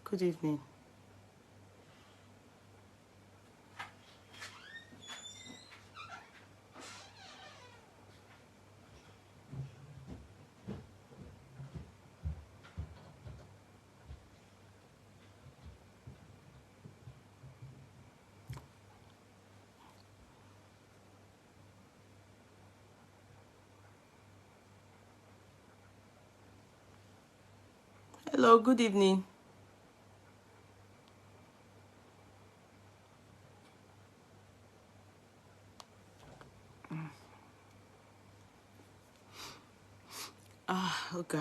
Good evening. Hello, good evening. Okay.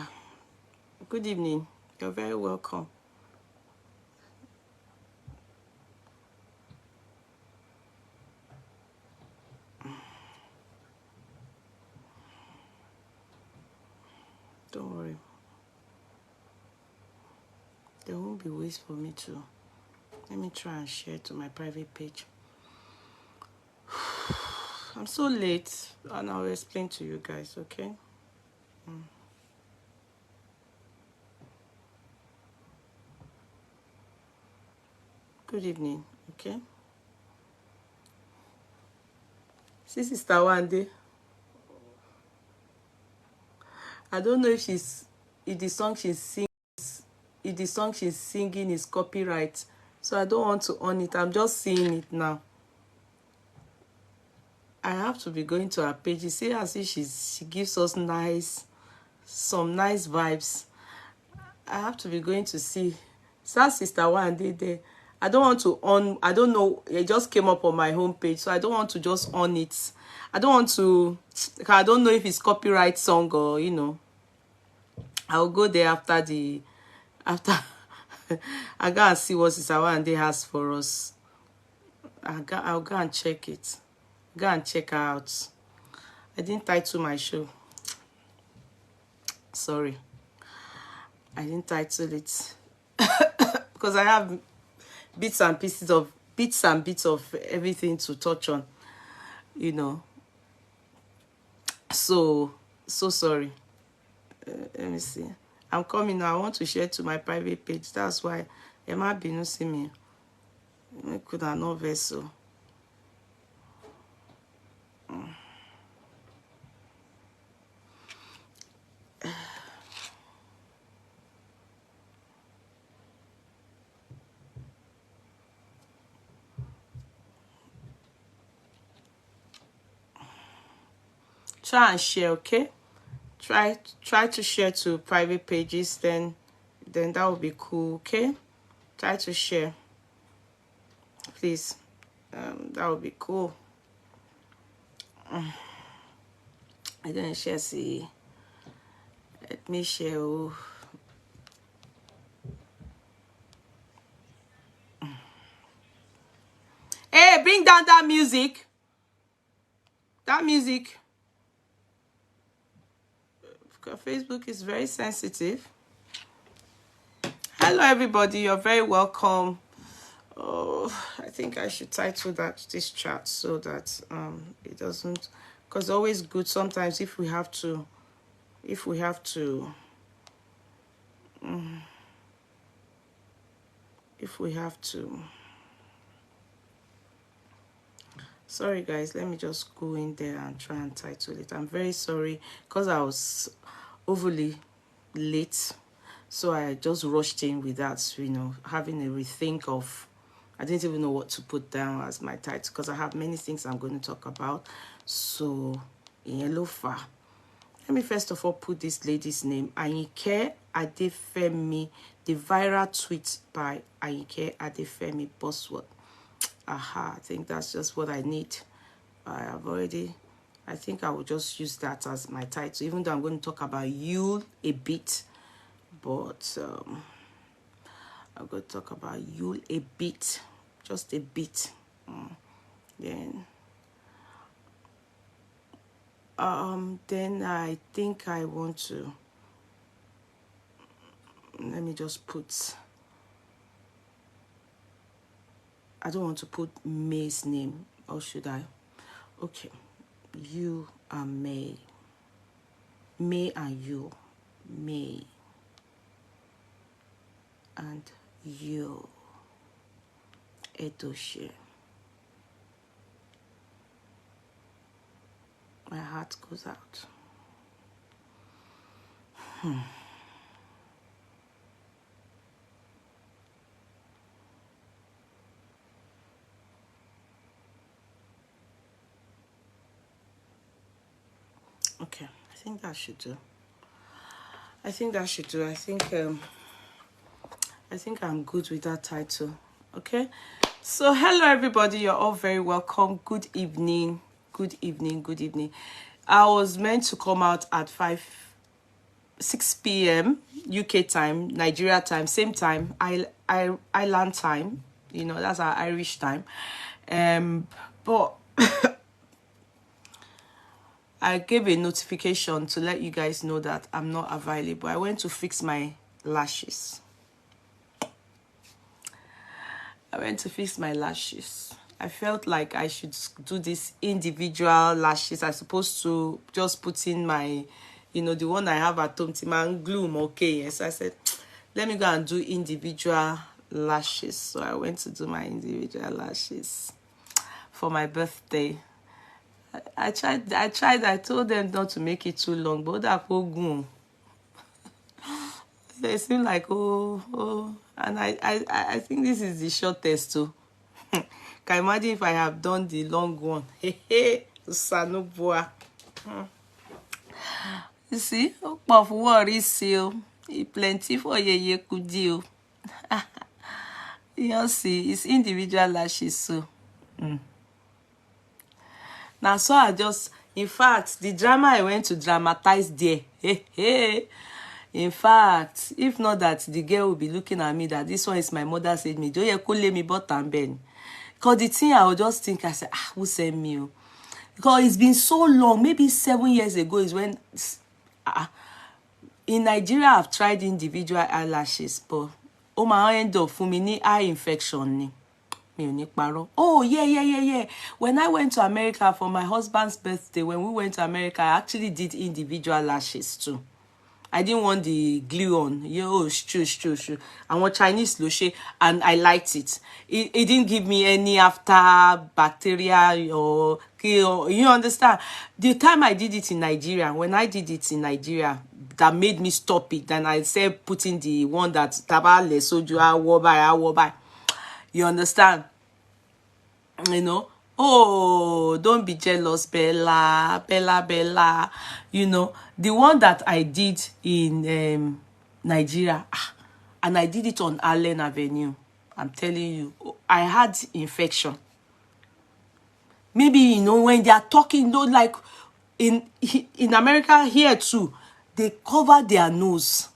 Good evening. You're very welcome. Don't worry. There won't be ways for me to. Let me try and share to my private page. I'm so late, and I'll explain to you guys, okay? Good evening, okay? See, Sister Wande. I don't know if the song she's singing is copyright, so I don't want to on it. I'm just seeing it now. I have to be going to her page. You see, as if she gives us some nice vibes. I have to be going to see. That Sister Wande there. I don't want to on. I don't know. It just came up on my homepage, so I don't want to just on it. I don't want to. I don't know if it's copyright song or I'll go there after I go and see what Sister Wande has for us. I'll go and check it. Go and check her out. I didn't title my show. Sorry. I didn't title it. Because I have bits and bits of everything to touch on. So sorry. Let me see. I'm coming now. I want to share to my private page. That's why Emma Binu see me. I could have no vessel. Try and share, okay? Try to share to private pages, then that would be cool, okay? Try to share, please. That would be cool. I didn't share. See, let me share. Oh. Hey, bring down that music. That music. Because Facebook is very sensitive. Hello, everybody. You're very welcome. Oh, I think I should title this chat so that it doesn't, because it's always good sometimes if we have to sorry guys, let me just go in there and try and title it. I'm very sorry because I was overly late, so I just rushed in with that, having a rethink of, I didn't even know what to put down as my title because I have many things I'm going to talk about. So in Yelofa, let me first of all put this lady's name, Ayinke Adefemi, the viral tweet by Ayinke Adefemi Bosworth. I think that's just what I need. I think I will just use that as my title, even though I'm going to talk about Yul a bit, but I'm going to talk about Yul a bit, just a bit. Then I think I want to, let me just put, I don't want to put May's name, or should I? Okay, you and May. May and you. May and Yul Edochie. My heart goes out. Okay, I think that should do. I think I'm good with that title. Okay, so hello everybody, you're all very welcome. Good evening. I was meant to come out at 6 p.m. UK time, Nigeria time, same time, Island time. You know, that's our Irish time. But I gave a notification to let you guys know that I'm not available. I went to fix my lashes. I felt like I should do this individual lashes. I'm supposed to just put in my, you know, the one I have at home, Timan Gloom, okay. Yes, I said, let me go and do individual lashes. So I went to do my individual lashes for my birthday. I tried. I told them not to make it too long, but that go. They seem like oh, and I think this is the shortest too. Can you imagine if I have done the long one? Sanoboa. You see, of worry seal. Plenty for ye could do. You see, it's individual lashes so. Now, so I just, in fact, the drama I went to dramatize there. In fact, if not that the girl will be looking at me that this one is my mother's age me, do you could let me but and ben? Because the thing I would just think, I said, who sent me? Because it's been so long, maybe 7 years ago is when in Nigeria I've tried individual eyelashes, but my end up for me eye infection. Oh, yeah. When I went to America for my husband's birthday, when we went to America, I actually did individual lashes too. I didn't want the glue on. True. I want Chinese lotion, and I liked it. It didn't give me any after bacteria or you understand. The time I did it in Nigeria, when I did it in Nigeria, that made me stop it. Then I said putting the one that tabale soju I wore by. You understand? You know, oh, don't be jealous, Bella. You know, the one that I did in Nigeria, and I did it on Allen Avenue. I'm telling you, I had infection. Maybe, you know, when they are talking, though, like in America here too, they cover their nose.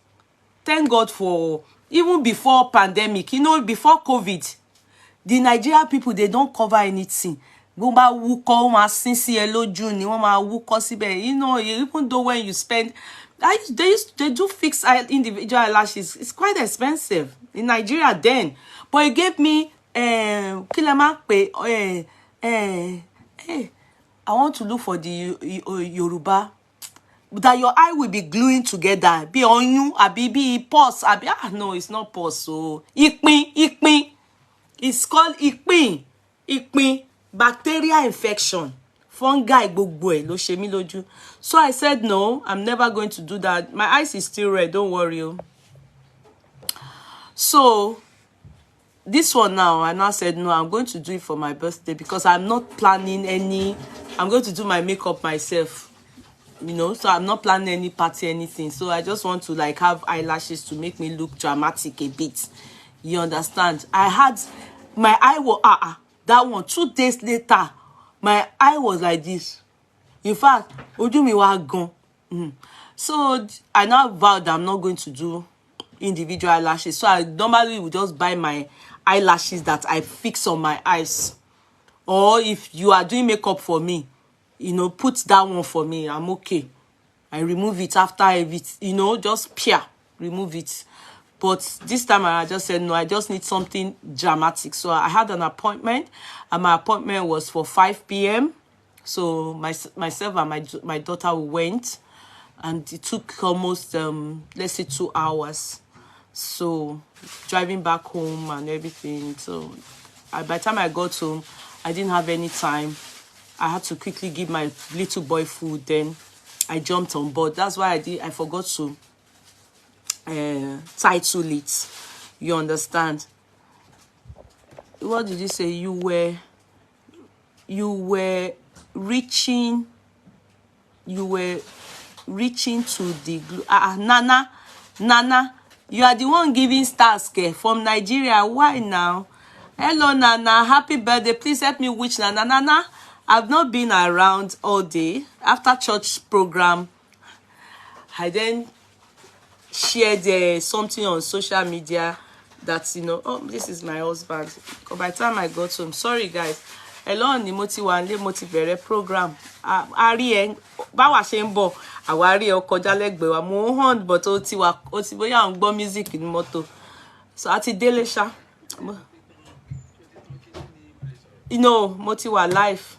Thank God for, even before pandemic, you know, before COVID, the Nigerian people, they don't cover anything. You know, even though when you spend, they do fix individual lashes. It's quite expensive in Nigeria then. But it gave me I want to look for the Yoruba, that your eye will be gluing together. Be on you, be pause, no, it's not pause. So ikpin. It's called ikpin. Bacteria infection. Fungi gbogbo ẹ ló ṣe mí lójú. So I said no, I'm never going to do that. My eyes is still red, don't worry. So this one now, I now said no, I'm going to do it for my birthday because I'm not planning any. I'm going to do my makeup myself. You know, so I'm not planning any party, anything. So I just want to like have eyelashes to make me look dramatic a bit. You understand? I had my eye was that one 2 days later, my eye was like this. In fact, ojú mi wá gan. So I now vowed that I'm not going to do individual eyelashes. So I normally would just buy my eyelashes that I fix on my eyes. Or if you are doing makeup for me, you know, put that one for me. I'm okay. I remove it after it, you know, just remove it. But this time I just said, no, I just need something dramatic. So I had an appointment, and my appointment was for 5 p.m. So myself and my daughter went, and it took almost, let's say 2 hours. So driving back home and everything. So by the time I got home, I didn't have any time. I had to quickly give my little boy food. Then I jumped on board. That's why I forgot to title it. You understand? What did you say? You were reaching to the Nana, you are the one giving stars from Nigeria. Why now? Hello Nana, happy birthday. Please help me wish Nana. I've not been around all day. After church program, I then shared something on social media that, you know, oh, this is my husband. By the time I got home, sorry guys, hello ni mo ti wà nílé, mo ti bẹ̀rẹ̀ program. Ari ẹ báwa ṣe ń bọ̀, àwa rí ẹ kọjá lẹ́gbẹ̀ẹ́ wa, mo hàn but ó ti bóyá ń gbọ́ music ní mọ́tò. So àti délé ṣá. You know, mo ti wà live.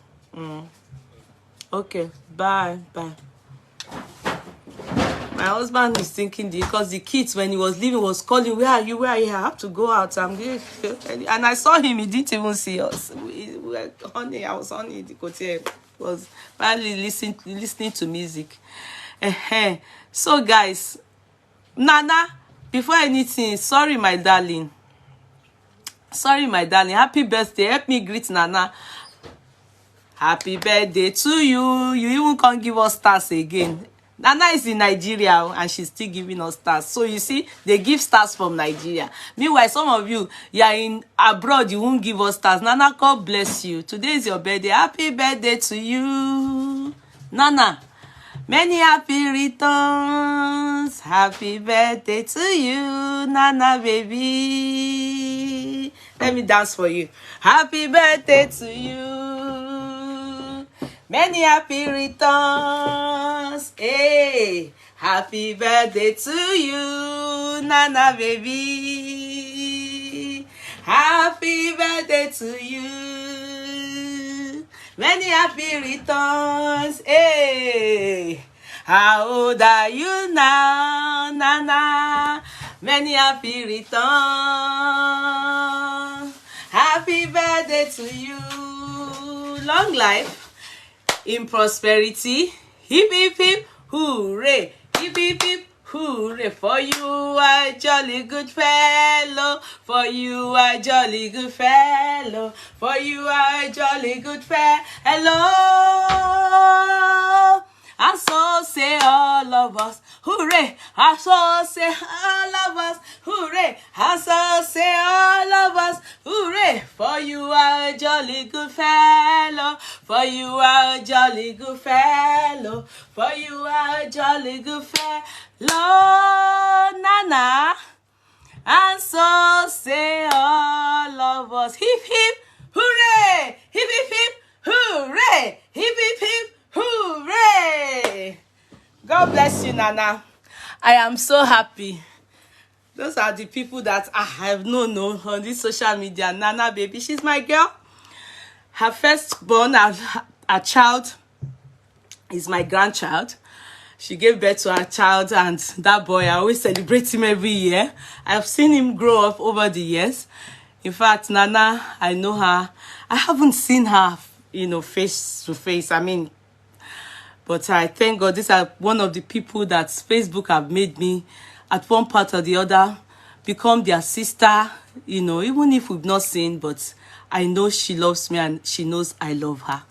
Okay, bye. My husband is thinking because the kids, when he was leaving, was calling, where are you? I have to go out. I'm good. And I saw him. He didn't even see us. We were honey. I was honey. The cote was finally listening to music. So guys, Nana, before anything, sorry my darling. Happy birthday. Help me greet Nana. Happy birthday to you. You even can't give us stars again. Nana is in Nigeria and she's still giving us stars. So you see, they give stars from Nigeria. Meanwhile, some of you are in abroad, you won't give us stars. Nana, God bless you. Today is your birthday. Happy birthday to you, Nana. Many happy returns. Happy birthday to you, Nana baby. Let me dance for you. Happy birthday to you. Many happy returns. Hey, happy birthday to you, Nana baby. Happy birthday to you. Many happy returns. Hey, how old are you now, Nana? Many happy returns. Happy birthday to you. Long life in prosperity. Hip hip hip hooray. Hip hip hip hooray. For you are a jolly good fellow. For you are a jolly good fellow. For you are a jolly good fellow. And so say all of us, hooray! And so say all of us, hooray! And so say all of us, hooray! For you are a jolly good fellow. For you are a jolly good fellow. For you are a jolly good fellow, Nana. And so say all of us, hip hip hooray! Hip hip hip hooray! Hip hip hip hooray! God bless you, Nana. I am so happy. Those are the people that I have known on this social media. Nana baby, she's my girl. Her firstborn, a child, is my grandchild. She gave birth to her child, and that boy, I always celebrate him every year. I've seen him grow up over the years. In fact, Nana, I know her. I haven't seen her, you know, face to face. I mean, but I thank God these are one of the people that Facebook have made me, at one part or the other, become their sister, you know, even if we've not seen, but I know she loves me and she knows I love her.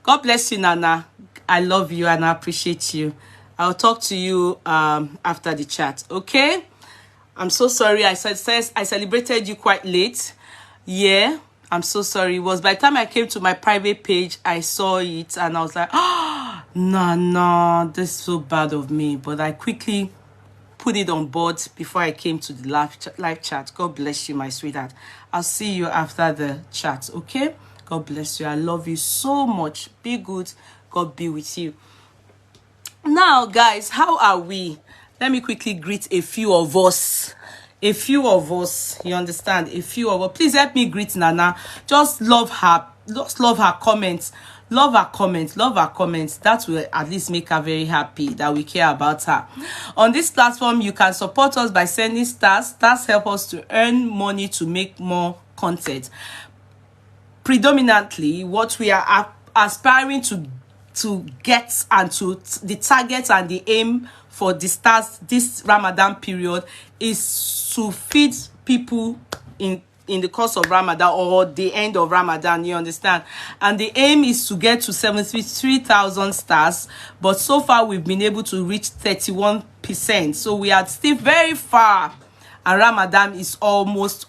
God bless you, Nana. I love you and I appreciate you. I'll talk to you after the chat, okay? I'm so sorry. I celebrated you quite late. Yeah, I'm so sorry. It was by the time I came to my private page, I saw it and I was like, oh, no, this is so bad of me. But I quickly put it on board before I came to the live chat. God bless you, my sweetheart. I'll see you after the chat, okay? God bless you. I love you so much. Be good. God be with you. Now, guys, how are we? Let me quickly greet a few of us. A few of us, you understand? A few of us. Please help me greet Nana. Just love her comments. love her comments, love her comments. That will at least make her very happy that we care about her. On this platform, you can support us by sending stars. Stars help us to earn money to make more content. Predominantly, what we are aspiring to get, and to the target and the aim for the stars this Ramadan period, is to feed people in the course of Ramadan or the end of Ramadan, you understand? And the aim is to get to 73,000 stars, but so far we've been able to reach 31%. So we are still very far, and Ramadan is almost,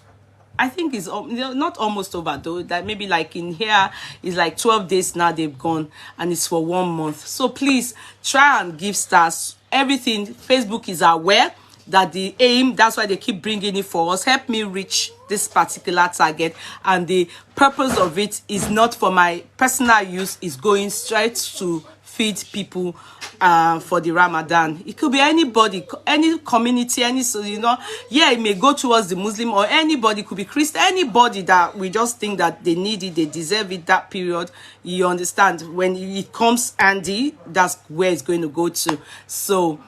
I think it's not almost over though, that maybe like in here is like 12 days now they've gone, and it's for 1 month. So please try and give stars. Everything, Facebook is aware that the aim, that's why they keep bringing it for us. Help me reach this particular target, and the purpose of it is not for my personal use, is going straight to feed people for the Ramadan. It could be anybody, any community, any, so you know, yeah, it may go towards the Muslim, or anybody, could be Christian, anybody that we just think that they need it, they deserve it that period. You understand? When it comes handy, that's where it's going to go to. So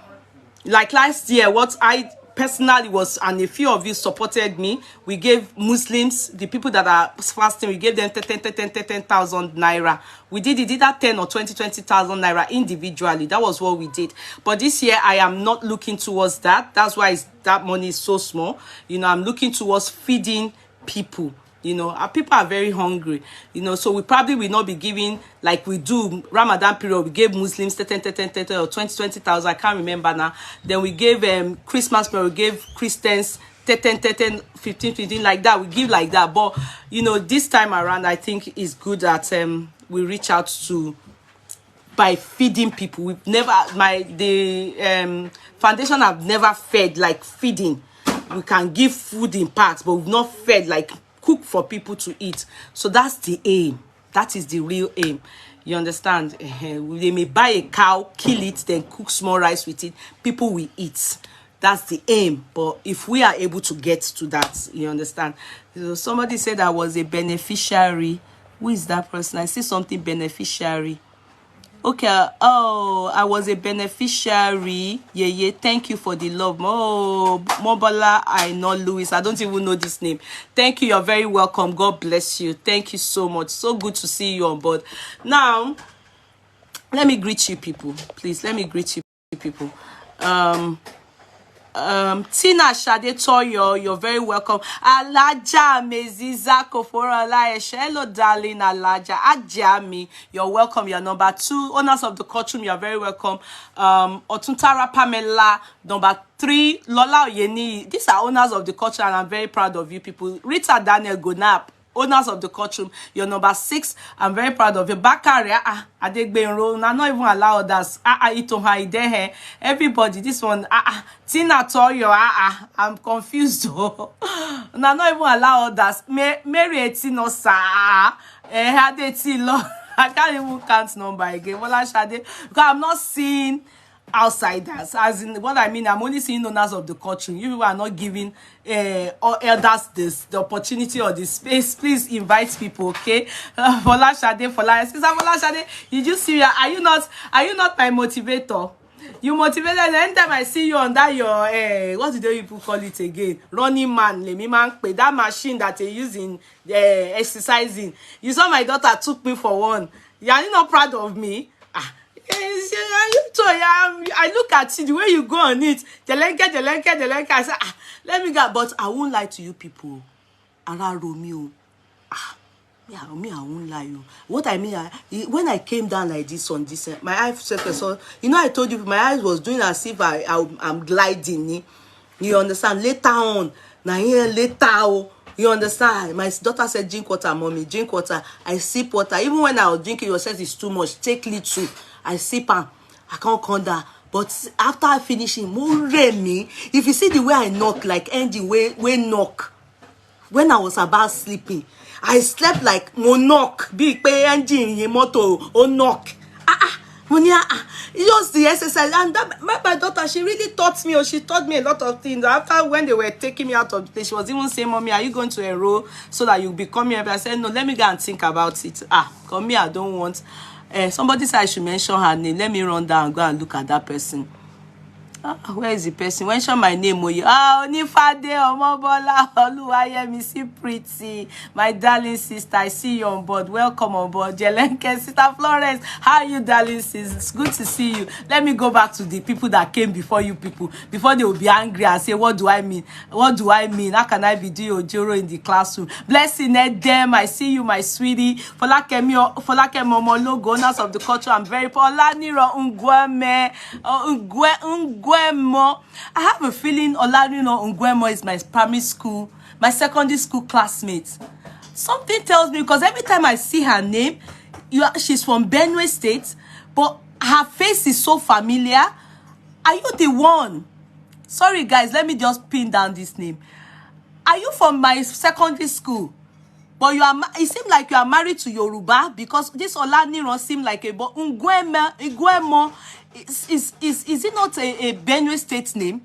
like last year, what I personally was, and a few of you supported me, we gave Muslims, the people that are fasting, we gave them 10,000 naira. We did it either 10 or 20,000 naira individually. That was what we did. But this year, I am not looking towards that. That's why that money is so small. You know, I'm looking towards feeding people. You know, our people are very hungry, you know, so we probably will not be giving like we do Ramadan period. We gave Muslims 10 or 20,000, I can't remember now. Then we gave Christmas period, we gave Christians 10, 15, like that. We give like that. But, you know, this time around, I think it's good that we reach out to, by feeding people. We've never, the foundation have never fed like feeding. We can give food in parts, but we've not fed like cook for people to eat. So that's the aim. That is the real aim. You understand? They may buy a cow, kill it, then cook small rice with it. People will eat. That's the aim. But if we are able to get to that, you understand? So somebody said I was a beneficiary. Who is that person? I see something beneficiary. Okay, oh, I was a beneficiary. Yeah, thank you for the love. Oh, Mobala, I know Louis. I don't even know this name. Thank you, you're very welcome. God bless you. Thank you so much. So good to see you on board. Now, let me greet you people. Please, let me greet you people. Tina Shade Toyo, you're very welcome. Alaja Meziza Koforola Eshe. Hello, darling Alaja. Ajami, you're welcome. You're number 2. Owners of the courtroom, you're very welcome. Otuntara Pamela, number 3. Lola Oyeni. These are owners of the courtroom, and I'm very proud of you people. Rita Daniel Gonap, owners of the courtroom, you're number 6. I'm very proud of you. Bakaria, Adegbenro, not even allow others. Itoha, everybody, this one, Tina Toyo, I'm confused. Not even allow others. Mary Etino sa, I can't even count number again. Because I'm not seeing outsiders, as in what I mean, I'm only seeing owners of the courtroom. You are not giving or elders the opportunity or the space. Please invite people, okay? Fola Shade, did you see? Are you not my motivator? You motivated. Anytime I see you on that your what do people call it again? Running man, let me man pay that machine that they use in exercising. You saw my daughter took me for one. Are you not proud of me? I look at you, the way you go on it, Jelenke. I say, let me go. But I won't lie to you people. Ara Romeo. Me, I won't lie you. What I mean, when I came down like this on this, my eyes, so you know, I told you my eyes was doing as if I'm gliding. You understand? Later on, now here later. You understand? My daughter said, drink water, mommy, drink water. I sip water. Even when I was drinking, you said it's too much. Take little. I sip and I can't come down. But after finishing, more me. If you see the way I knock, like ending way knock. When I was about sleeping, I slept like mo knock. Big pay engine moto or knock. Monia, it was the exercise, and that my daughter, she really taught me, or she taught me a lot of things. After when they were taking me out of the place, she was even saying, "Mommy, are you going to enroll so that you'll be coming here?" I said, "No, let me go and think about it." Come here, I don't want. Somebody said I should mention her name. Let me run down and go and look at that person. Where is the person? Mention my name, Oye. Onifade Omobola Oluwayemisi Pretty. My darling sister, I see you on board. Welcome on board. Jelenke, Sister Florence. How are you, darling sis? It's good to see you. Let me go back to the people that came before you people. Before they will be angry and say, what do I mean? What do I mean? How can I be doing Ojoro in the classroom? Blessing them. I see you, my sweetie. Folake Momo Logo, owners of the culture. I'm very poor. Olaniro Ungweme. I have a feeling Olarino Ungwemo is my primary school, my secondary school classmate. Something tells me, because every time I see her name, she's from Benue State, but her face is so familiar. Are you the one? Sorry, guys, let me just pin down this name. Are you from my secondary school? But it seems like you are married to Yoruba, because this Olaniro seems like a, but Ungwemo, is it not a Benue State name?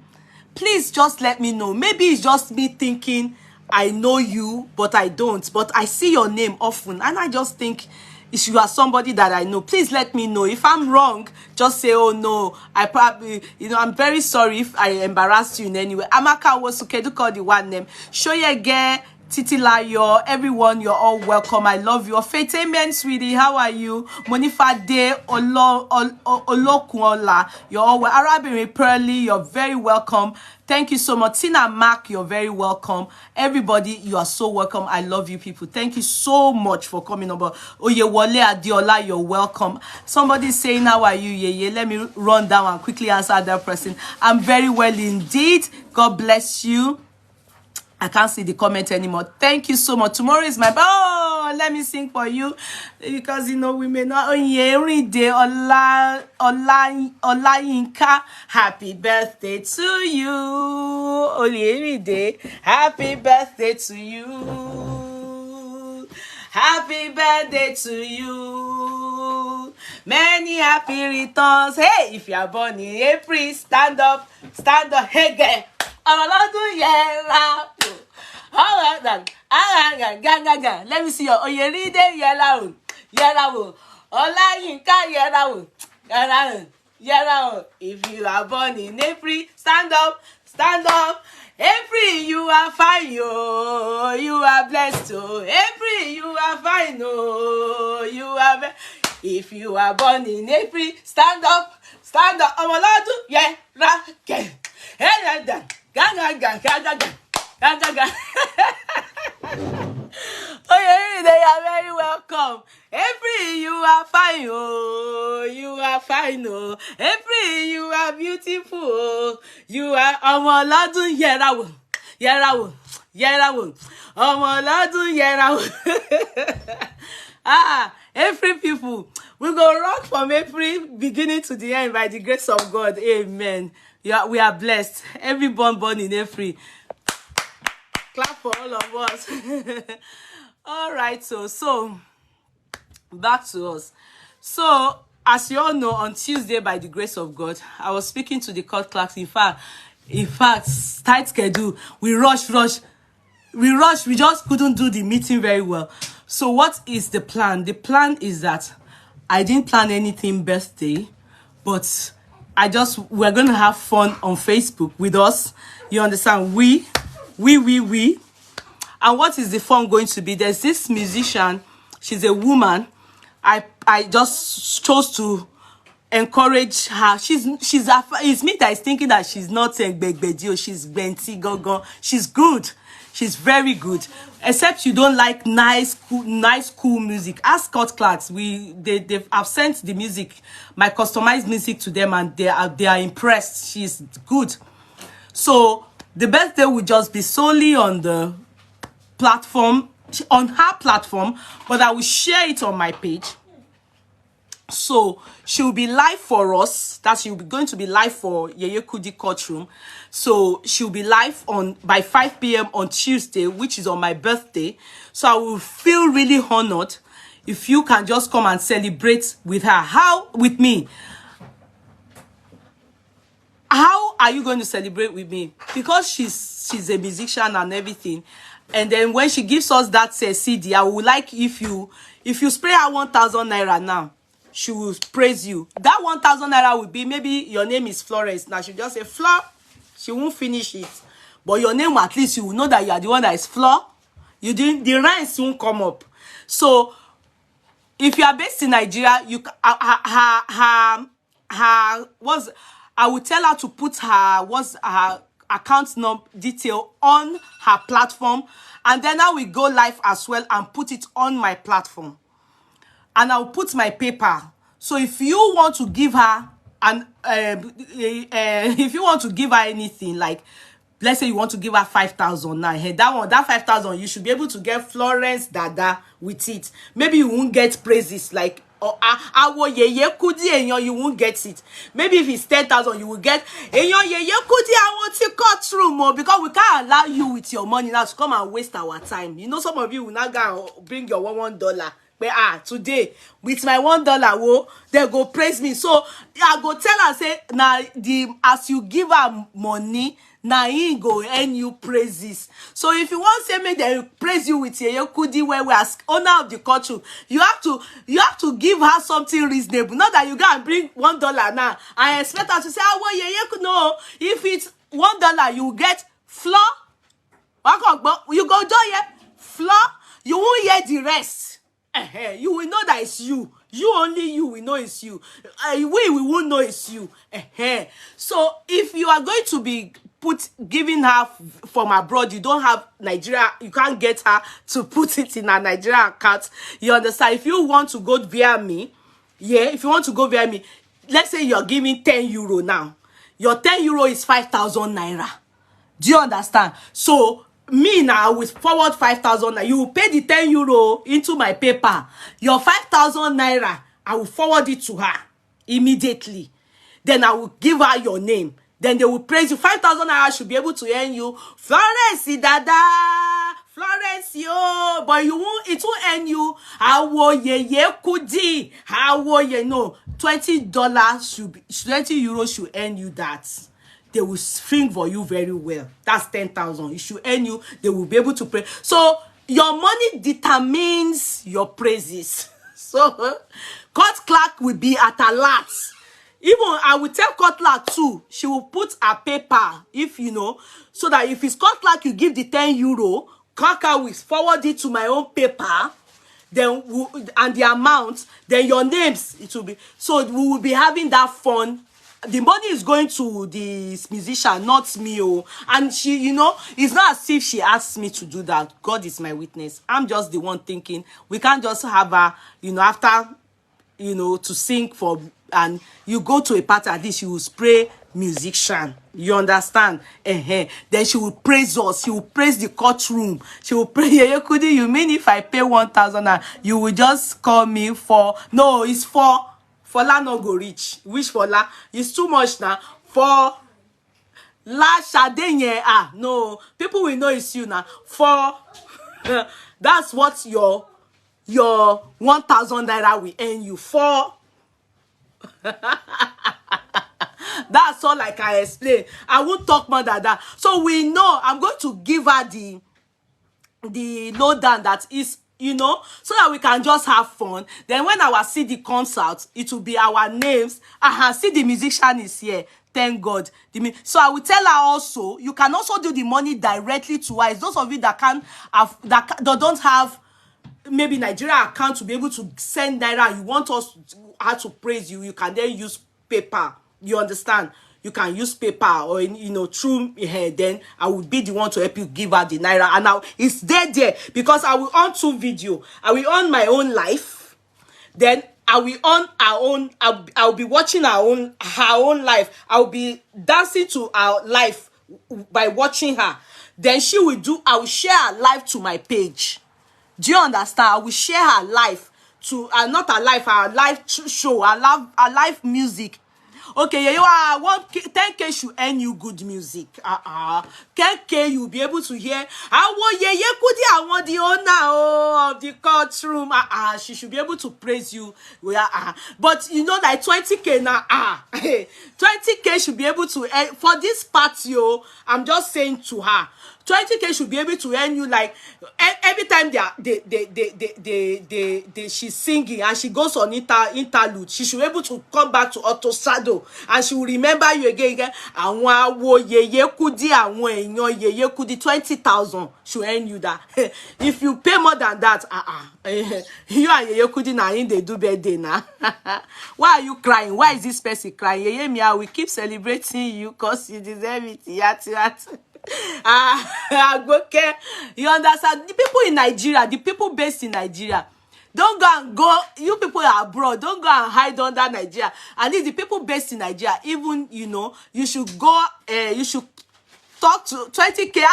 Please just let me know. Maybe it's just me thinking I know you, but I don't. But I see your name often, and I just think if you are somebody that I know. Please let me know. If I'm wrong, just say, oh no, I probably, I'm very sorry if I embarrassed you in any way. Amaka Wosukedu called the one name. Shoyege, Titilayo, everyone, you're all welcome. I love you. Faith, amen, sweetie. How are you? Monifa De Olokuola, you're all well. Arabiri Pearly, you're very welcome. Thank you so much. Tina Mark, you're very welcome. Everybody, you are so welcome. I love you people. Thank you so much for coming over. Oyewole Adiola, you're welcome. Somebody saying, how are you, Yeye? Let me run down and quickly answer that person. I'm very well indeed. God bless you. I can't see the comment anymore. Thank you so much. Tomorrow is my... Oh, let me sing for you. Because, we may not... Every day, Olayinka, happy birthday to you. Every day, happy birthday to you. Happy birthday to you. Many happy returns. Hey, if you are born in April, stand up. Stand up. Hey, girl. Let me see your Oyeride yellow. Olayinka yellow. If you are born in April, stand up. Stand up. April, you are fine, oh. You are blessed, oh. April, you are fine, oh. You are. If you are born in April, stand up. Stand up. Yeah, okay. Oh, they are very welcome. April, you are fine, oh. You are fine, oh. April, you are beautiful, oh. You are Omoladun Yerawo. Omoladun Yerawo. April people, we go rock from April beginning to the end by the grace of God. Amen. We are blessed. Every born in April. Clap for all of us. All right, so back to us. So as you all know, on Tuesday, by the grace of God, I was speaking to the court clerks. In fact, tight schedule. We rushed. We just couldn't do the meeting very well. So what is the plan? The plan is that I didn't plan anything birthday, but we're going to have fun on Facebook with us. You understand? We. And what is the fun going to be? There's this musician. She's a woman. I just chose to encourage her. It's me that is thinking that she's not a begbedio. She's benti gogo. She's good. She's very good. Except you don't like nice, cool music. Ask court clerks. I've sent the music, my customized music to them, and they are impressed. She's good. So the birthday will just be solely on the platform, on her platform, but I will share it on my page. So she'll be live for us. She'll be going to be live for Yeye Kudi Courtroom. So she'll be live by 5 p.m. on Tuesday, which is on my birthday. So I will feel really honored if you can just come and celebrate with her. How? With me. How are you going to celebrate with me? Because she's a musician and everything. And then when she gives us that CD, I would like if you spray her 1,000 naira now, she will praise you. That 1,000 naira will be, maybe your name is Florence. Now she just say Flor. She won't finish it. But your name, at least you will know that you are the one that is Flor. You didn't, the rhymes won't come up. So if you are based in Nigeria, you was, I will tell her to put her account number detail on her platform, and then I will go live as well and put it on my platform, and I'll put my PayPal. So if you want to give her if you want to give her anything, like let's say you want to give her 5,000 now, hey, that 5,000 you should be able to get Florence Dada with it. Maybe you won't get praises like you won't get it. Maybe if it's 10,000, you will get courtroom, because we can't allow you with your money now to come and waste our time. You know, some of you will not go bring your $1. But today with my $1, they go praise me. So I go tell her, say, now as you give her money, now he go and you praises. So if you want to say me, they praise you with your kudi where we as owner of the culture, you have to give her something reasonable. Not that you go and bring $1 now. I expect her to say, oh well, no. If it's $1, you get flour. You go do flour. You won't hear the rest. You will know that it's you. Only you will know it's you. We won't know it's you. So if you are going to be giving her from abroad, you don't have Nigeria, you can't get her to put it in a Nigeria account. You understand? If you want to go via me, if you want to go via me, let's say you're giving €10 now. Your €10 is 5,000 naira. Do you understand? So me now with forward 5,000 naira, you will pay the €10 into my paper. Your 5,000 naira, I will forward it to her immediately. Then I will give her your name. Then they will praise you. 5,000 naira should be able to earn you Florence Dada, Florence yo. But you won't. It will earn you. Kudi. No. $20 should be, €20 should earn you that. They will sing for you very well. That's 10,000. It should earn you. They will be able to pray. So your money determines your praises. So court clerk will be at a lot. Even I will tell court clerk too. She will put a paper, if you know, so that if it's court clerk, you give the €10, court clerk will forward it to my own paper. Then and the amount, then your names, it will be. So we will be having that fun. The money is going to the musician, not me. And she, you know, it's not as if she asked me to do that. God is my witness. I'm just the one thinking. We can't just have her, you know, after, you know, to sing for, and you go to a party like this, you will spray musician. You understand? Then she will praise us. She will praise the courtroom. She will pray. You mean if I pay 1,000, you will just call me for? No, it's for. Fola no go reach. Which Fola? It's too much now. For La Shade, no. People will know it's you now. For that's what your 1,000 naira will earn you for. That's all like I explained. I won't talk more than that. So we know I'm going to give her the lowdown that is, you know, so that we can just have fun. Then when our CD comes out, it will be our names. See, the musician is here. Thank God. So I will tell her also, you can also do the money directly to her. It's those of you that can't have, that don't have maybe Nigeria account to be able to send naira. You want us how to praise you. You can then use paper. You understand? You can use paper or, you know, through here. Then I will be the one to help you give her the naira. And now it's there because I will on 2 video. I will on my own life. Then I will on our own. I'll be watching her own life. I'll be dancing to our life by watching her. Then she will do. I will share her life to my page. Do you understand? I will share her life to not her life, our live show, our live music Okay, you are 10K should earn you good music. 10K you'll be able to hear. I want the owner of the courtroom. She should be able to praise you. But you know that 20K now. 20K should be able to earn for this party. I'm just saying to her. 20K should be able to earn you like every time she's singing and she goes on interlude, she should be able to come back to auto shadow and she will remember you again. Àwọn wo yeye kudi àwọn èèyàn yeye kudi 20,000 should earn you that. If you pay more than that, you and yeye kudi na in they do birthday now. Why are you crying? Why is this person crying? Yeye Mia, we keep celebrating you because you deserve it. Okay. You understand? The people in Nigeria, the people based in Nigeria, don't go. You people are abroad, don't go and hide under Nigeria. And if the people based in Nigeria, even you should go. You should talk to 20K.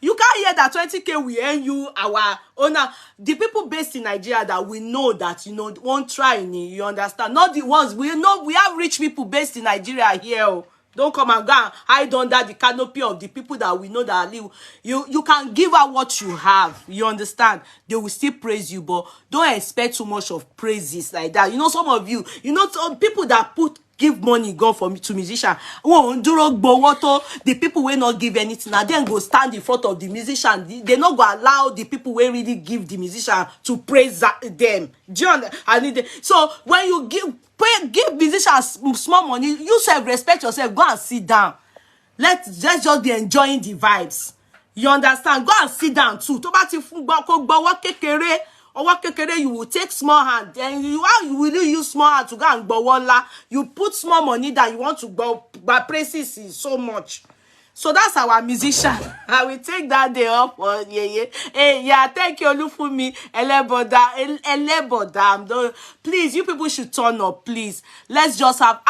You can't hear that 20K will earn you our owner. The people based in Nigeria that we know that won't try. You understand? Not the ones we know. We have rich people based in Nigeria here. Don't come and go and hide under the canopy of the people that we know that live. You can give out what you have. You understand? They will still praise you, but don't expect too much of praises like that. Some of you, some people that give money to musician. The people will not give anything. And then go stand in front of the musician. They not go allow the people will really give the musician to praise them. Do you understand? So when you give musicians small money, you self-respect yourself. Go and sit down. Let's just be enjoying the vibes. You understand? Go and sit down too. You will take small hand. And you will use small hand to go and go. You put small money that you want to go, but praises is so much. So that's our musician. I will take that day up. Thank you, Olufumi. Eleboda. Please, you people should turn up, please. Let's just have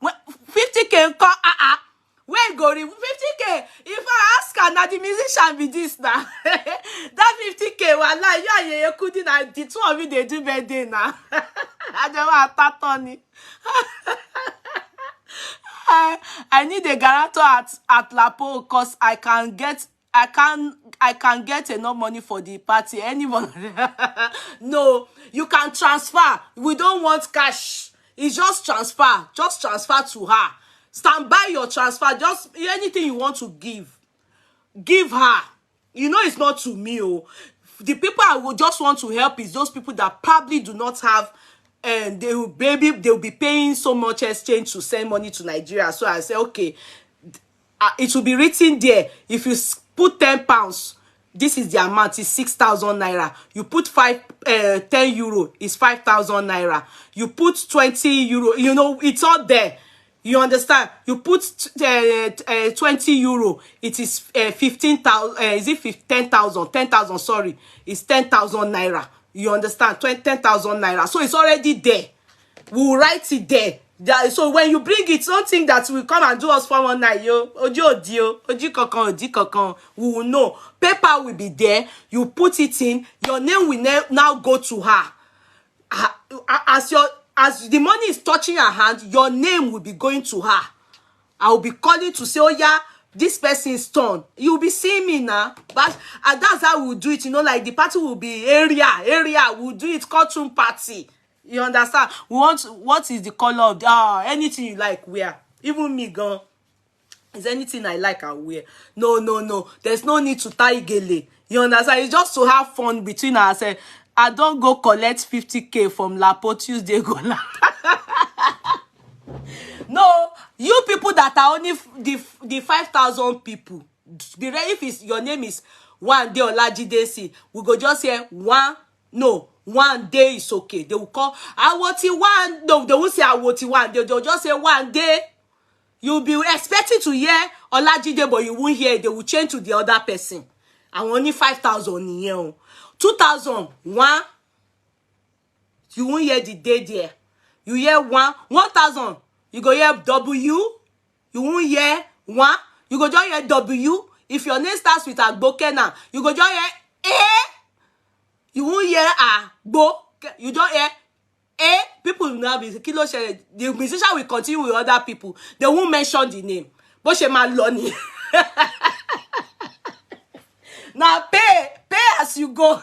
50K. Where go 50K? If I ask her, now the musician be this now. That 50K, you couldn't. The two of you they do birthday now. I don't want to on it. I need a guarantor at Lapo because I can get enough money for the party. Anyone? No, you can transfer. We don't want cash. It's just transfer. Just transfer to her. Stand by your transfer. Just anything you want to give her. It's not to me. The people I would just want to help is those people that probably do not have. And they will be paying so much exchange to send money to Nigeria. So I say, okay, it will be written there. If you put £10, this is the amount. It's 6,000 naira. You put 10 euro, it's 5,000 naira. You put 20 euro. It's all there. You understand? You put 20 euro. It is 15,000. Is it 10,000? 10,000. Sorry, it's 10,000 naira. You understand? 10,000 naira. So it's already there. We'll write it there. So when you bring it, don't think that we come and do us 419. We will know. Paper will be there. You put it in. Your name will now go to her. As the money is touching her hand, your name will be going to her. I will be calling to say, oh yeah, this person is torn. You'll be seeing me now. But that's how we'll do it. Like the party will be area. We'll do it courtroom party. You understand? We want, what is the color of anything you like wear. Even me gone. Is anything I like I wear. No. There's no need to tie gele. You understand? It's just to have fun between ourselves. I don't go collect 50K from Lapo Tuesday. No, you people that are only the 5,000 people, be ready if your name is one day Olajidesi. We go just say one day is okay. They will call Awoti one. No, they won't say Awoti one. They'll just say one day. You'll be expecting to hear Olajide, but you won't hear it. They will change to the other person. And only 5,000 here. 2,000 one. You won't hear the day there. You hear 1,000. You go hear W. You won't hear 1. You go just hear W. If your name starts with Agbokena, you go just hear A. You won't hear Agbo. You don't hear people will now be kilo share. The musician will continue with other people. They won't mention the name. But she man lonely. Now pay as you go.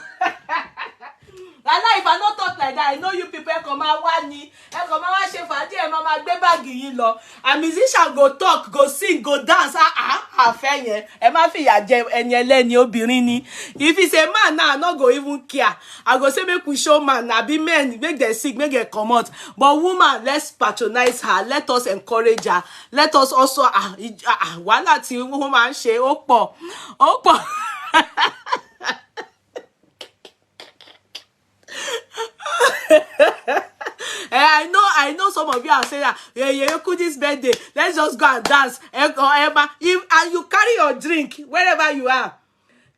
And now if I not talk like that, I know you people come out one knee, come out share for dear mama gbe bag yin lo. And musician go talk, go sing, go dance. Afẹ́ yẹn. Ẹ má fi ya jẹ ẹni ẹlẹ́ni obìnrin ni. If it's a man now, I not go even care. I go say make we show man, na be men, make them sick, make them come out. But woman, let's patronize her. Let us encourage her. Let us also wala ti woman ṣe ó pọ̀. I know some of you are saying that yeah, could this birthday, let's just go and dance. And you carry your drink wherever you are.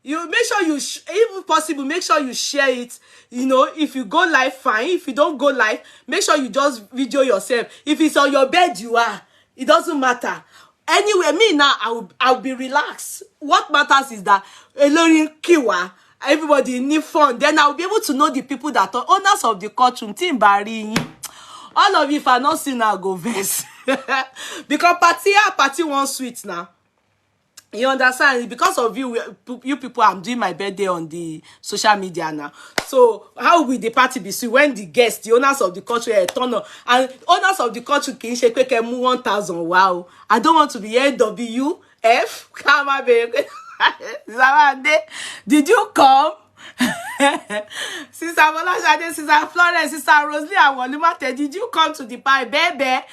You make sure you, if possible, make sure you share it. You know, if you go live, fine. If you don't go live, make sure you just video yourself. If it's on your bed, you are. It doesn't matter. Anyway, me now, I'll be relaxed. What matters is that alone kiwa. Everybody need fun. Then I'll be able to know the people that are owners of the courtroom. Team Barry. All of you, if I not seen, I'll go verse. Because party one sweet now. You understand? Because of you people, I'm doing my birthday on the social media now. So how will the party be sweet when the guests, the owners of the country, turn up? And owners of the country can shake 1,000. Wow. I don't want to be AWF. Come on, baby. Did you come? Sister Bola, Sister Florence, Sister Rosalie, and Walimate, did you come to the party, baby?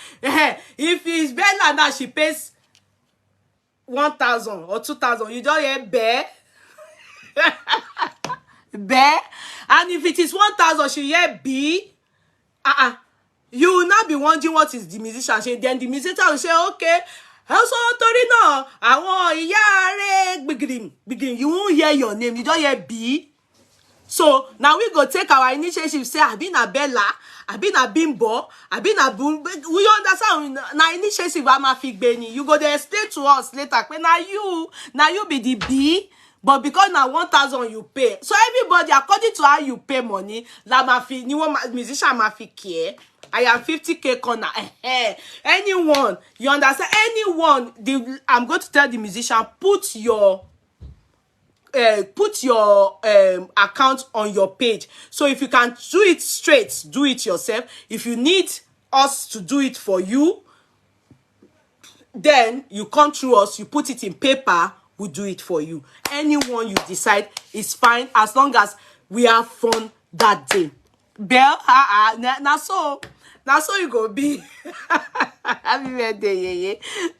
If it's Bella now, she pays 1,000 or 2,000. You don't hear bear. Bear. And if it is 1,000, she hear B. You will not be wondering what is the musician. Then the musician will say, okay. Also, Torino, I want begin. You won't hear your name. You don't hear B. So now we go take our initiative. Say, I've been a Bella, I've been a Bimbo, I've been a Boom. We understand. Now initiative, I'm a fig Benny. You go there explain to us later. But now you be the B. But because now 1,000 you pay. So everybody, according to how you pay money, la mafi, musician mafi care. I am 50K corner. Anyone, you understand? Anyone, I'm going to tell the musician, put your account on your page. So if you can do it straight, do it yourself. If you need us to do it for you, then you come through us, you put it in paper, we do it for you. Anyone you decide is fine, as long as we have fun that day. Bell, now so you go be. Happy birthday, yeah.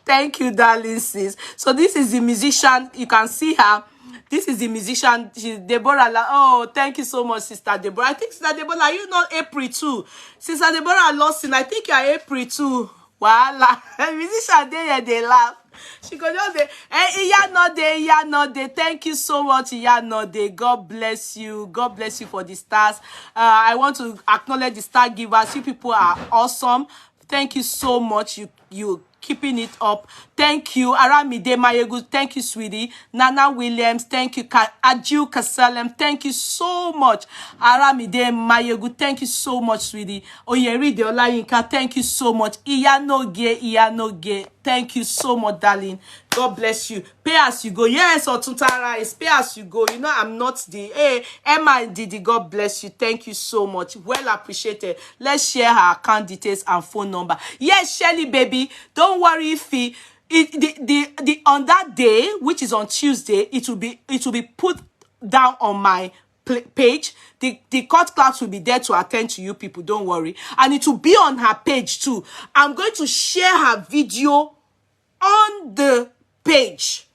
Thank you, darling sis. So this is the musician. You can see her. This is the musician. She's Deborah. Oh, thank you so much, Sister Deborah. I think Sister Deborah, are you not April too? Sister Deborah lost in. I think you are April too. Voila. Musician there, they laugh. She go just say, hey, iya no de. Thank you so much, iya no de. God bless you. God bless you for the stars. I want to acknowledge the star givers. You people are awesome. Thank you so much. You keeping it up. Thank you. Aramide Mayegu. Thank you, sweetie. Nana Williams. Thank you. Adju Kasalem. Thank you so much. Aramide Mayegu. Thank you so much, sweetie. Oyeri de Olayinka. Thank you so much. Iyanoge. Thank you so much, darling. God bless you. Pay as you go. Yes, Otuntara is pay as you go. You know, I'm not the Emma and Didi. God bless you. Thank you so much. Well appreciated. Let's share her account details and phone number. Yes, Shelly, baby. Don't worry if on that day, which is on Tuesday, it will be put down on my page. The court clerks will be there to attend to you people. Don't worry. And it will be on her page too. I'm going to share her video on the page.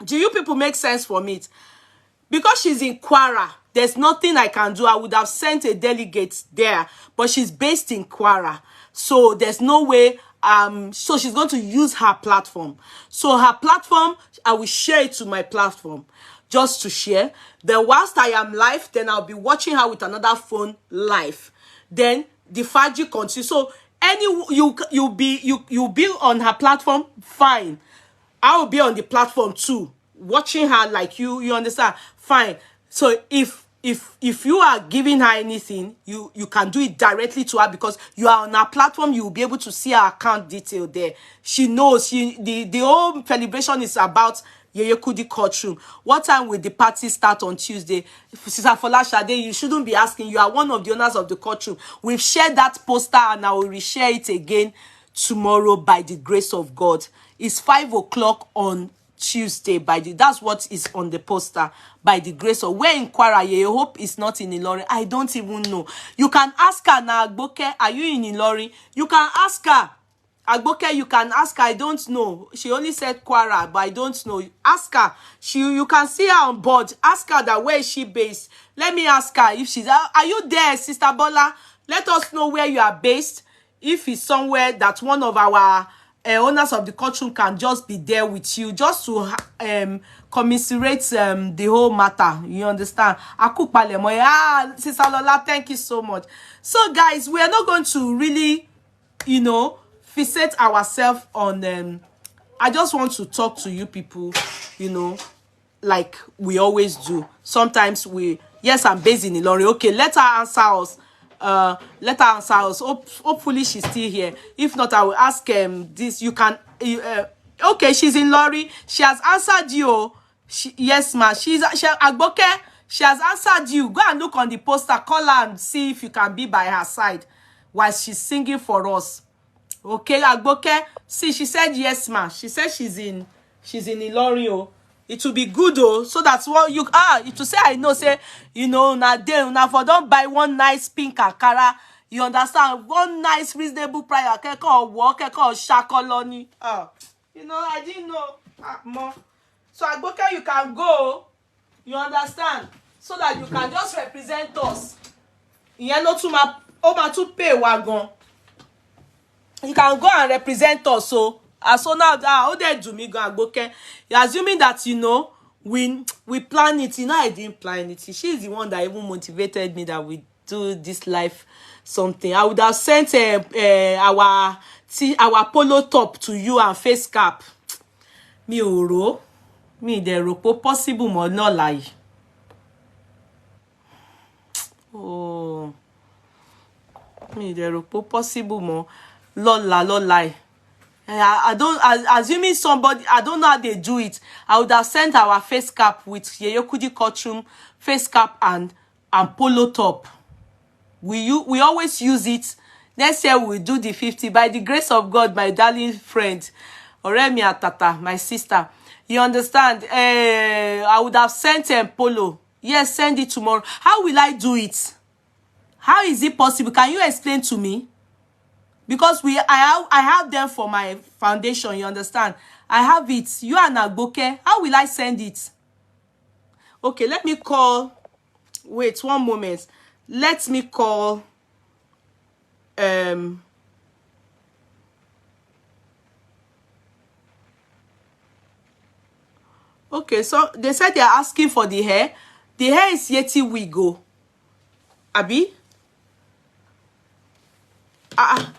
Do you people make sense from it? Because she's in Kwara, there's nothing I can do. I would have sent a delegate there, but she's based in Kwara, so there's no way. So she's going to use her platform. So her platform, I will share it to my platform just to share. Then whilst I am live, then I'll be watching her with another phone live. Then the Faji continues. So you'll be on her platform, fine. I will be on the platform too, watching her like you understand, fine. So if if you are giving her anything, you can do it directly to her, because you are on her platform. You will be able to see her account detail there. She knows. The whole celebration is about Yeye Kudi courtroom. What time will the party start on Tuesday? Sister Folashade, you shouldn't be asking. You are one of the owners of the courtroom. We've shared that poster and I will reshare it again tomorrow by the grace of God. It's 5 o'clock on Tuesday. That's what is on the poster, by the grace of. Where in Kwara? Yeye Hope is not in Ilorin. I don't even know. You can ask her now. Agboke, are you in Ilorin? You can ask her. Agboke, you can ask her. I don't know. She only said Kwara, but I don't know. Ask her. You can see her on board. Ask her that where is she based. Let me ask her if she's. Are you there, Sister Bola? Let us know where you are based. If it's somewhere that one of our owners of the courtroom can just be there with you, just to commiserate the whole matter. You understand? Sister Lola, thank you so much. So guys, we are not going to really, fixate ourselves on I just want to talk to you people, like we always do. Sometimes yes, I'm based in Ilorin. Okay, let her answer us. Hopefully she's still here. If not, I will ask this. You can okay, she's in Lorry. She has answered you. Yes, ma. She Agboke. She has answered you. Go and look on the poster. Call her and see if you can be by her side while she's singing for us. Okay, Agboke. See, she said yes, ma. She said she's in Ilorin. Oh. It will be good, oh, so that's what you to say. I know, say, now for don't buy one nice pink Ankara. You understand? One nice reasonable price. Walk, shakoloni. I didn't know. More. So Agboke, you can go. You understand? So that you can just represent us. To pay wagon. You can go and represent us. So so now how they do me go Agboke? You're assuming that we plan it. I didn't plan it. She's the one that even motivated me that we do this life something. I would have sent our polo top to you and face cap. Mi ò mi de rò pé possible mo no lie. Oh, mi de rò pé possible mo lie. I don't, assuming somebody, I don't know how they do it. I would have sent our face cap with Yeye Kudi courtroom face cap and polo top. We always use it. Next year we'll do the 50. By the grace of God, my darling friend, Oremi Atata, my sister. You understand? I would have sent polo. Yes, send it tomorrow. How will I do it? How is it possible? Can you explain to me? Because I have them for my foundation, you understand? I have it. You and Agboke. How will I send it? Okay, let me call. Wait, one moment. Let me call. Okay, so they said they are asking for the hair. The hair is Yeti Wigo. Abi?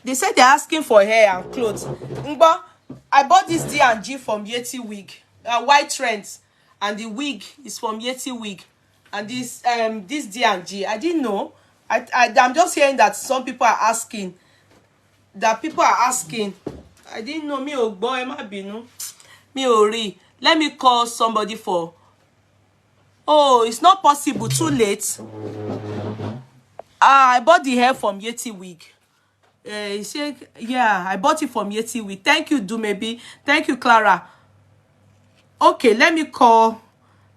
They said they're asking for hair and clothes. Ngba, I bought this D&G from Yeti Wig. White trends. And the wig is from Yeti Wig. And this D&G, I didn't know. I'm just hearing that some people are asking. That people are asking. I didn't know. Me oh boy, ma binu. Me ori. Let me call somebody for. Oh, it's not possible. Too late. I bought the hair from Yeti Wig. He said, yeah, I bought it from Yeti Wig. Thank you, Dumebi. Thank you, Clara. Okay, let me call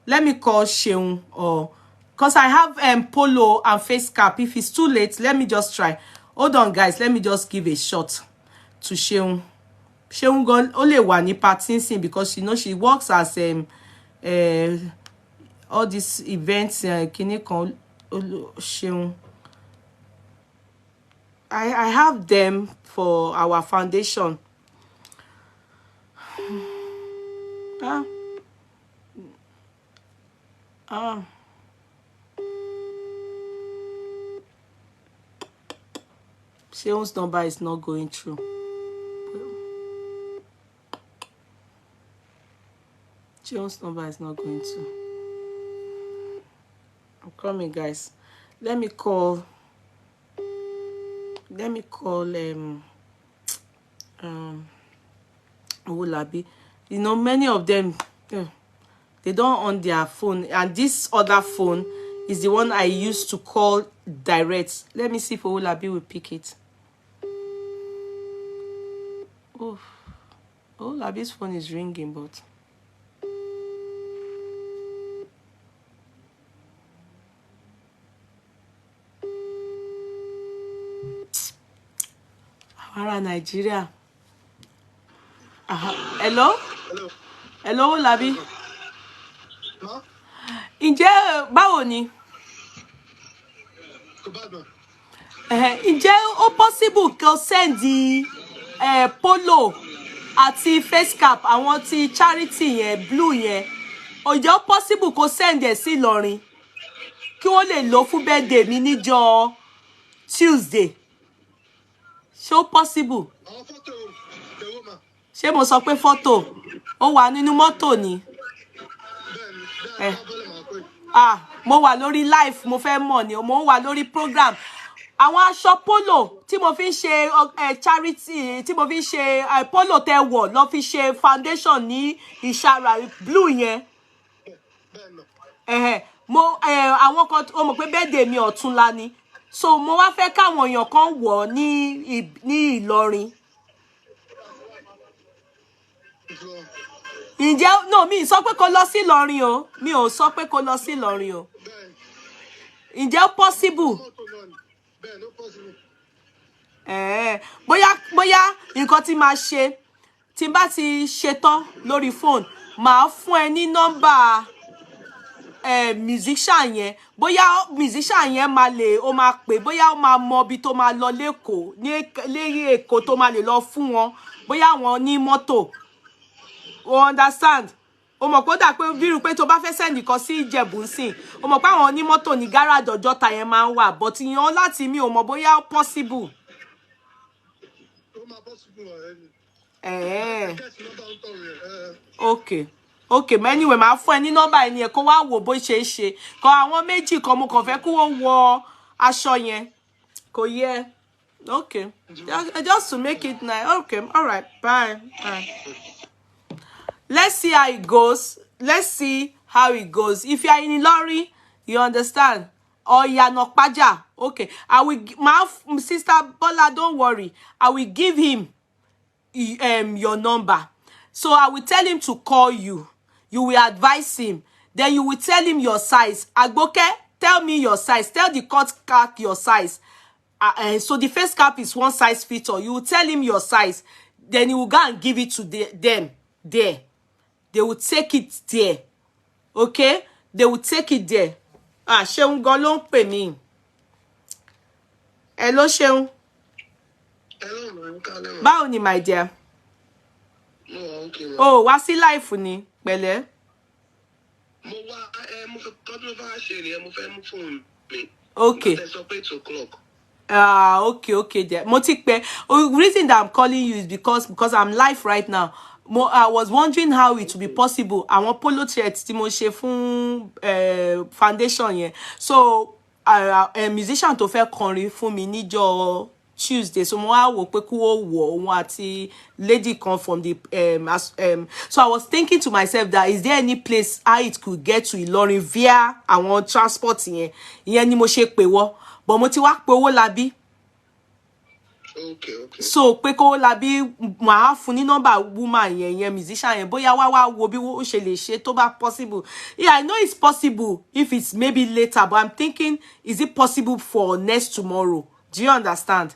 Sheung, or because I have polo and face cap. If it's too late, let me just try. Hold on, guys. Let me just give a shot to Sheung. Sheung gon only one participant because she works as all these events. Can you call Sheung? I have them for our foundation. Sheung's number is not going through. Sheung's number is not going through. Okay. Coming, guys. Let me call Owolabi. You know, many of them, they don't on their phone, and this other phone is the one I used to call direct. Let me see if Owolabi will pick it. Oh, Owolabi's phone is ringing, but Ara Nigeria. Hello? Hello, Owolabi. Ǹjẹ́ báwo ni? Ǹjẹ́ ó possible kó send polo àti face cap àwọn tí charity yẹn blue yẹn? Ǹjẹ́ ó possible kó send ẹ̀ sí Ìlọrin kí wọ́n lè lò fún birthday mi níjọ́ Tuesday? Ṣé ó possible? Ṣé mo sọ pé photo ó wà nínú mọ́tò ni? Mo wà lórí live, mo fẹ́ mọ̀ ni, mo wà lórí program. Àwọn aṣọ polo tí mo fi ń ṣe charity, tí mo fi ń ṣe polo tẹ wọ̀ lọ fi ṣe foundation ní ìṣàrà blue yẹn. Àwọn kan ó mọ̀ pé birthday mi ọ̀túnla ni. So mo wá fẹ́ káwọn èèyàn kan wọ̀ ní Ìlọrin. Ǹjẹ́ no, mi sọ pé kó lọ sí Ìlọrin o. Mi ò sọ pé kó lọ sí Ìlọrin o. Ǹjẹ́ possible? Bóyá nǹkan tí máa ṣe tí bá ti ṣe tán lórí phone, máa fún ẹ ní nọ́mbà musician yẹn. Bóyá musician yẹn máa lè ó máa pè, bóyá ó máa mọ ibi tó máa lọ lÉkòó, ní Èkó tó máa lè lọ fún wọn. Bóyá wọn ní mọ́tò. O understand? O mọ̀ pé ó dà pé bírú pé tó bá fẹ́ send nǹkan sí Ìjẹ̀bú nsìn, o mọ̀ pé àwọn onímọ́tò ní garage Ọjọ́ta yẹn máa ń wà, but ìyẹn láti mi ò mọ̀ bóyá possible. Okay, anyway, máa fún ẹ ní nọ́mbà ẹni ẹ kó wá wò bó ṣe é ṣe. Kọ àwọn méjì kan mo kàn fẹ́ kó wọ aṣọ yẹn. Kò yẹ. Okay. Just to make it nice. Okay, all right. Bye. Let's see how it goes. If you are in Ilorin, you understand? Or you are not Paja. Okay. My sister Bola, don't worry. I will give him your number. So I will tell him to call you. You will advise him. Then you will tell him your size. Agboke, tell me your size. Tell the cut cap your size. So the face cap is one size fit all. You will tell him your size. Then he will go and give it to them there. They will take it there. Okay? They will take it there. Ṣeun gan ló ń pè mí. Hello, Ṣeun. Hello, ma'am. Báwo ni, my dear? No, okay, ma'am. Oh, wá sí life ni. Pẹ̀lẹ́. Mo wá mo fẹ́ tọ́jú bá ṣe ni mo fẹ́ mú phone mi. Okay. It's 8:00. Okay, dear. Mo ti pè. The reason that I'm calling you is because I'm live right now. I was wondering how it would be possible. Àwọn polo shirts tí mo ṣe fún foundation yẹn. So a musician tó fẹ́ kọrin fún mi níjọ́ Tuesday. So mo wá wò pé kí wọ́n wọ̀ òun àti lady kan from the so I was thinking to myself that is there any place how it could get to Ìlọrin via àwọn transport yẹn. Ìyẹn ni mo ṣe pè wọ́. But mo ti wá pè Owolabi. Okay. So pé kó Owolabi máa fún ní nọ́mbà woman yẹn musician yẹn bóyá wá wo bí ó ṣe lè ṣe tó bá possible. Yeah, I know it's possible if it's maybe later, but I'm thinking, is it possible for next tomorrow? Do you understand?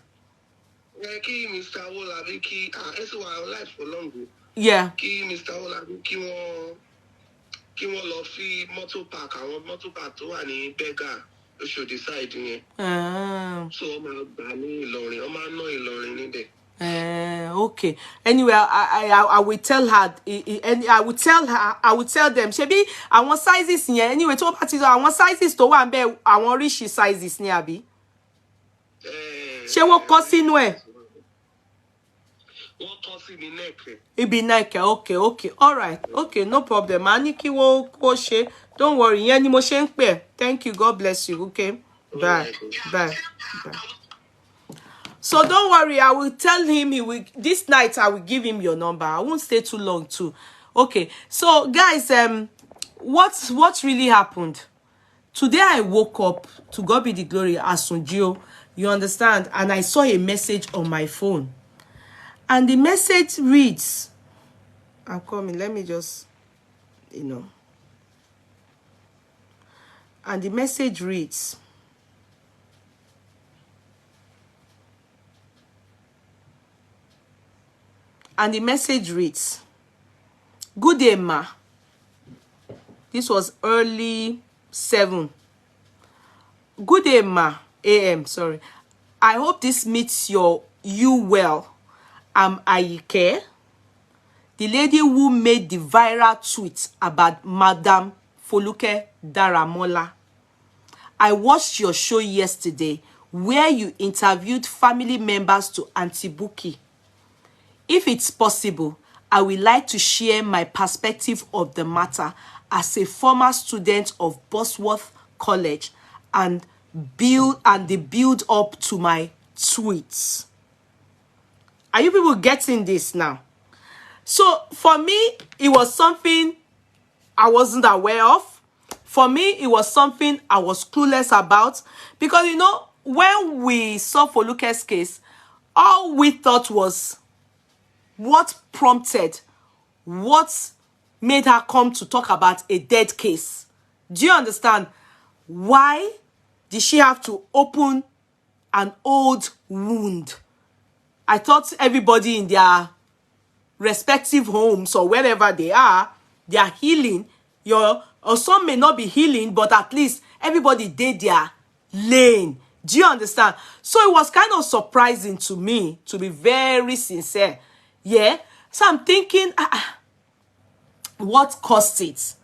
Kí Mr. Owolabi kí ẹsẹ̀ wà live for long. Yeah. Kí Mr. Owolabi kí wọ́n lọ fi motor park àwọn motor park tó wà ní Bega. Should decide yẹn. So máa gbà ní Ìlọrin, ó máa ná Ìlọrin níbẹ̀. Okay. Anyway, I will tell her. I will tell them. Ṣebí àwọn sizes yẹn. Anyway, tó bá ti sọ àwọn sizes tó wà ńbẹ̀, àwọn rich sizes ni àbí? Ṣé wọ́n kọ sínú ẹ̀? Wọ́n kọ́ sí mi neck. It be Nike. Okay. All right. Okay, no problem. Aniki wo she. Don't worry. Ìyẹn ni mo ṣe ń pè. Thank you. God bless you. Okay. Bye. Bye. So don't worry. I will tell him this night I will give him your number. I won't stay too long too. Okay. So guys, what really happened? Today I woke up, to God be the glory, Asunjio, you understand? And I saw a message on my phone. And the message reads, I'm coming, let me just, and the message reads, good day, ma. This was early 7. Good day, ma. AM, sorry. I hope this meets you well. I'm Ayinke, the lady who made the viral tweet about Madam Foluke Daramola. I watched your show yesterday where you interviewed family members to Auntie Buki. If it's possible, I would like to share my perspective of the matter as a former student of Bosworth College and the build up to my tweets. Are you people getting this now? So for me, it was something I wasn't aware of. For me, it was something I was clueless about. Because, when we saw Foluke's case, all we thought was what prompted, what made her come to talk about a dead case. Do you understand? Why did she have to open an old wound? I thought everybody in their respective homes or wherever they are healing. Or some may not be healing, but at least everybody did their lane. Do you understand? So it was kind of surprising to me, to be very sincere. Yeah. So I'm thinking, what caused it?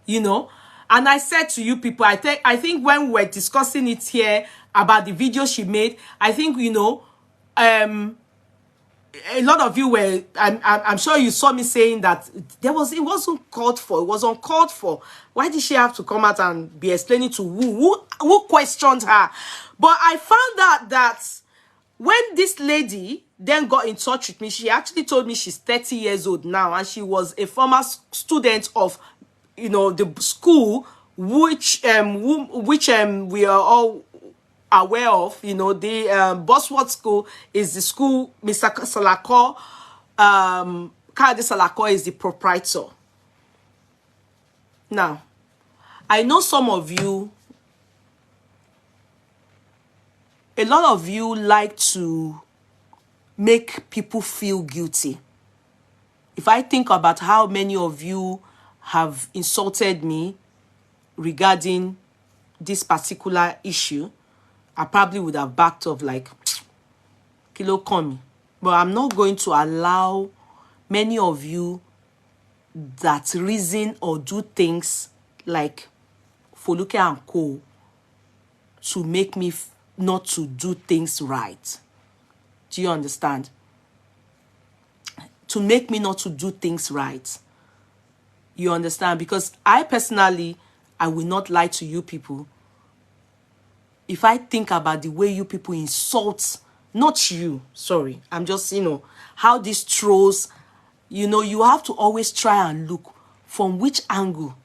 And I said to you people, I think when we were discussing it here about the video she made, I think, a lot of you were, I'm sure you saw me saying that it wasn't called for. It was uncalled for. Why did she have to come out and be explaining to who questioned her? But I found out that when this lady then got in touch with me, she actually told me she's 30 years old now, and she was a former student of, the school which we are all aware of. The Bosworth School is the school Mr. Salako, Kade Salako is the proprietor. Now, I know a lot of you like to make people feel guilty. If I think about how many of you have insulted me regarding this particular issue, I probably would have backed off like, kilo komi. But I'm not going to allow many of you that reason or do things like Foluke and Co. to make me not to do things right. Do you understand? To make me not to do things right. You understand? Because I personally, I will not lie to you people. If I think about the way you people insult, not you, sorry, I'm just, how these trolls, you have to always try and look from which angle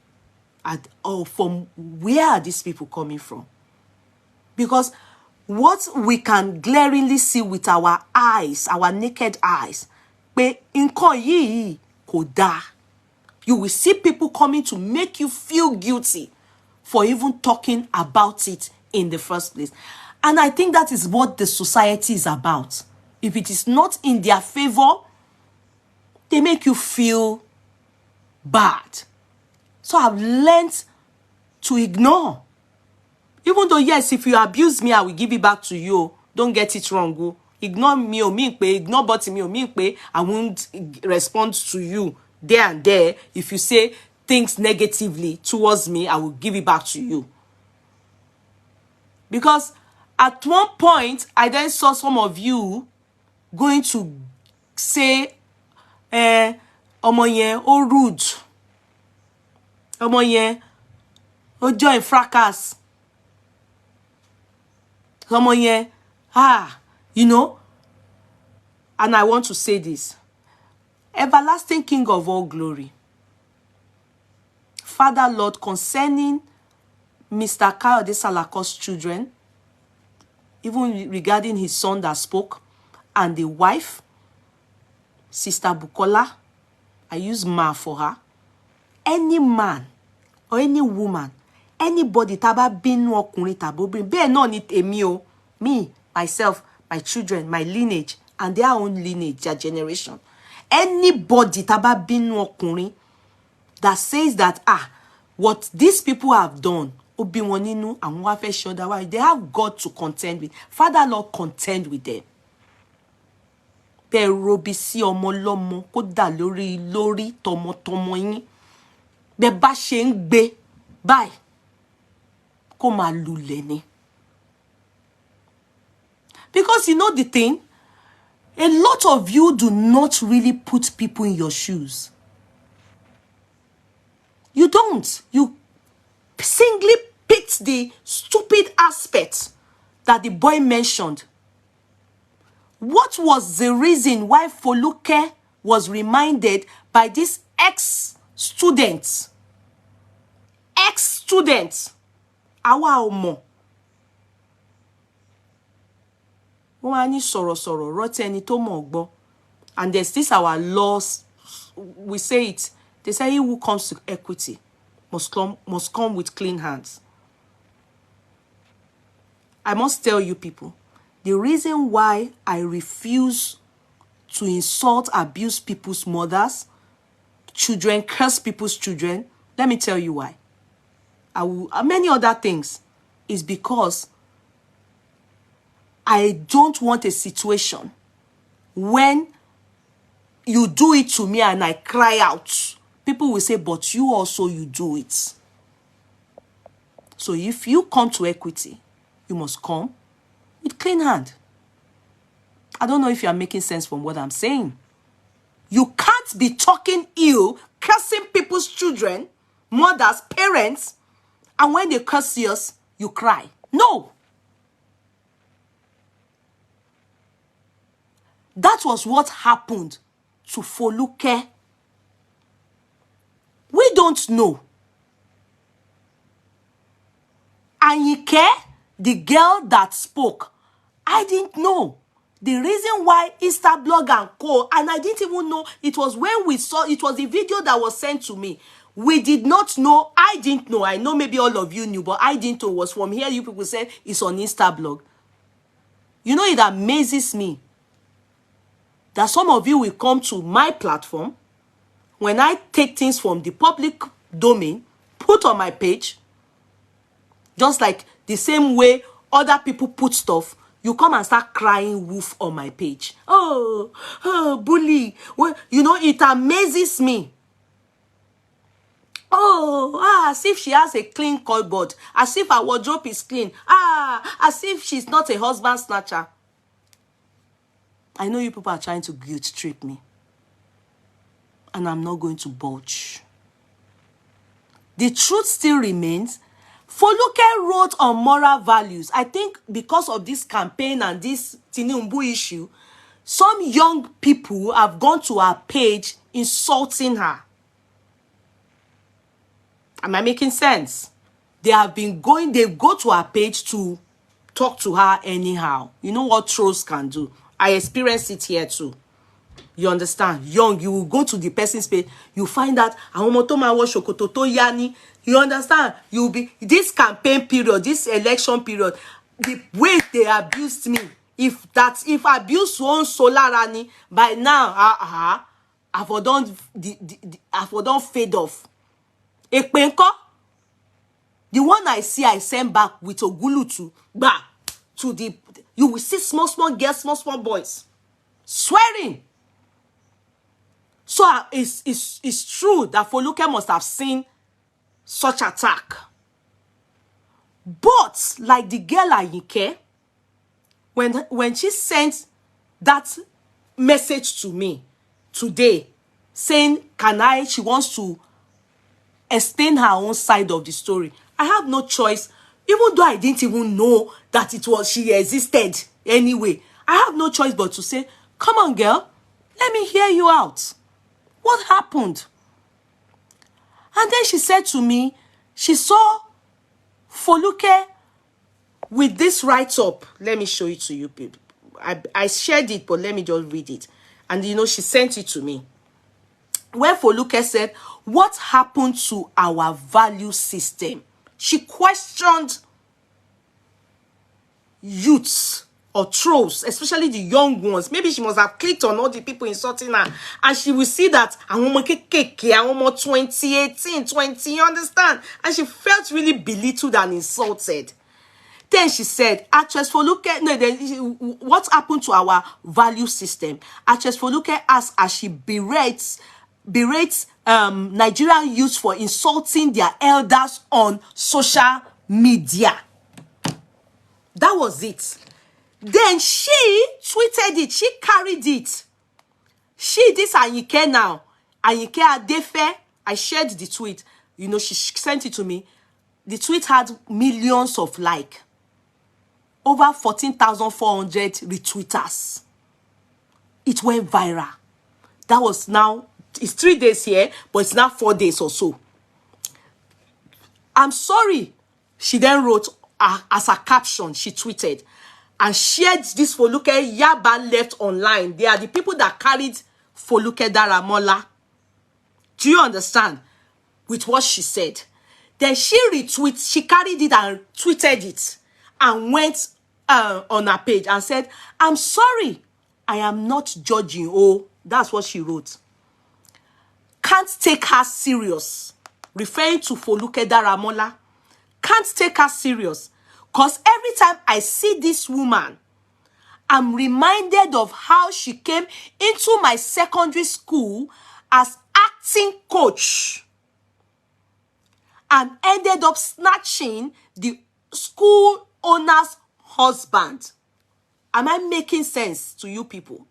or from where are these people coming from. Because what we can glaringly see with our eyes, our naked eyes, you will see people coming to make you feel guilty for even talking about it in the first place. And I think that is what the society is about. If it is not in their favor, they make you feel bad. So I've learned to ignore. Even though, yes, if you abuse me, I will give it back to you. Don't get it wrong. Go. Ignore me or me, ignore but me or me, I won't respond to you there and there. If you say things negatively towards me, I will give it back to you. Because at one point, I then saw some of you going to say, ọmọ yẹn ó rude, ọmọ yẹn ó join fracas, ọmọ yẹn, you know. And I want to say this. Everlasting King of all glory, Father Lord, concerning Mr. Kayode Salako's children, even regarding his son that spoke, and the wife, Sister Bukola, I use ma for her. Any man or any woman, anybody taba binu ọkùnrin tabobin, be no need emi o, me, myself, my children, my lineage, and their own lineage, their generation. Anybody taba binu ọkùnrin that says that, what these people have done, obi wọn nínú àwọn wá fẹ́ ṣe otherwise, they have God to contend with. Father Lord, contend with them. Bẹ́ẹ̀ robi sí ọmọ lọ́mọ kó dà lórí tọmọtọmọ yín. Bẹ́ẹ̀ bá ṣe ń gbé báyìí kó máa lulẹ̀ ni. Because you know the thing, a lot of you do not really put people in your shoes. You don't. You singly picked the stupid aspect that the boy mentioned. What was the reason why Foluke was reminded by this ex-student? Ex-student. Awa omo. Wani soro rote eni to mo gbo. And there's this our laws. We say it. They say he who comes to equity must come with clean hands. I must tell you people, the reason why I refuse to insult, abuse people's mothers, children, curse people's children, let me tell you why. Many other things is because I don't want a situation when you do it to me and I cry out. People will say, but you also, you do it. So if you come to equity, you must come with clean hand. I don't know if you are making sense from what I'm saying. You can't be talking ill, cursing people's children, mothers, parents, and when they curse yours, you cry. No. That was what happened to Foluke. We don't know. Ayinke, the girl that spoke, I didn't know. The reason why Instablog and Co, and I didn't even know, it was when we saw, it was the video that was sent to me. We did not know, I didn't know. I know maybe all of you knew, but I didn't know. It was from here you people said it's on Instablog. You know, it amazes me that some of you will come to my platform when I take things from the public domain, put on my page, just like the same way other people put stuff, you come and start crying wolf on my page. Oh, bully. Well, you know, it amazes me. Oh, as if she has a clean cupboard, as if her wardrobe is clean. As if she's not a husband snatcher. I know you people are trying to guilt trip me. And I'm not going to budge. The truth still remains. Foluke wrote on moral values. I think because of this campaign and this Tinubu issue, some young people have gone to her page insulting her. Am I making sense? They go to her page to talk to her anyhow. You know what trolls can do? I experienced it here too. You understand? Young, you will go to the person's page, you find out, you understand? You'll be, this campaign period, this election period, the way they abused me, if abuse won't solarani, by now, I've done fade off. Ekpenko, the one I see, I send back with Ogulutu, to the, you will see small girls, small boys, swearing. So it's true that Foluke must have seen such attack. But like the girl Ayinke, when she sent that message to me today saying, she wants to explain her own side of the story. I have no choice, even though I didn't even know that she existed anyway. I have no choice but to say, come on, girl, let me hear you out. What happened? And then she said to me, she saw Foluke with this write-up. Let me show it to you, people. I shared it, but let me just read it. And, she sent it to me. Where Foluke said, what happened to our value system? She questioned youths or trolls, especially the young ones. Maybe she must have clicked on all the people insulting her, and she will see that I want 2018, 20, you understand? And she felt really belittled and insulted. Then she said, Actress Foluke, what happened to our value system? Actress Foluke asked as she berates Nigerian youth for insulting their elders on social media. That was it. Then she tweeted it. She carried it. This Ayinke now. Ayinke Adefemi. I shared the tweet. She sent it to me. The tweet had millions of likes. Over 14,400 retweeters. It went viral. That was now, it's 3 days here, but it's now 4 days or so. I'm sorry. She then wrote, as a caption, she tweeted and shared this Foluke Yaba left online. They are the people that carried Foluke Daramola. Do you understand? With what she said. Then she carried it and tweeted it and went on her page and said, I'm sorry, I am not judging. Oh, that's what she wrote. Can't take her serious. Referring to Foluke Daramola. Can't take her serious. Because every time I see this woman, I'm reminded of how she came into my secondary school as acting coach and ended up snatching the school owner's husband. Am I making sense to you people?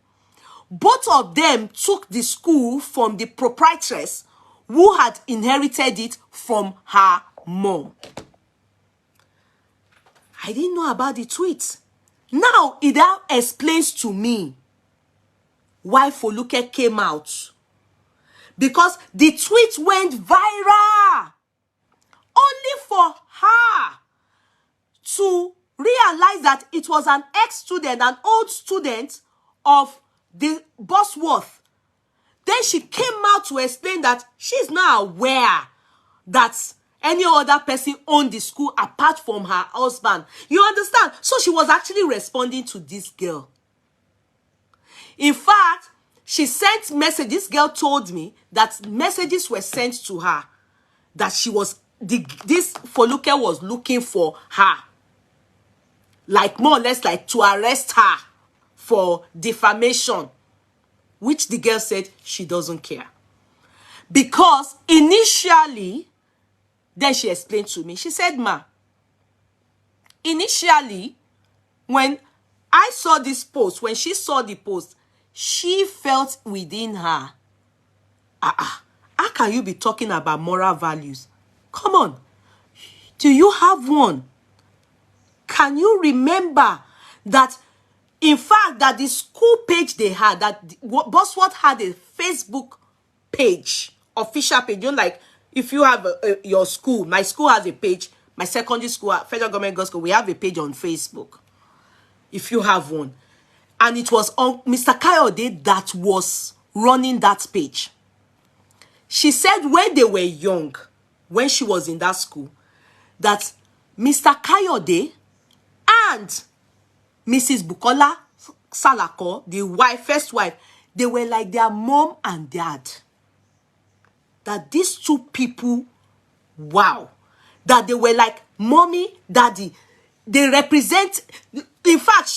Both of them took the school from the proprietress who had inherited it from her mom. I didn't know about the tweet. Now it now explains to me why Foluke came out. Because the tweet went viral. Only for her to realize that it was an ex-student, an old student of the Bosworth. Then she came out to explain that she's not aware that any other person owned the school apart from her husband. You understand? So she was actually responding to this girl. In fact, she sent messages. This girl told me that messages were sent to her that this Foluke was looking for her. Like more or less like to arrest her for defamation. Which the girl said she doesn't care. Because initially, then she explained to me. She said, ma, initially, when I saw this post, when she saw the post, she felt within her, how can you be talking about moral values? Come on. Do you have one? Can you remember that, in fact, that the school page they had, that Bosworth had a Facebook page, official page. You know, like, if you have your school, my school has a page, my secondary school, Federal Government Girls School, we have a page on Facebook. If you have one. And it was on Mr. Kayode that was running that page. She said when they were young, when she was in that school, that Mr. Kayode and Mrs. Bukola Salako, the wife, first wife, they were like their mom and dad. That these two people, wow, that they were like mommy, daddy. They represent, in fact,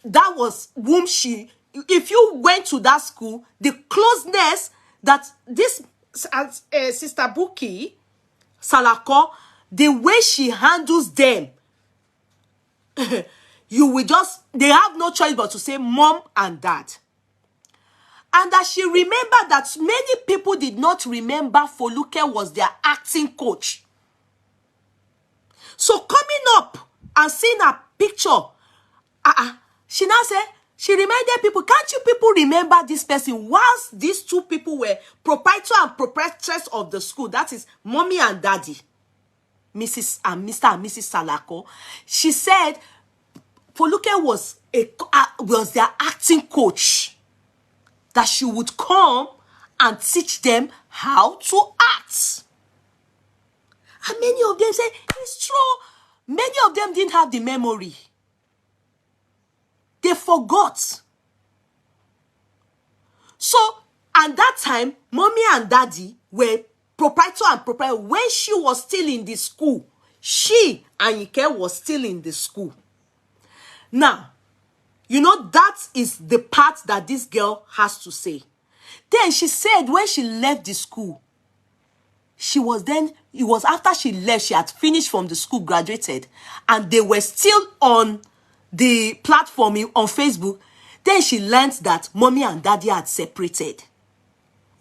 that was whom if you went to that school, the closeness that this Sister Buki Salako, the way she handles them, you will just, they have no choice but to say mom and dad. And that she remembered that many people did not remember Foluke was their acting coach. So coming up and seeing a picture, she now said, she reminded people, can't you people remember this person? Whilst these two people were proprietor and proprietress of the school, that is mommy and daddy, Mrs. and Mr. and Mrs. Salako, she said Foluke was their acting coach, that she would come and teach them how to act. And many of them said, it's true. Many of them didn't have the memory. They forgot. So, at that time, mommy and daddy were proprietor and proprietor. When she was still in the school, she, Ayinke, was still in the school. Now, you know, that is the part that this girl has to say. Then she said when she left the school, it was after she left, she had finished from the school, graduated, and they were still on the platform on Facebook. Then she learned that mommy and daddy had separated.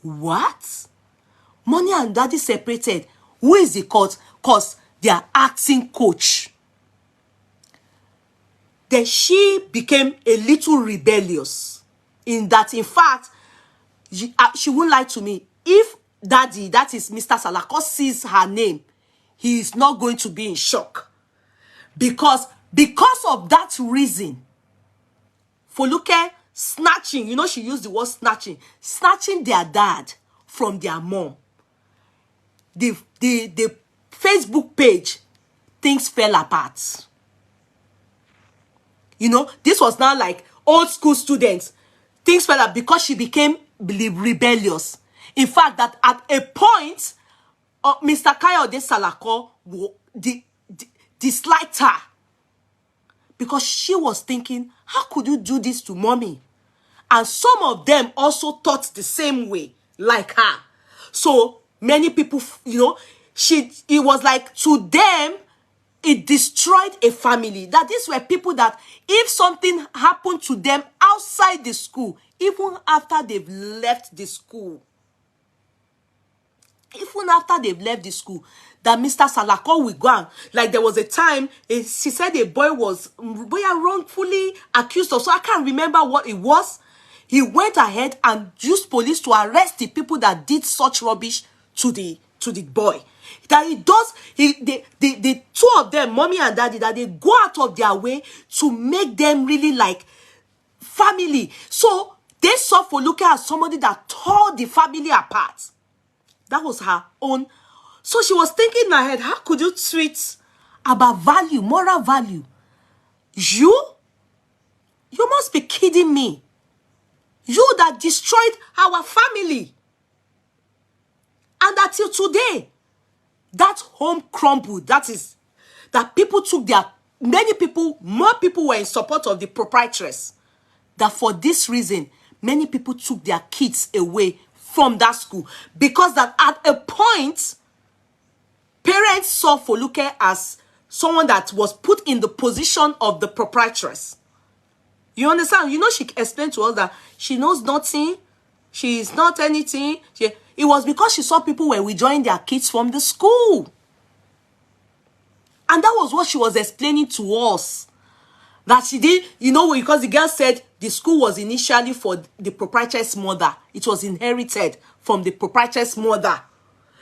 What? Mommy and daddy separated. Who is the cause? Because they are acting coach. Then she became a little rebellious. In that, in fact, she won't lie to me. If daddy, that is Mr. Salako, sees her name, he is not going to be in shock. Because of that reason, Foluke snatching, you know, she used the word snatching their dad from their mom. The Facebook page, things fell apart. You know, this was now like old school students. Things fell apart because she became rebellious. In fact, that at a point, Mr. Kayode Salako disliked her. Because she was thinking, how could you do this to mommy? And some of them also thought the same way, like her. So many people, you know, it was like, to them, it destroyed a family. That these were people that if something happened to them outside the school, even after they've left the school, that Mr. Salako will go on. Like there was a time, she said a boy was wrongfully accused of, so I can't remember what it was. He went ahead and used police to arrest the people that did such rubbish to the boy. That the two of them, mommy and daddy, that they go out of their way to make them really like family. So they saw Foluke as somebody that tore the family apart. That was her own. So she was thinking in her head, how could you treat about value, moral value? You must be kidding me. You that destroyed our family. And until today, that home crumbled. That is, that people took more people were in support of the proprietress. That for this reason, many people took their kids away from that school. Because that at a point, parents saw Foluke as someone that was put in the position of the proprietress. You understand? You know, she explained to us that she knows nothing. She is not anything. It was because she saw people were withdrawing their kids from the school. And that was what she was explaining to us. That she did, you know, because the girl said the school was initially for the proprietress mother. It was inherited from the proprietress mother.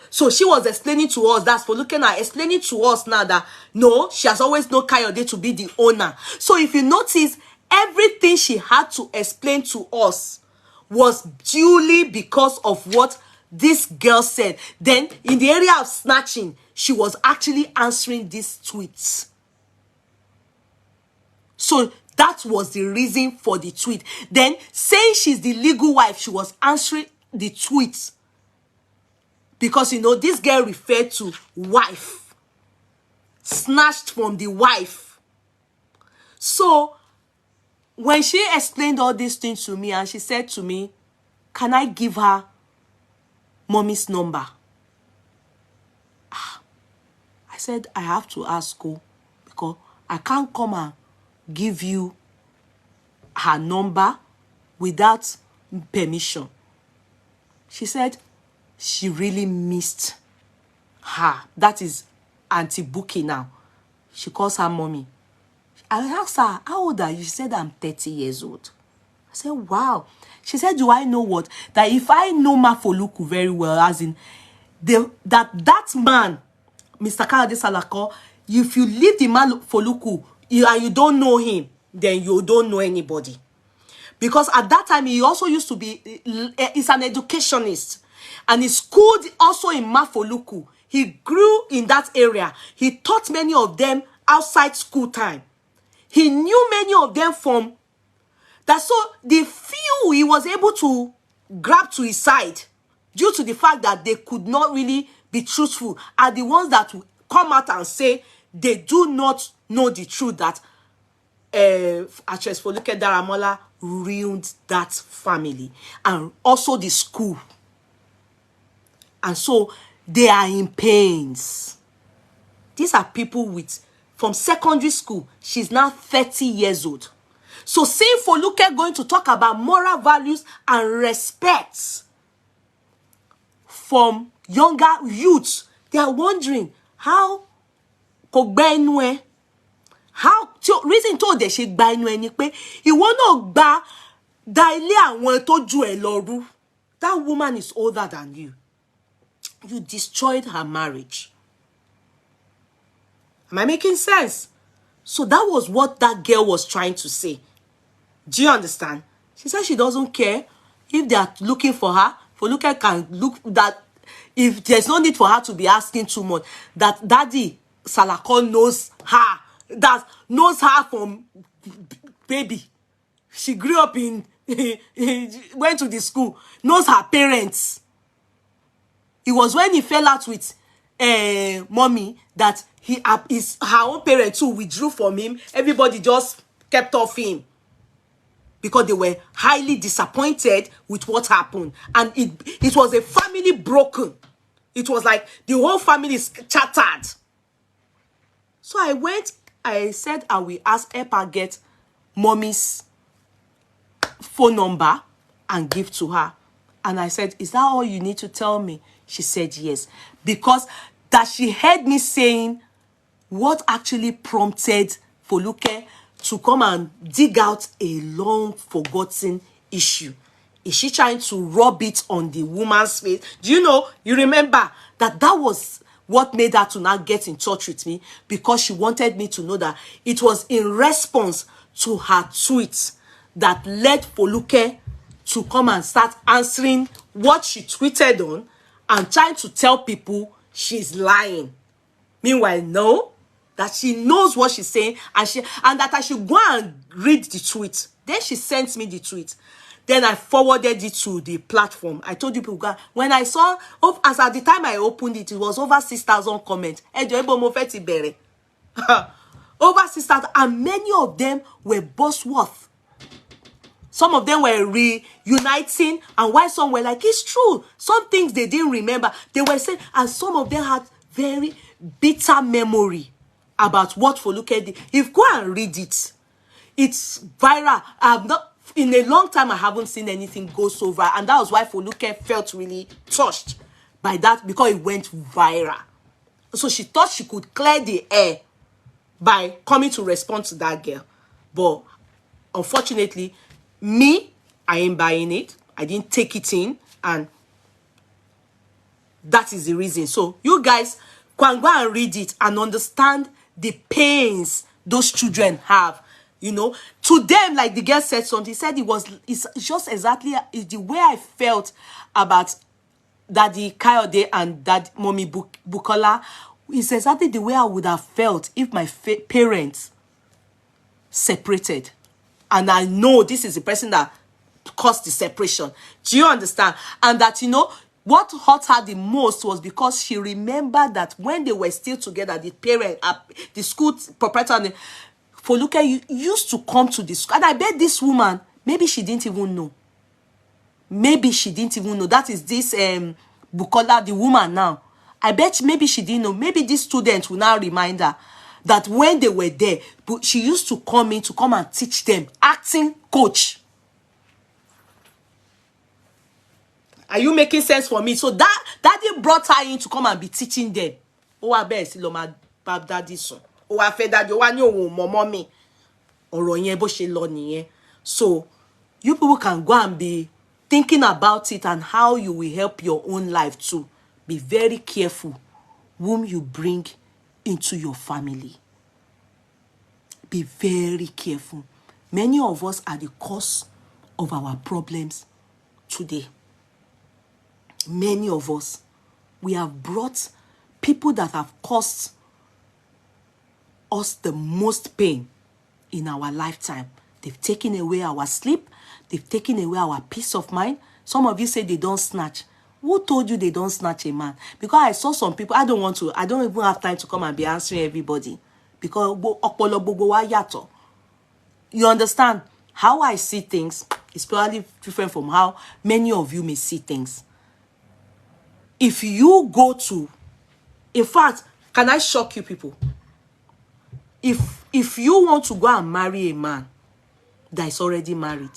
So she was explaining to us, that's for looking at explaining to us now that no, she has always known Kayode to be the owner. So if you notice, everything she had to explain to us was duly because of what this girl said. Then in the area of snatching, she was actually answering these tweets. So that was the reason for the tweet. Then saying she's the legal wife, she was answering the tweets. Because, you know, this girl referred to wife. Snatched from the wife. So, when she explained all these things to me and she said to me, can I give her mommy's number? I said, I have to ask her because I can't come and give you her number without permission. She said she really missed her. That is Auntie Buki now. She calls her mommy. I asked her, how old are you? She said, I'm 30 years old. I said, wow. She said, do I know what? That if I know Ma Foluke very well, as in, that man, Mr. Kayode Salako, if you leave the man Foluke, and you don't know him, then you don't know anybody. Because at that time, he also used to be, he's an educationist. And he schooled also in Ma Foluke. He grew in that area. He taught many of them outside school time. He knew many of them from that. So the few he was able to grab to his side, due to the fact that they could not really be truthful, are the ones that will come out and say they do not know the truth, that Actress Foluke Daramola ruined that family and also the school. And so they are in pains. These are people from secondary school. She's now 30 years old. So seeing Foluke going to talk about moral values and respect from younger youths, they are wondering how reason tó de ṣe gba inú ẹni pé ìwọ náà gba da ilé àwọn tó ju ẹ lọ rú. That woman is older than you. You destroyed her marriage. Am I making sense? So that was what that girl was trying to say. Do you understand? She said she doesn't care if they are looking for her. Foluke can look that if there's no need for her to be asking too much, that Daddy Salako knows her, that knows her from baby. She grew up in, went to the school, knows her parents. It was when he fell out with mommy that her own parents too withdrew from him. Everybody just kept off him because they were highly disappointed with what happened. And it was a family broken. It was like the whole family is shattered. So I said I will ask Epa get mommy's phone number and give to her. And I said, is that all you need to tell me? She said yes. Because that she heard me saying what actually prompted Foluke to come and dig out a long forgotten issue. Is she trying to rub it on the woman's face? Do you know, you remember that was what made her to now get in touch with me, because she wanted me to know that it was in response to her tweets that led Foluke to come and start answering what she tweeted on and trying to tell people she's lying. Meanwhile, no, that she knows what she's saying, and that I should go and read the tweet. Then she sent me the tweet. Then I forwarded it to the platform. I told you people, when I saw, as at the time I opened it, it was over 6,000 comments. Over 6,000, and many of them were Bosworth. Some of them were reuniting, and while some were like, it's true. Some things they didn't remember. They were saying, and some of them had very bitter memory about what Foluke did. If go and read it, it's viral. In a long time, I haven't seen anything go so viral. And that was why Foluke felt really touched by that, because it went viral. So she thought she could clear the air by coming to respond to that girl. But unfortunately, I ain't buying it. I didn't take it in. And that is the reason. So you guys can go and read it and understand the pains those children have. You know, to them, like the girl said something, he said it's just exactly the way I felt about Daddy Kayode and Dad Mommy Bukola. It's exactly the way I would have felt if my parents separated. And I know this is the person that caused the separation. Do you understand? And that, you know, what hurt her the most was because she remembered that when they were still together, the parent, the school proprietor, Foluke used to come to the school. And I bet this woman, maybe she didn't even know. Maybe she didn't even know. That is this Bukola, the woman now. I bet maybe she didn't know. Maybe this student will now remind her that when they were there, but she used to come in to come and teach them, acting coach. Are you making sense for me? So that daddy brought her in to come and be teaching them. Oh, I bet Loma Bab daddy son. Oh, I fed daddy. Oh, I know mommy. Ọ̀rọ̀ yẹn bó ṣe lọ nìyẹn. So you people can go and be thinking about it and how you will help your own life too. Be very careful whom you bring into your family. Be very careful. Many of us are the cause of our problems today. Many of us, we have brought people that have caused us the most pain in our lifetime. They've taken away our sleep. They've taken away our peace of mind. Some of you say they don't snatch. Who told you they don't snatch a man? Because I saw some people, I don't even have time to come and be answering everybody. Because you understand? How I see things is probably different from how many of you may see things. If you go to, in fact, can I shock you people? If you want to go and marry a man that is already married,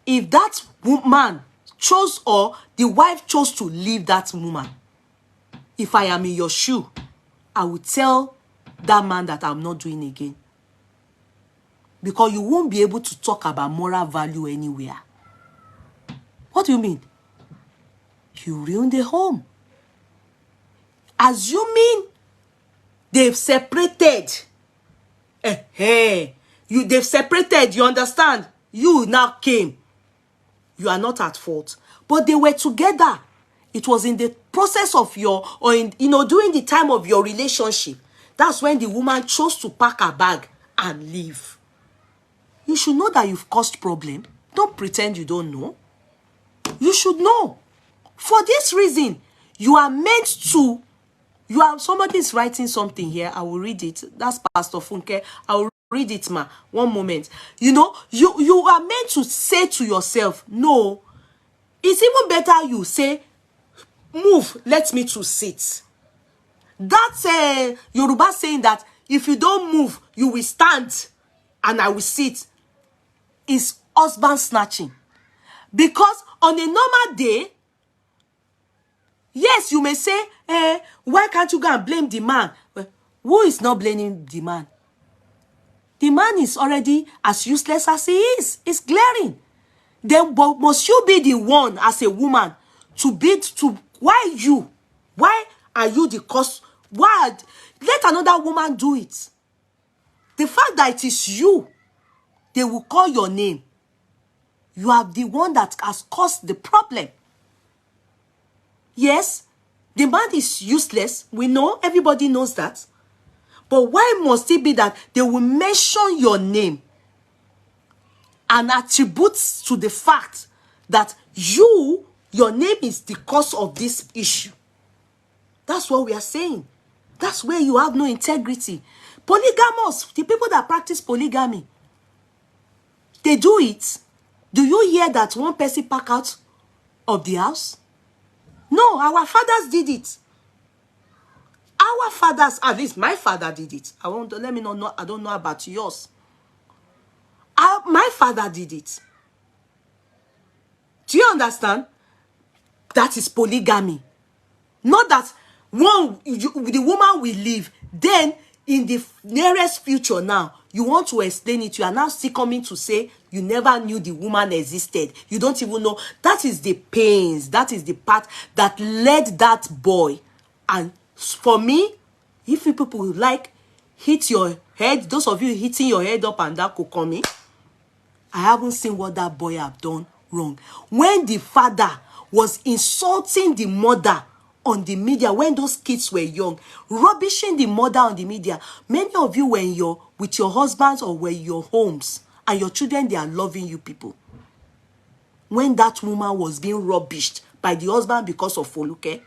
if that man chose or the wife chose to leave that woman, if I am in your shoe, I will tell that man that I'm not doing again. Because you won't be able to talk about moral value anywhere. What do you mean? You ruined the home. Assuming they've separated. They've separated, you understand? You now came. You are not at fault. But they were together. It was in the process of during the time of your relationship. That's when the woman chose to pack her bag and leave. You should know that you've caused problem. Don't pretend you don't know. You should know. For this reason, you are meant to. Somebody is writing something here. I will read it. That's Pastor Funke. I will read it, ma. One moment. You are meant to say to yourself, no. It's even better you say, move, let me to sit. That's Yoruba saying that if you don't move, you will stand and I will sit. Is husband snatching. Because on a normal day, yes, you may say, why can't you go and blame the man? Well, who is not blaming the man? The man is already as useless as he is. It's glaring. Then must you be the one as a woman why you? Why are you the cause? Why? Let another woman do it. The fact that it is you, they will call your name. You are the one that has caused the problem. Yes, the man is useless. We know, everybody knows that. But why must it be that they will mention your name and attribute to the fact that your name is the cause of this issue? That's what we are saying. That's where you have no integrity. Polygamous, the people that practice polygamy, they do it. Do you hear that one person pack out of the house? No, our fathers did it. Our fathers, at least my father did it. I don't know about yours. My father did it. Do you understand? That is polygamy. Not that the woman will leave. Then, in the nearest future now, you want to explain it. You are now still coming to say you never knew the woman existed. You don't even know. That is the pains. That is the part that led that boy. And for me, if you people like hit your head, those of you hitting your head up and down could come in, I haven't seen what that boy have done wrong. When the father was insulting the mother on the media, when those kids were young, rubbishing the mother on the media, many of you were with your husbands or were in your homes, and your children, they are loving you people. When that woman was being rubbished by the husband because of Foluke,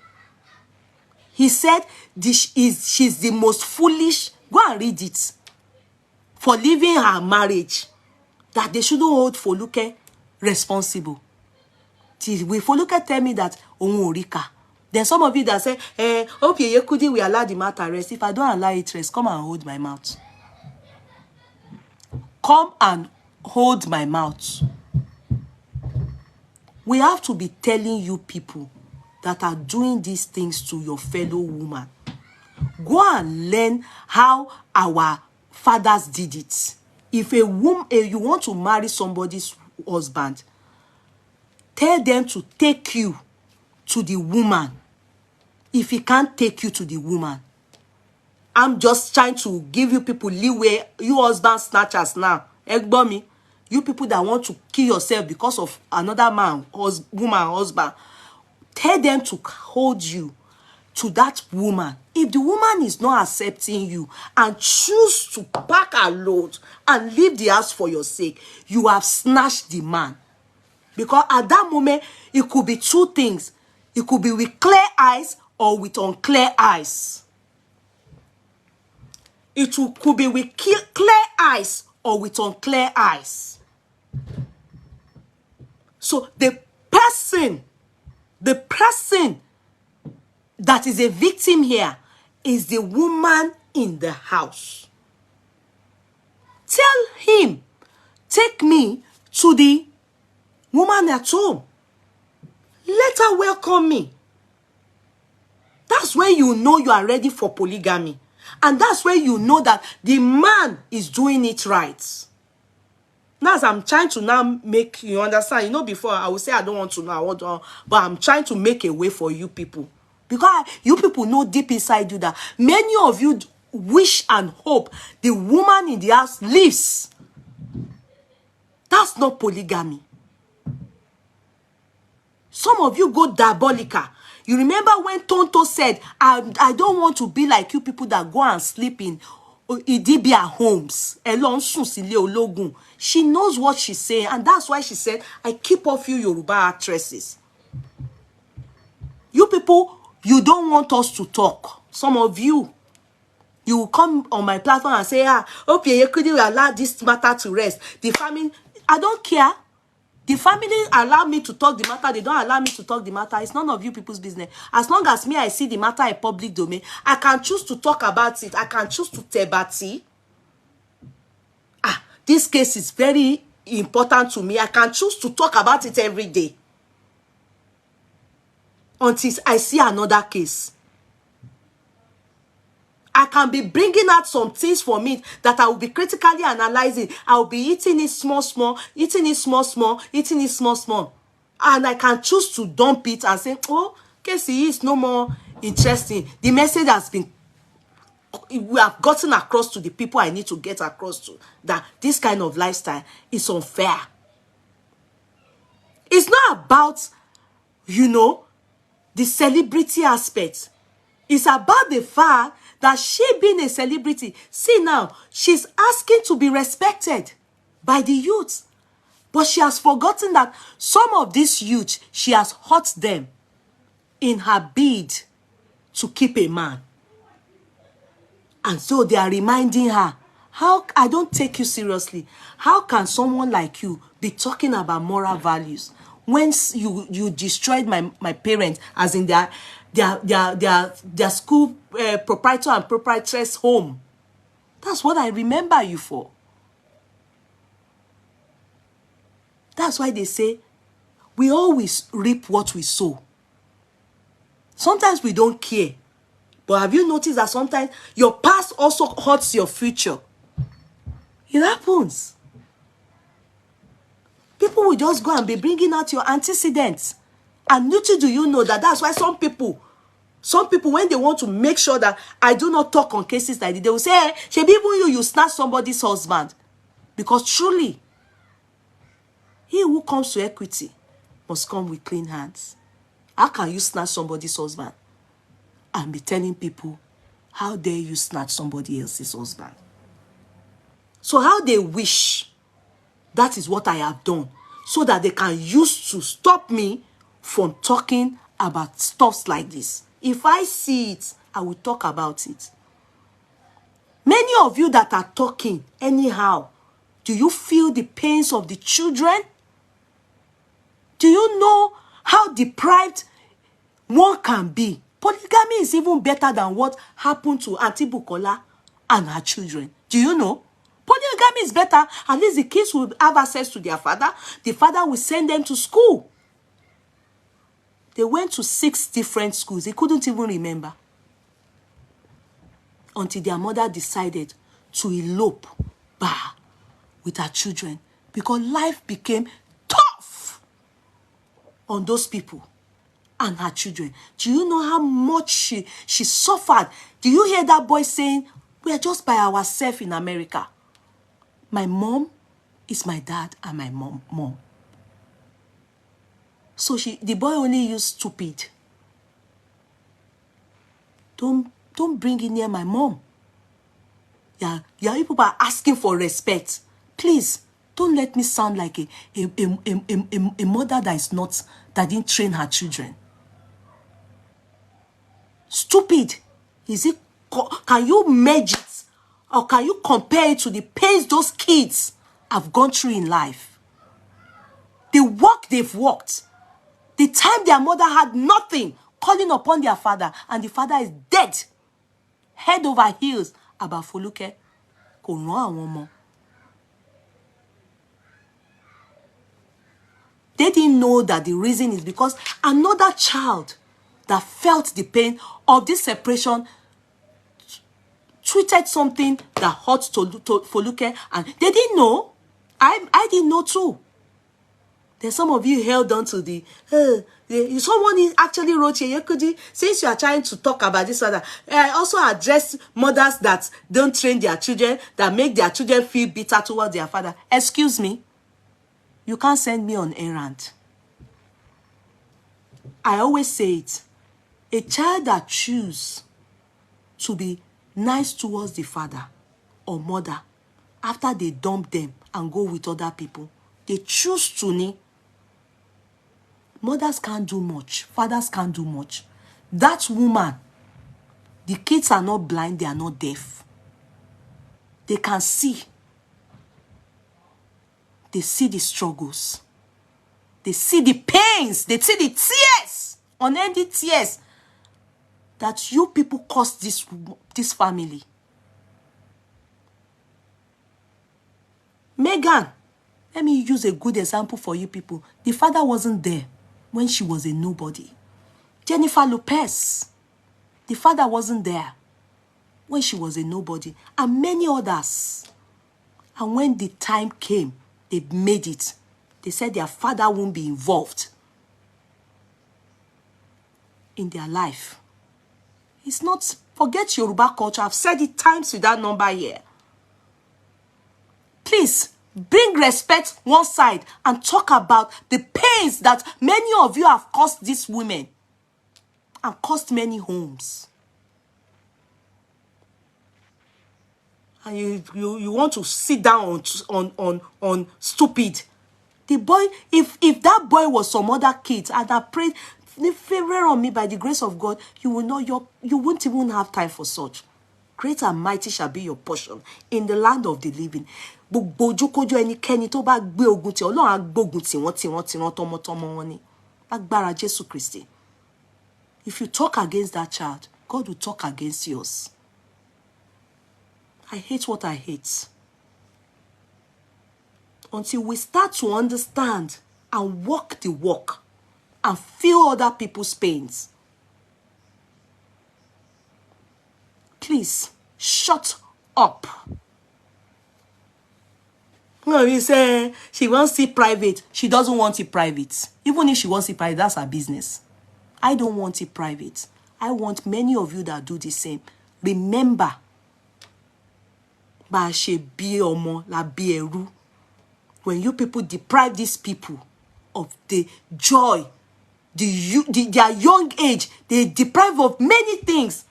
he said she's the most foolish, go and read it, for leaving her marriage, that they shouldn't hold Foluke responsible. Will Foluke tell me that Orika, Then some of you that say, hope you couldn't we allow the matter rest. If I don't allow it rest, come and hold my mouth. Come and hold my mouth. We have to be telling you people that are doing these things to your fellow woman. Go and learn how our fathers did it. If a woman, you want to marry somebody's husband, tell them to take you to the woman. If he can't take you to the woman, I'm just trying to give you people leeway. You husband snatchers now, Egbomi, you people that want to kill yourself because of another man, woman, husband, tell them to hold you to that woman. If the woman is not accepting you and choose to pack her load and leave the house for your sake, you have snatched the man. Because at that moment, it could be two things. It could be with clear eyes or with unclear eyes. Could be with clear eyes or with unclear eyes. So the person that is a victim here is the woman in the house. Tell him, take me to the woman at home. Let her welcome me. That's when you know you are ready for polygamy. And that's when you know that the man is doing it right. Now, as I'm trying to now make you understand, you know, before I would say I don't want to know, I want to, but I'm trying to make a way for you people. Because you people know deep inside you that many of you wish and hope the woman in the house lives. That's not polygamy. Some of you go diabolical. You remember when Tonto said, I don't want to be like you people that go and sleep in Idibia homes. She knows what she's saying, and that's why she said, I keep off you Yoruba actresses. You people, you don't want us to talk. Some of you, you will come on my platform and say, hope you could allow this matter to rest. The family, I don't care. The family allow me to talk the matter. They don't allow me to talk the matter. It's none of you people's business. As long as me, I see the matter in public domain, I can choose to talk about it. I can choose to tebati. This case is very important to me. I can choose to talk about it every day until I see another case. I can be bringing out some things from it that I will be critically analyzing. I will be eating it small, eating it small, eating it small. And I can choose to dump it and say, oh, case is no more interesting. The message has been, we have gotten across to the people I need to get across to, that this kind of lifestyle is unfair. It's not about, you know, the celebrity aspect. It's about the fact that she being a celebrity, see now, she's asking to be respected by the youth. But she has forgotten that some of these youth, she has hurt them in her bid to keep a man. And so they are reminding her, how I don't take you seriously. How can someone like you be talking about moral values when you destroyed my parents, as in their school proprietor and proprietress home? That's what I remember you for. That's why they say we always reap what we sow. Sometimes we don't care. But have you noticed that sometimes your past also hurts your future? It happens. People will just go and be bringing out your antecedents. And little do you know that that's why some people, when they want to make sure that I do not talk on cases like this, they will say, hey, even you snatch somebody's husband. Because truly, he who comes to equity must come with clean hands. How can you snatch somebody's husband and be telling people, how dare you snatch somebody else's husband? So how they wish that is what I have done, so that they can use to stop me from talking about stuff like this. If I see it, I will talk about it. Many of you that are talking anyhow, do you feel the pains of the children? Do you know how deprived one can be. Polygamy is even better than what happened to Auntie Bukola and her children. Do you know? Polygamy is better. At least the kids will have access to their father. The father will send them to school. They went to 6 different schools. They couldn't even remember. Until their mother decided to elope with her children. Because life became tough on those people and her children. Do you know how much she suffered? Do you hear that boy saying, we are just by ourselves in America? My mom is my dad and my mom. So the boy only used stupid. Don't bring in near my mom. Yeah, people are asking for respect. Please, don't let me sound like a mother that didn't train her children. Stupid. Is it? Can you merge it? Or can you compare it to the pains those kids have gone through in life? The work they've worked. The time their mother had nothing, calling upon their father, and the father is dead. Head over heels about Foluke. Kò rán àwọn ọmọ. They didn't know that the reason is because another child that felt the pain of this separation tweeted something that hurt to Foluke, and they didn't know. I didn't know too. Then some of you held on to someone actually wrote here, since you are trying to talk about this other, also address mothers that don't train their children, that make their children feel bitter towards their father. Excuse me. You can't send me on errand. I always say it. A child that chooses to be nice towards the father or mother after they dump them and go with other people, they choose to. Mothers can't do much. Fathers can't do much. That woman, the kids are not blind, they are not deaf. They can see. They see the struggles. They see the pains. They see the tears, unending tears that you people caused this family. Megan, let me use a good example for you people. The father wasn't there when she was a nobody. Jennifer Lopez, the father wasn't there when she was a nobody. And many others. And when the time came, they made it. They said their father won't be involved in their life. It's not, forget Yoruba culture. I've said it times with that number here. Please, bring respect one side and talk about the pains that many of you have caused these women and cost many homes. And you want to sit down on stupid. The boy, if that boy was some other kid and I prayed the favor on me by the grace of God, you won't even have time for such. Great and mighty shall be your portion in the land of the living. Gbogbo ẹnikẹ́ni tó bá gbé ogun tí Ọlọ́run á gbógun tí wọ́n tọmọtọmọ wọn ni. Agbára Jésù Kristi. If you talk against that child, God will talk against yours. I hate what I hate. Until we start to understand and walk the walk and feel other people's pains. Please, shut up. No, you say she wants it private. She doesn't want it private. Even if she wants it private, that's her business. I don't want it private. I want many of you that do the same. Remember, when you people deprive these people of the joy, their young age, they deprive of many things.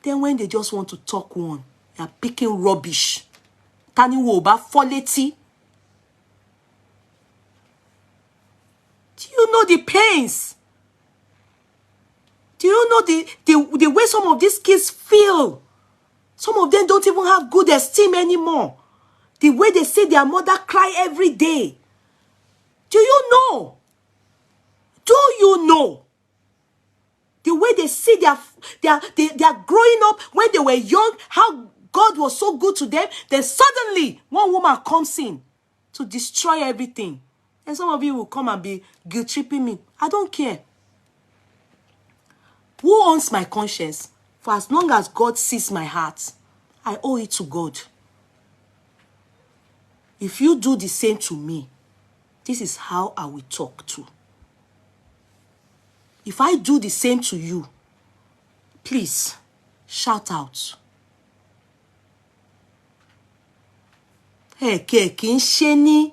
Then when they just want to talk one, they are picking rubbish. Tani woba foleti. Do you know the pains? Do you know the way some of these kids feel? Some of them don't even have good esteem anymore. The way they see their mother cry every day. Do you know? Do you know the way they see they are growing up when they were young, how God was so good to them? Then suddenly, one woman comes in to destroy everything. And some of you will come and be guilt-tripping me. I don't care. Who owns my conscience? For as long as God sees my heart, I owe it to God. If you do the same to me, this is how I will talk to. If I do the same to you, please shout out. Hey, kì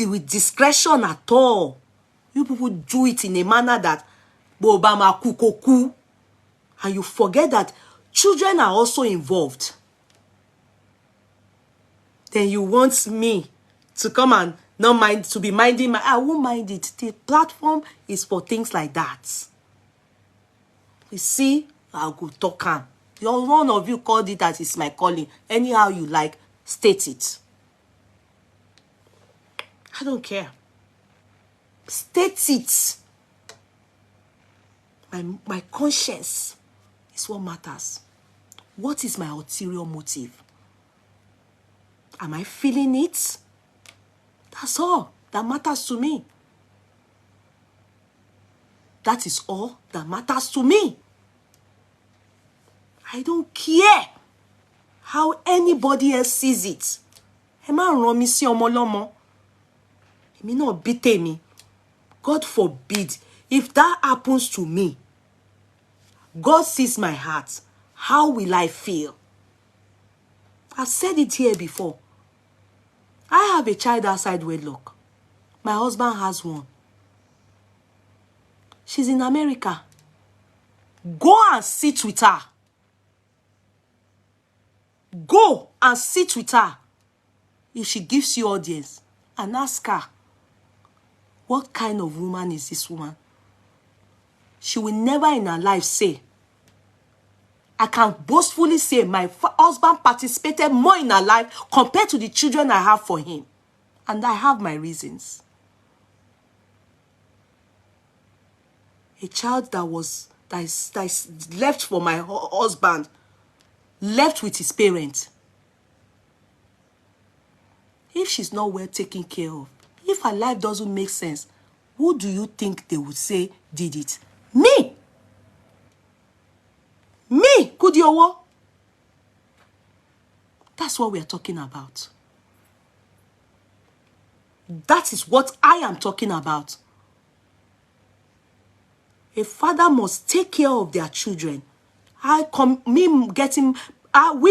with discretion at all. You people do it in a manner that Bobama kukoku, and you forget that children are also involved. Then you want me to come and not mind, to be minding I won't mind it. The platform is for things like that. You see, I'll go talk on. One of you called it that it's my calling. Anyhow you like, state it. I don't care. State it. My conscience is what matters. What is my ulterior motive? Am I feeling it? That's all that matters to me. That is all that matters to me. I don't care how anybody else sees it. Emma Romi si omolomo. Me not beat me. God forbid. If that happens to me, God sees my heart. How will I feel? I've said it here before. I have a child outside wedlock. My husband has one. She's in America. Go and sit with her. Go and sit with her. If she gives you audience, and ask her, what kind of woman is this woman? She will never in her life say, I can boastfully say my husband participated more in her life compared to the children I have for him. And I have my reasons. A child that is left for my husband, left with his parents. If she's not well taken care of, if her life doesn't make sense, who do you think they would say did it? Me! Me, Kudiowo. That's what we are talking about. That is what I am talking about. A father must take care of their children. We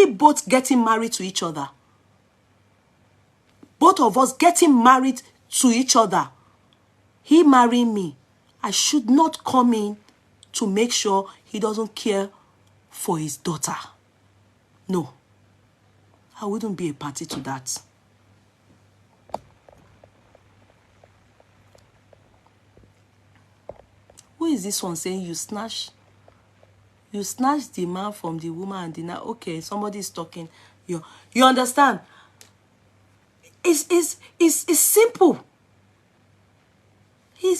both getting married to each other. Both of us getting married to each other. He marrying me. I should not come in to make sure he doesn't care for his daughter. No. I wouldn't be a party to that. Who is this one saying you snatch the man from the woman and the now? Okay, somebody is talking. You understand? It's simple.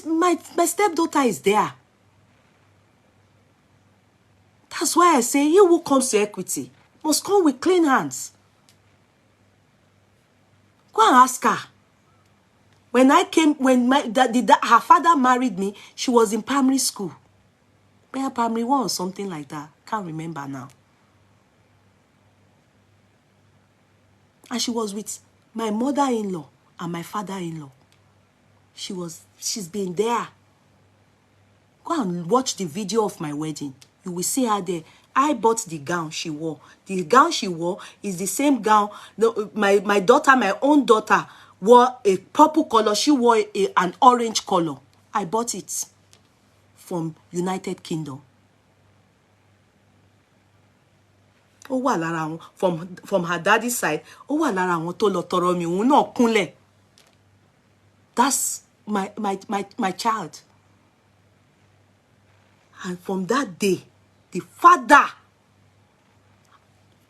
My stepdaughter is there. That's why I say he who comes to equity must come with clean hands. Go and ask her. When her father married me, she was in primary school. Maybe primary 1 or something like that. Can't remember now. And she was with my mother-in-law and my father-in-law. She's been there. Go and watch the video of my wedding. You will see her there. I bought the gown she wore. The gown she wore is the same gown. My daughter, my own daughter, wore a purple color. She wore an orange color. I bought it from United Kingdom. Ó wà lára wọn from her daddy's side. Ó wà lára wọn tó lọ tọrọ mi òun náà kúnlẹ̀. That's my child. And from that day, the father,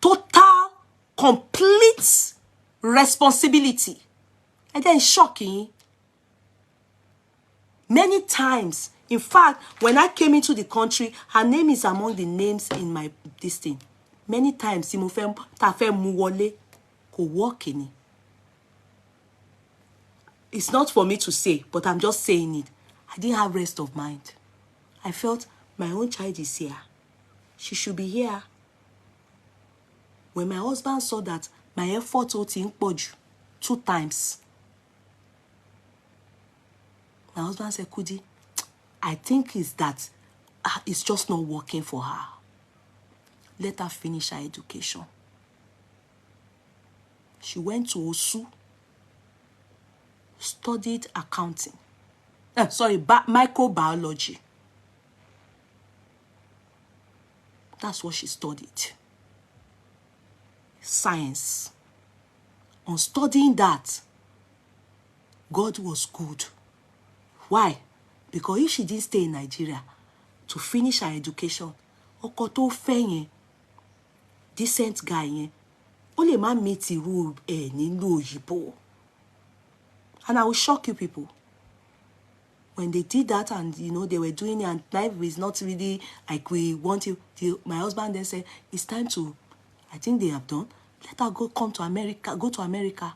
total, complete responsibility. And then shocking. Many times. In fact, when I came into the country, her name is among the names in my this thing. Many times, ta fe mu wole, ko work in it. It's not for me to say, but I'm just saying it. I didn't have rest of mind. I felt my own child is here. She should be here. When my husband saw that my effort was in Poju 2 times, my husband said, Kudi, I think it's that it's just not working for her. Let her finish her education. She went to Osu, studied accounting. Microbiology. That's what she studied. Science. On studying that, God was good. Why? Because if she didn't stay in Nigeria to finish her education, ọkọ tó fẹ́ yẹn, decent guy yẹn, ó lè má meet irú ẹ̀ nílùú òyìnbó. And I will shock you people. When they did that and, you know, they were doing it and life is not really like we want it, my husband then said, it's time to, I think they have done, let her go to America.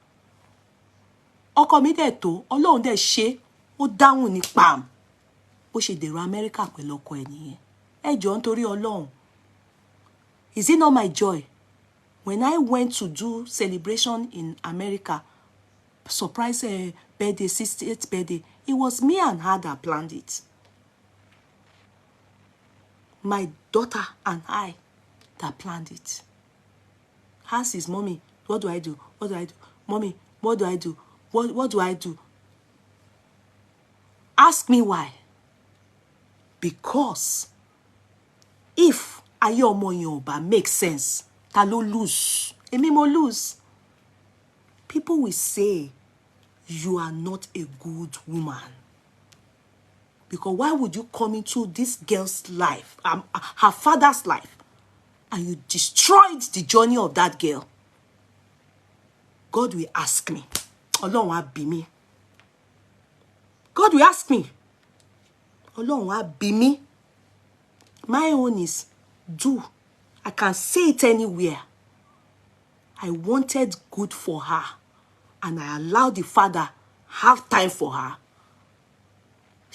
Ọkọ mi dẹ̀ tó, Ọlọ́run dẹ̀ ṣe, ó dáhùn ní pam. Bó ṣe dèrò America pẹ̀lú ọkọ ẹ̀ nìyẹn. Ẹ jọ̀ọ́ nítorí Ọlọ́run. Is it not my joy? When I went to do celebration in America, surprise birthday, 68th birthday, it was me and her that planned it. My daughter and I that planned it. Ask his mommy, what do I do? What do I do? Mommy, what do I do? What do I do? Ask me why. Because if ayé ọmọ yẹn ò bá make sense, ta ló lose? Èmi mo lose. People will say you are not a good woman. Because why would you come into this girl's life, her father's life, and you destroyed the journey of that girl? God will ask me. Ọlọ́run á bi mí. God will ask me. Ọlọ́run á bi mí. My own is do. I can say it anywhere. I wanted good for her. And I allowed the father have time for her.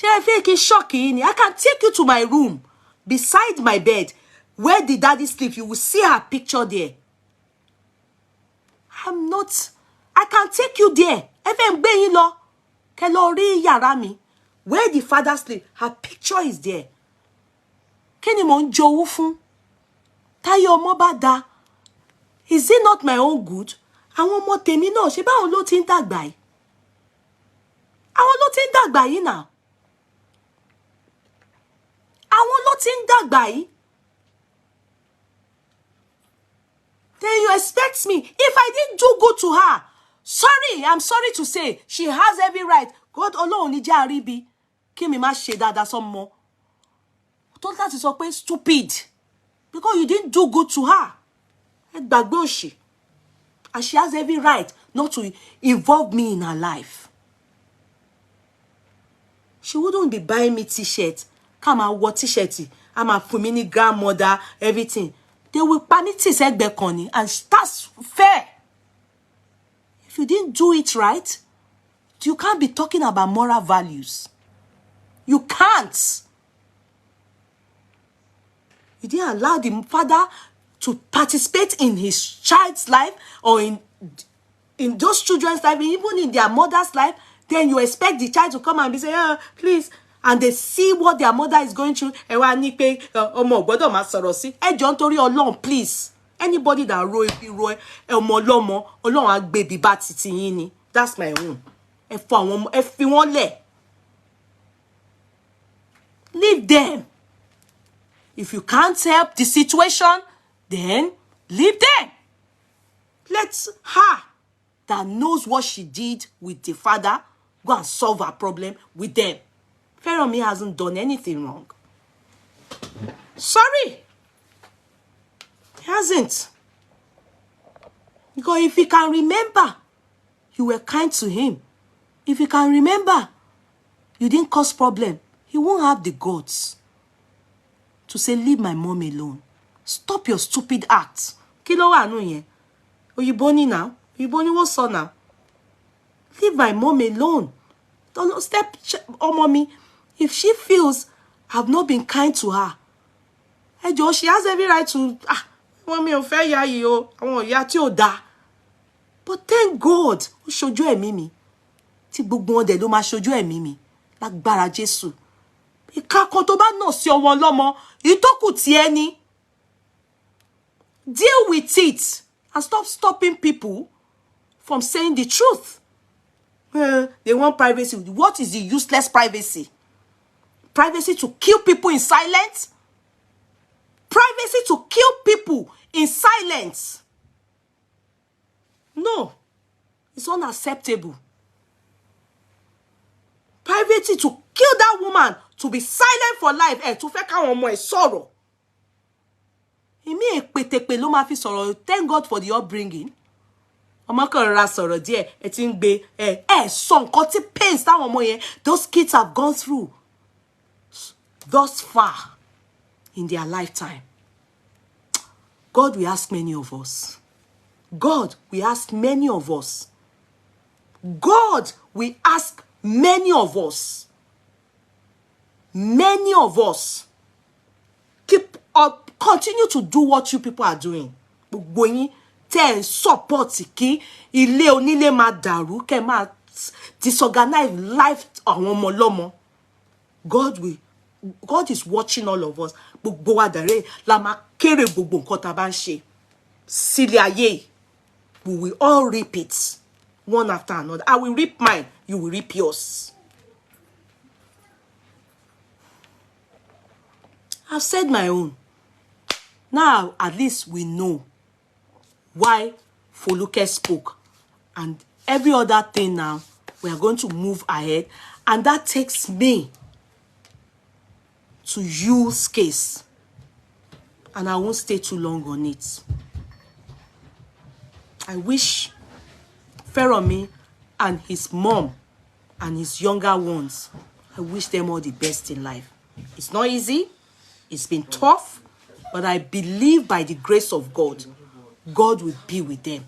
I feel shocking. I can take you to my room, beside my bed, where the daddy sleeps. You will see her picture there. I can take you there. Where the father sleeps, her picture is there. Keni mon jowu fun? Tayo ọmọ bá dá. Is it not my own good? Àwọn ọmọ tèmi náà ṣe báwọn ló ti ń dàgbà yìí. Àwọn ló ti ń dàgbà yìí now. Àwọn ló ti ń dàgbà yìí. Then you expect me, if I didn't do good to her, I'm sorry to say, she has every right. God Ọlọ́run ní jẹ́ àríbí. Kí mi má ṣe dáadáa sọ́mọ. Told her to sọ pé stupid. Because you didn't do good to her. Ẹ gbàgbé òṣì. And she has every right not to involve me in her life. She wouldn't be buying me t-shirt. Come and wear t-shirt. I'm a femini grandmother, everything. They will panic egbe koni, and that's fair. If you didn't do it right, you can't be talking about moral values. You can't. You didn't allow the father to participate in his child's life or in those children's life, even in their mother's life. Then you expect the child to come and be saying, please. And they see what their mother is going through. Please. Anybody that roy, that's my own. Leave them. If you can't help the situation, then leave them. Let her that knows what she did with the father go and solve her problem with them. Feromi hasn't done anything wrong. Sorry. He hasn't. Because if he can remember, you were kind to him. If he can remember, you didn't cause problem, he won't have the guts to say, leave my mom alone. Stop your stupid acts. Kí ló wà nù yẹn? Òyìnbó ni now. Òyìnbó ni wọ́n sọ now. Leave my mom alone. Don't step, oh mommy. If she feels I've not been kind to her, hey Joe, she has every right to, mommy, ò fẹ́ yá yìí o. Àwọn ìyá tí ò dá. But thank God, ó ṣojú ẹ̀mí mi. Tí gbogbo wọn dẹ̀ ló máa ṣojú ẹ̀mí mi. Lágbára Jésù. Ìka kan tó bá nà sí ọmọ ọlọ́mọ, ìtókù tí ẹni. Deal with it and stop stopping people from saying the truth. They want privacy. What is the useless privacy? Privacy to kill people in silence? Privacy to kill people in silence? No, it's unacceptable. Privacy to kill that woman, to be silent for life, to fẹ́ káwọn ọmọ ẹ̀ sọ̀rọ̀. Ìmí èpètèpè ló máa fi sọ̀rọ̀. Thank God for the upbringing. Ọmọ kan rọra sọ̀rọ̀ díẹ̀, ẹ ti ń gbé sọ nǹkan tí pains táwọn ọmọ yẹn, those kids have gone through thus far in their lifetime. God will ask many of us. God will ask many of us. God will ask many of us. Many of us. Keep up. Continue to do what you people are doing. Gbogbo yín tẹ́ support kí ilé onílé máa dàrú, kẹ́ máa disorganize life àwọn ọmọ lọ́mọ. God is watching all of us. Gbogbo wa dare la máa kéré gbogbo nǹkan tá bá ń ṣe. Sílé ayé. We will all reap it one after another. I will reap mine, you will reap yours. I've said my own. Now, at least we know why Foluke spoke. And every other thing now, we are going to move ahead. And that takes me to Yul's case. And I won't stay too long on it. I wish Feromi and his mom and his younger ones, I wish them all the best in life. It's not easy. It's been tough. But I believe by the grace of God, God will be with them.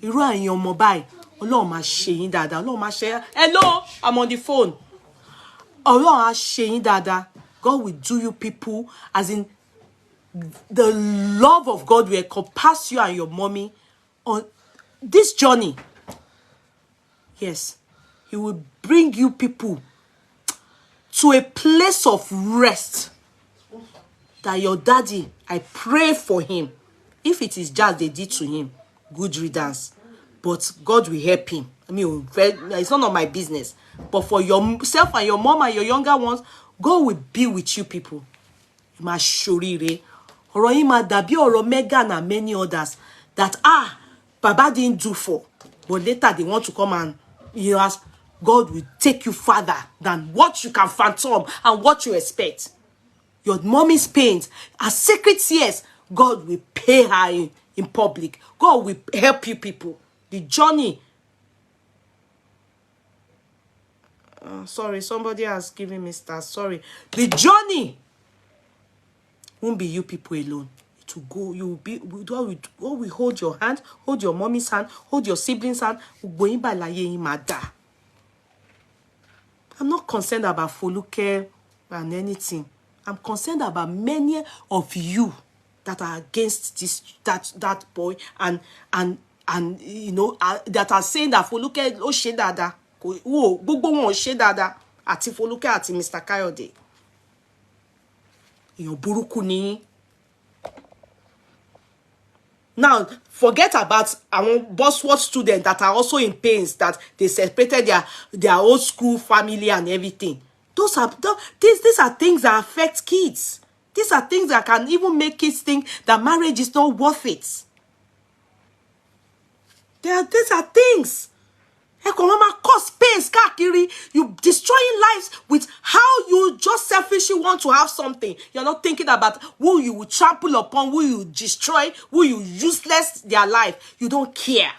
Irú àyàn ọmọ báyìí, Ọlọ́run máa ṣe yín dáadáa. Ọlọ́run máa ṣe. Hello, I'm on the phone. Ọlọ́run á ṣe yín dáadáa. God will do you people, as in the love of God will encompass you and your mommy on this journey. Yes, He will bring you people to a place of rest. That your daddy, I pray for him. If it is just they did to him, good riddance. But God will help him. I mean, it's none of my business. But for yourself and your mom and your younger ones, God will be with you people. Ma shorire. Ọ̀rọ̀ yín máa dàbí ọ̀rọ̀ Megan and many others that Baba didn't do for. But later they want to come and ask, God will take you further than what you can fathom and what you expect. Your mommy's pains, her secret tears, God will pay her in public. God will help you people. The journey. Sorry, somebody has given me stars. Sorry. The journey won't be you people alone. To go, you will be. God will hold your hand, hold your mommy's hand, hold your siblings' hand. I'm not concerned about Foluke and anything. I'm concerned about many of you that are against that boy and that are saying that Foluke ó ṣe dáadáa. Gbogbo wọn ò ṣe dáadáa àti Foluke àti Mr. Kayode. Èèyàn burúkú ni. Now, forget about our Bosworth students that are also in pains, that they separated their old school family and everything. These are things that affect kids. These are things that can even make kids think that marriage is not worth it. These are things. Cause pains, you destroying lives with how you just selfishly want to have something. You're not thinking about who you will trample upon, who you destroy, who you useless their life. You don't care.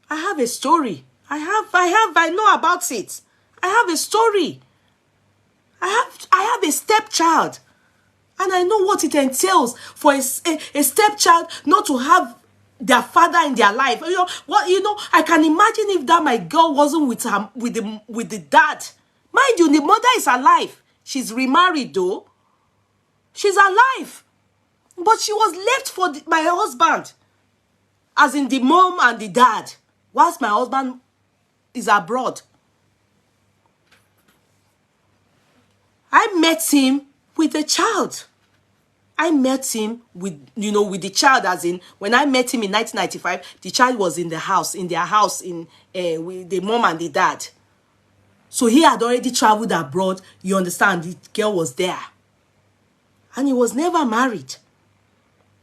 I have a story. I know about it. I have a story. I have a stepchild. And I know what it entails for a stepchild not to have their father in their life. I can imagine if that my girl wasn't with the dad. Mind you, the mother is alive. She's remarried though. She's alive. But she was left for my husband. As in the mom and the dad. Whilst my husband is abroad. I met him with a child. I met him with the child, as in, when I met him in 1995, the child was in their house, with the mom and the dad. So he had already traveled abroad. You understand? The girl was there. And he was never married.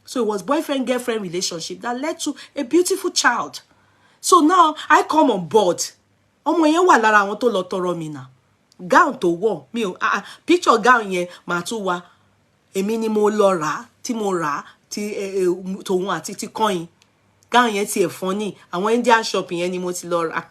So it was boyfriend-girlfriend relationship that led to a beautiful child. So now, I come on board. Ọmọ yẹn wà lára àwọn tó lọ tọrọ mi náà. Gown tó wọ̀, mi ò, picture gown yẹn, màá tún wá. Èmi ni mo lọ rà, tí mo rà, tí tòun àti tí kọ́yìn. Gown yẹn ti ẹ̀ funny. Àwọn Indian shop yẹn ni mo ti lọ rà.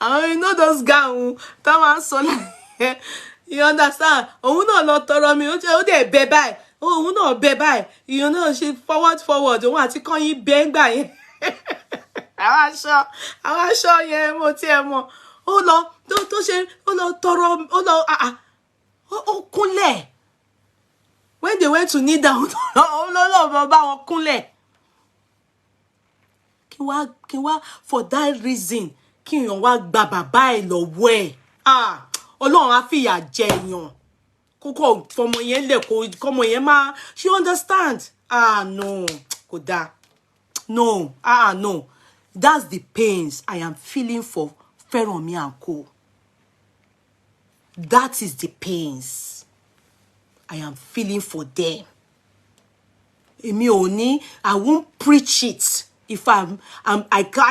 You know those gown, tá máa sọ like, you understand? Òun náà lọ tọrọ mi, ó dẹ̀ bẹ báyìí. Òun náà bẹ báyìí. You know, she forward. Òun àti kọ́yìn bẹ́ ń gbà yẹn. Àwọn aṣọ yẹn mo tiẹ̀ mọ̀. Ó lọ tọrọ, ó kúnlẹ̀. When they went to kneel down, ó lọ bá wọn kúnlẹ̀. Kí wá for that reason, kí èèyàn wá gba bàbá ẹ̀ lọ́wọ́ ẹ̀. Ọlọ́run á fìyà jẹ èèyàn. Kókó fọmọ yẹn lẹ̀ kọ́mọ yẹn máa, she understand? No, kò dáa. No, no. That's the pains I am feeling for Feranmi and Co. That is the pains I am feeling for them. I won't preach it if I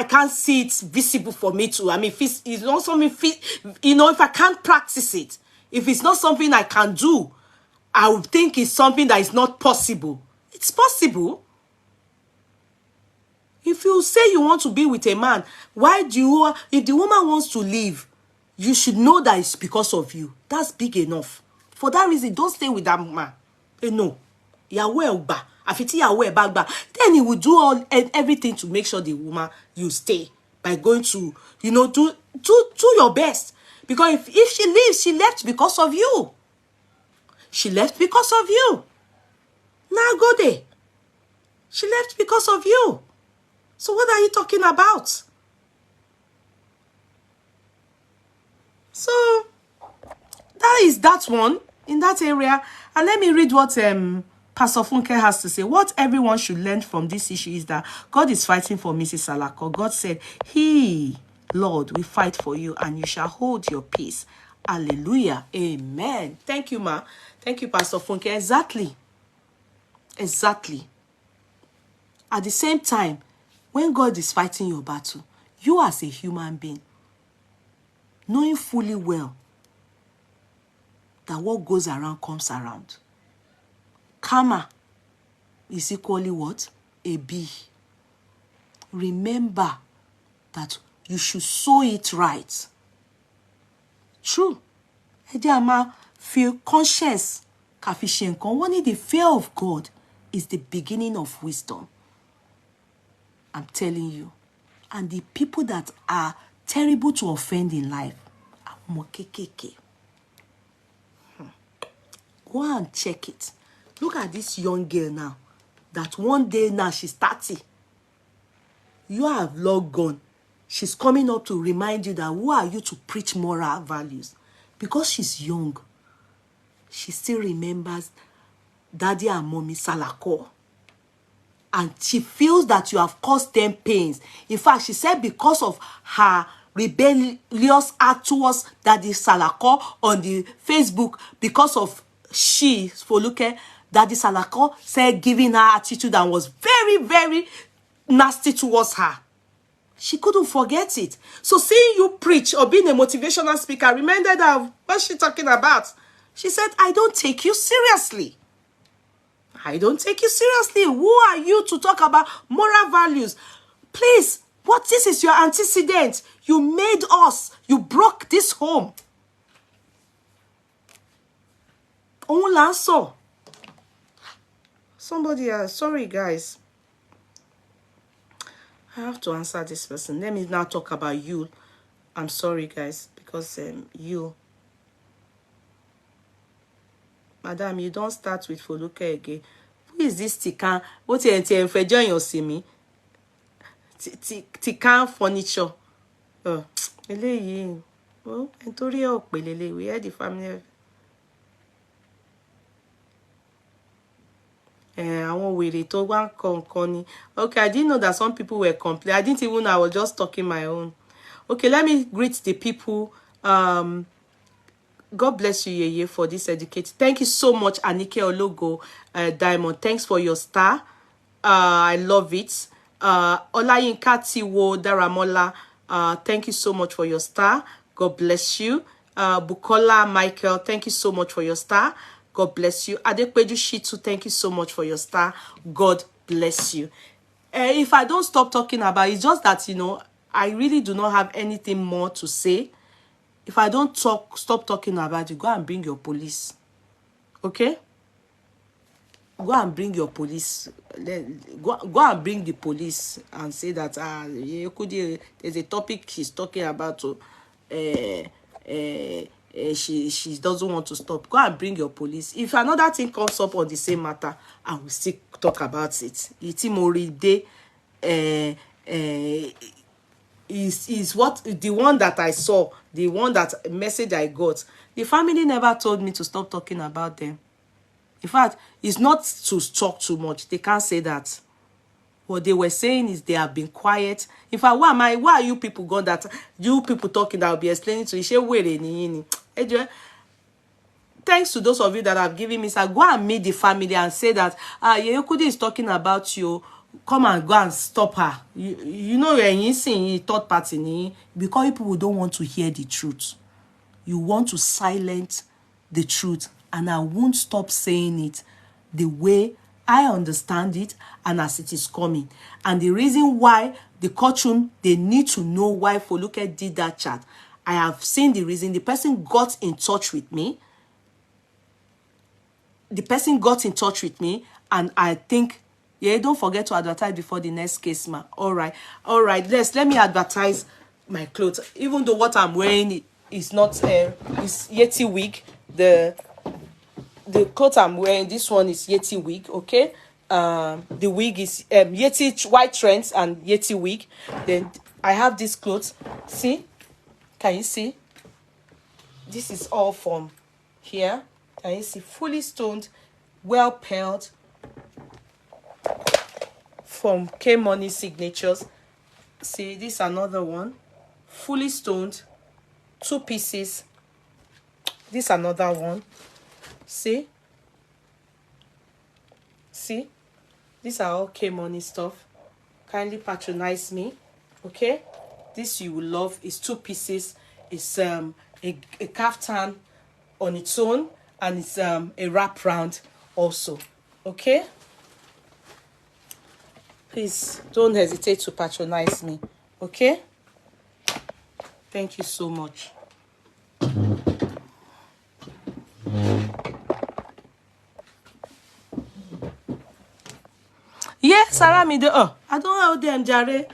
can't see it visible for me to. I mean, if it's not something, if I can't practice it, if it's not something I can do, I would think it's something that is not possible. It's possible. If you say you want to be with a man, if the woman wants to leave, you should know that it's because of you. That's big enough. For that reason, don't stay with that man. No. Then he will do everything to make sure the woman, you stay. By going to, do your best. Because if she leaves, she left because of you. She left because of you. Now go there. She left because of you. So what are you talking about? So that is that one in that area. And let me read what Pastor Funke has to say. What everyone should learn from this issue is that God is fighting for Mrs. Salako. God said, He, Lord, will fight for you and you shall hold your peace. Hallelujah. Amen. Thank you, ma. Thank you, Pastor Funke. Exactly. Exactly. At the same time, when God is fighting your battle, you as a human being, knowing fully well that what goes around comes around. Karma is equally what? A B. Remember that you should sow it right. True. Ejama feel conscious. One the fear of God is the beginning of wisdom. I'm telling you. And the people that are terrible to offend in life are mokekeke. Go and check it. Look at this young girl now. That one day now she's 30. You have long gone. She's coming up to remind you that who are you to preach moral values? Because she's young. She still remembers Daddy and Mommy Salako. And she feels that you have caused them pains. In fact, she said because of her rebellious act towards Daddy Salako on the Facebook, because of Foluke, Daddy Salako said giving her attitude and was very, very nasty towards her. She couldn't forget it. So seeing you preach or being a motivational speaker reminded her of what she's talking about. She said, I don't take you seriously. I don't take you seriously. Who are you to talk about moral values? Please, this is your antecedent. You made us. You broke this home. Somebody else. Sorry, guys. I have to answer this person. Let me now talk about you. I'm sorry, guys, because you, madam, you don't start with Foluke again. Who is this Tikan? What you join your see me? Tikan furniture. Eléyìí. Oh, nítorí ẹ ò pè lélẹ̀. We had the family. Àwọn wèrè tó wá ń kọ nǹkan ni. Okay, I didn't know that some people were complaining. I didn't even know. I was just talking my own. Okay, let me greet the people. God bless you, Yeye, for this education. Thank you so much, Ayinke Ologo Diamond. Thanks for your star. I love it. Olayinke Daramola. Thank you so much for your star. God bless you. Bukola Michael, thank you so much for your star. God bless you. Adepeju Shitu, thank you so much for your star. God bless you. If I don't stop talking about it, it's just that, you know, I really do not have anything more to say. If I don't stop talking about it, go and bring your police. Okay? Go and bring your police. Go and bring the police and say that there's a topic she's talking about. She doesn't want to stop. Go and bring your police. If another thing comes up on the same matter, I will still talk about it. Itimoride is what the one that I saw, the one that message I got. The family never told me to stop talking about them. In fact, it's not to talk too much. They can't say that. What they were saying is they have been quiet. In fact, why are you people gone that you people talking that I'll be explaining to you? Thanks to those of you that have given me, go and meet the family and say that Yeyokudi is talking about you. Come and go and stop her. You know you're saying third party because people don't want to hear the truth. You want to silence the truth, and I won't stop saying it the way I understand it and as it is coming. And the reason why the courtroom, they need to know why Foluke did that chat. I have seen the reason. The person got in touch with me. And I think, don't forget to advertise before the next case, ma. All right. Let me advertise my clothes. Even though what I'm wearing is not it's Yeti wig. The coat I'm wearing, this one is Yeti wig, okay? The wig is Yeti white trends and Yeti wig. Then I have this clothes. See? Can you see? This is all from here. Can you see? Fully stoned, well pearled, from K Money Signatures. See, this is another one. Fully stoned, 2 pieces. This is another one. See, these are all K Money stuff. Kindly patronize me, okay? This you will love. It's 2 pieces. It's a kaftan on its own, and it's a wrap round also, okay? Please don't hesitate to patronize me, okay? Thank you so much. Yes, Aramide. Oh, I don't know them, Jare.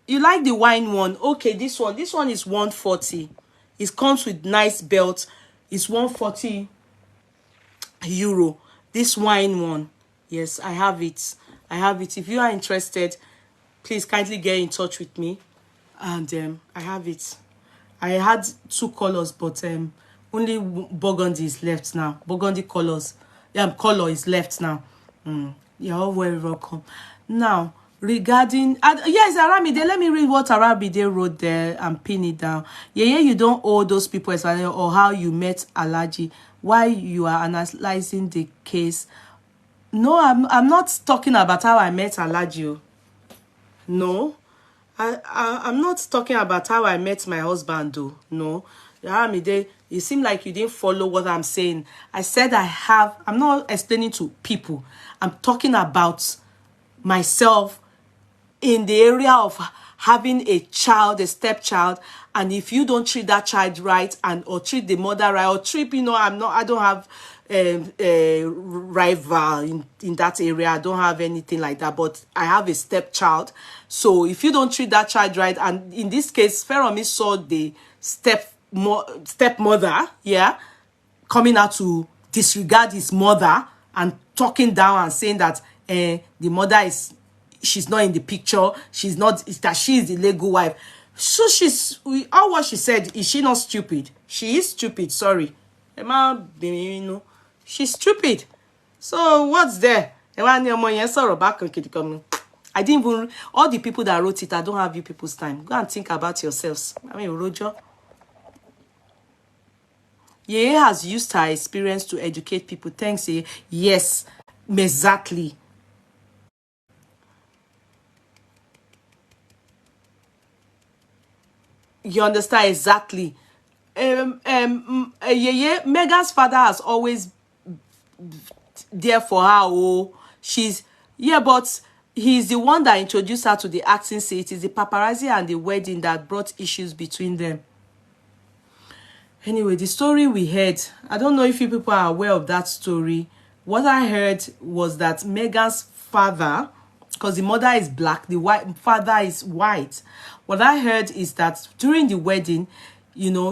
You like the wine one? Okay, this one is 140. It comes with nice belt. It's 140 euro. This wine one, yes, I have it. If you are interested, please kindly get in touch with me. And I have it. I had 2 colors, but only burgundy is left now. Burgundy colors. Color is left now. You're all very welcome. Now, regarding yes, Aramide, let me read what Aramide wrote there and pin it down. You don't owe those people or how you met Alhaji, why you are analyzing the case. No, I'm not talking about how I met Alhaji. No, I'm not talking about how I met my husband, though. No, Aramide, You seem like you didn't follow what I'm saying. I said I'm not explaining to people. I'm talking about myself in the area of having a child, a stepchild, and if you don't treat that child right or treat the mother right or treat, I don't have a rival in that area. I don't have anything like that, but I have a stepchild. So if you don't treat that child right, and in this case, Feranmi saw the stepmother, yeah, coming out to disregard his mother and talking down and saying that the mother she's not in the picture, that she is the legal wife. So all what she said, is she not stupid? She is stupid, sorry. She's stupid. So what's there? I didn't even, all the people that wrote it, I don't have you people's time. Go and think about yourselves. I mean, Roger. Yeye has used her experience to educate people. Thanks, Yeye. Yes, exactly. You understand exactly. Yeye, Megan's father has always there for her. Oh, but he's the one that introduced her to the acting scene. It is the paparazzi and the wedding that brought issues between them. Anyway, the story we heard, I don't know if you people are aware of that story. What I heard was that Megan's father, because the mother is black, the father is white. What I heard is that during the wedding, she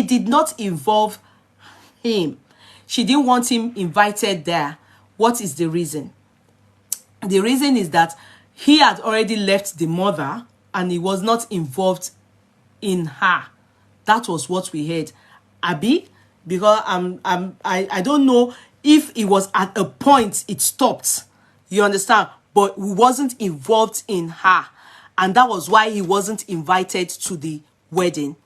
did not involve him. She didn't want him invited there. What is the reason? The reason is that he had already left the mother and he was not involved in her. That was what we heard. Abi, because I don't know if it was at a point it stopped. You understand? But he wasn't involved in her. And that was why he wasn't invited to the wedding.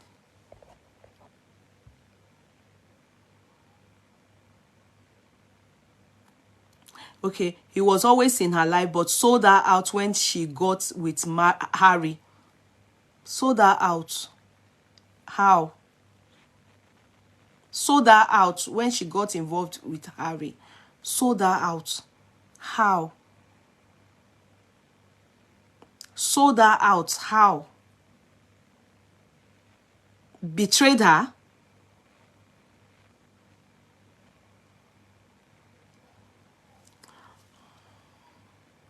Okay, he was always in her life, but sold her out when she got with Harry. Sold her out. How? Sold her out when she got involved with Harry. Sold her out. How? Sold her out. How? Betrayed her?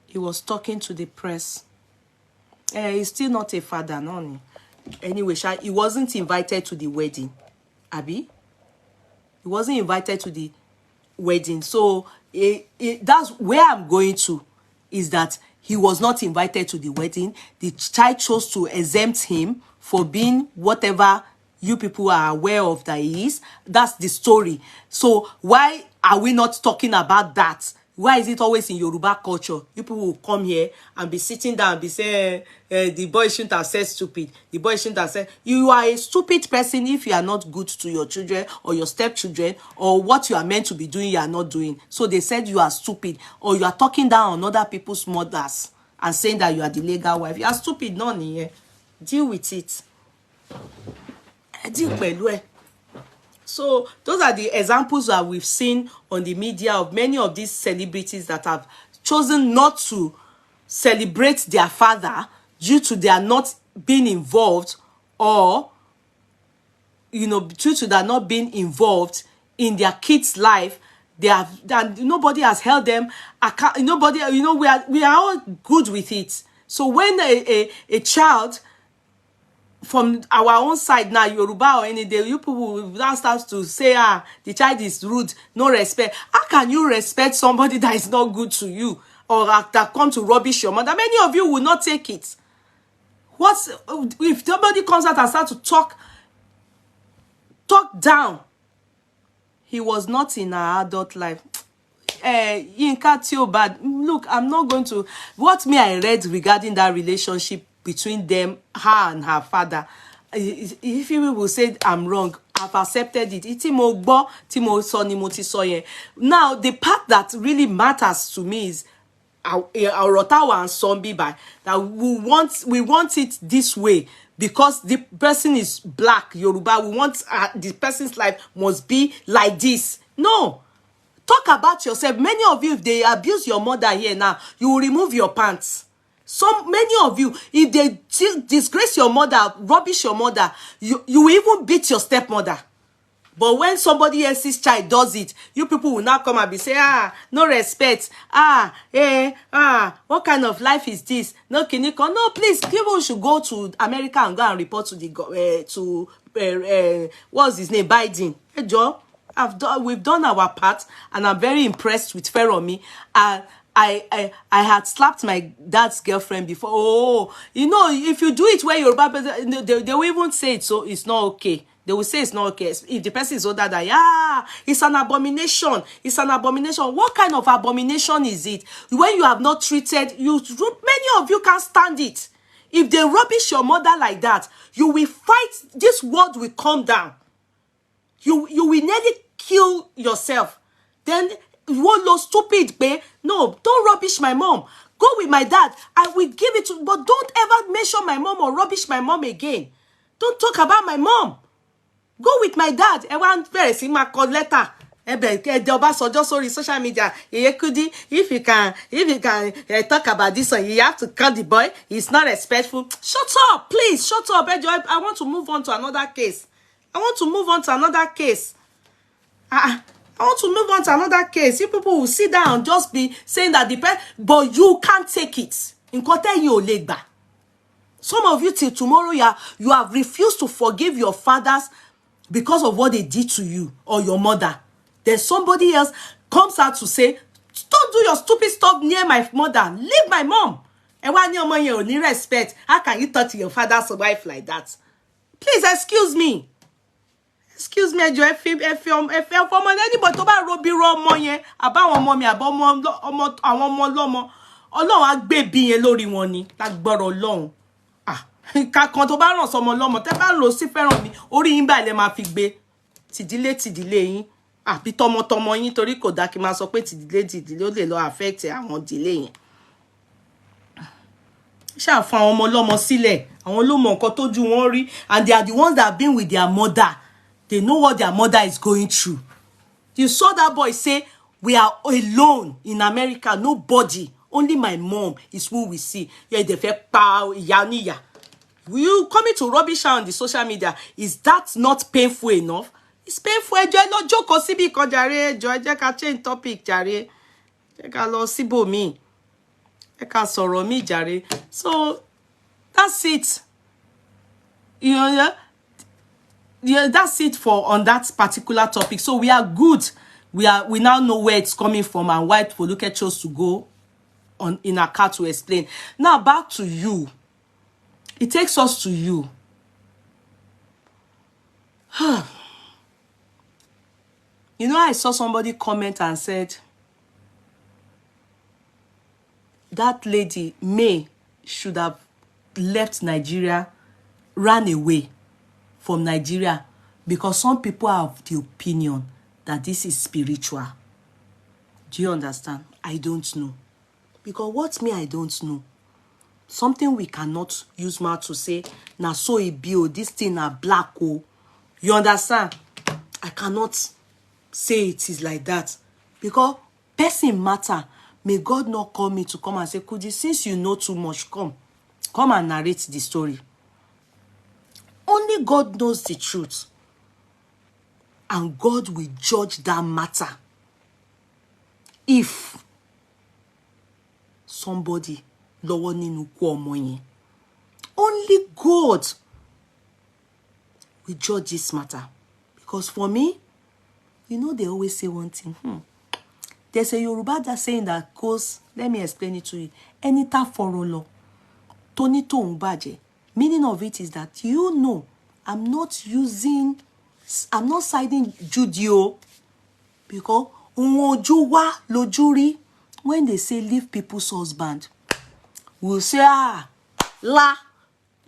He was talking to the press. He's still not a father, no. Anyway, he wasn't invited to the wedding. Abi? He wasn't invited to the wedding. So that's where I'm going to, is that he was not invited to the wedding. The child chose to exempt him for being whatever you people are aware of that he is. That's the story. So why are we not talking about that? Why is it always in Yoruba culture? You people will come here and be sitting down and be saying, the boy shouldn't have said stupid. The boy shouldn't have said. You are a stupid person if you are not good to your children or your stepchildren, or what you are meant to be doing, you are not doing. So they said you are stupid, or you are talking down on other people's mothers and saying that you are the legal wife. You are stupid, none. Deal with it. Deal with it. So those are the examples that we've seen on the media of many of these celebrities that have chosen not to celebrate their father due to their not being involved, or due to their not being involved in their kids' life. Nobody has held them. Nobody, we are all good with it. So when a child from our own side now, Yoruba or any day, you people will now start to say, the child is rude, no respect. How can you respect somebody that is not good to you, or that come to rubbish your mother? Many of you will not take it. If somebody comes out and start to talk down? He was not in our adult life. Yinka Tio bad. Look, I'm not going to. What I read regarding that relationship between them, her and her father, if you will say I'm wrong, I've accepted it. Now, the part that really matters to me is ọ̀rọ̀ táwa ń sọ bí báyìí, that we want it this way because the person is black, Yoruba. We want the person's life must be like this. No. Talk about yourself. Many of you, if they abuse your mother here now, you will remove your pants. Many of you, if they disgrace your mother, rubbish your mother, you will even beat your stepmother. But when somebody else's child does it, you people will now come and be say, no respect. What kind of life is this? No, kiniko. No, please, people should go to America and go and report to the what's his name, Biden. Hey, Joe, we've done our part, and I'm very impressed with Feromi. And I had slapped my dad's girlfriend before. Oh, you know, if you do it where you're bad, they will even say it, so it's not okay. They will say it's not okay. If the person is older than, it's an abomination. It's an abomination. What kind of abomination is it? When you have not treated, many of you can't stand it. If they rubbish your mother like that, you will fight. This world will come down. You will nearly kill yourself. Then, what stupid, babe? No, don't rubbish my mom. Go with my dad. I will give it to, but don't ever mention my mom or rubbish my mom again. Don't talk about my mom. Go with my dad. Everyone very see my call letter. Just sorry, social media. If you can talk about this one, you have to cut the boy. He's not respectful. Shut up, please. Shut up. I want to move on to another case. I want to move on to another case. You people will sit down and just be saying that but you can't take it. In you legba. Some of you till tomorrow, you have refused to forgive your fathers because of what they did to you or your mother. Then somebody else comes out to say, don't do your stupid stuff near my mother. Leave my mom. And when your mom you need respect, how can you talk to your father's wife like that? Please excuse me. Excuse me, Joe. If anybody to buy Robbie money about mommy about mom Ọlọ́run á gbé bí yẹn lórí wọn ni lágbára Ọlọ́run. Kan tó bá ràn sọmọ lọ́mọ tẹ́ bá lọ sí fẹ́ràn mi orí yín báyìí lẹ máa fi gbé tìdílé yín àbí tọmọtọmọ yín torí kò dá kí máa sọ pé tìdílé ó lè lọ affect àwọn ìdílé yẹn. Ṣá fún àwọn ọmọ lọ́mọ sílẹ̀ àwọn ló mọ nǹkan tójú wọn rí, and they are the ones that have been with their mother. They know what their mother is going through. You saw that boy say, we are alone in America, nobody, only my mom is who we see. Yeah, they fẹ́ pa ìyá níyà. You coming to rubbish her on the social media, is that not painful enough? It's painful. Ẹjọ́ lọ jókòó síbí kan jàre, ẹjọ́ ẹ jẹ́ ká change topic jàre. Ẹ ká lọ síbòmíì. Ẹ ká sọ̀rọ̀ mi jàre. So that's it. You know, yeah, that's it for on that particular topic. So we are good. We now know where it's coming from and why Foluke chose to go on in her car to explain. Now back to you. It takes us to you. You know, I saw somebody comment and said that lady May should have left Nigeria, ran away from Nigeria, because some people have the opinion that this is spiritual. Do you understand? I don't know. Because what me I don't know. Something we cannot use mouth to say, na so it be, oh, this thing na black, oh. You understand? I cannot say it is like that. Because person matter. May God not call me to come and say, Kudi, since you know too much, come and narrate the story. Only God knows the truth. And God will judge that matter. If somebody lọ́wọ́ nínú kú ọmọ yẹn, only God will judge this matter. Because for me, you know, they always say one thing. There's a Yoruba that saying that goes, let me explain it to you. Enita forolo, Tony to umbaje. Meaning of it is that, you know, I'm not siding Judio, because unwojuwa lojuri, when they say leave people's husband, we'll say,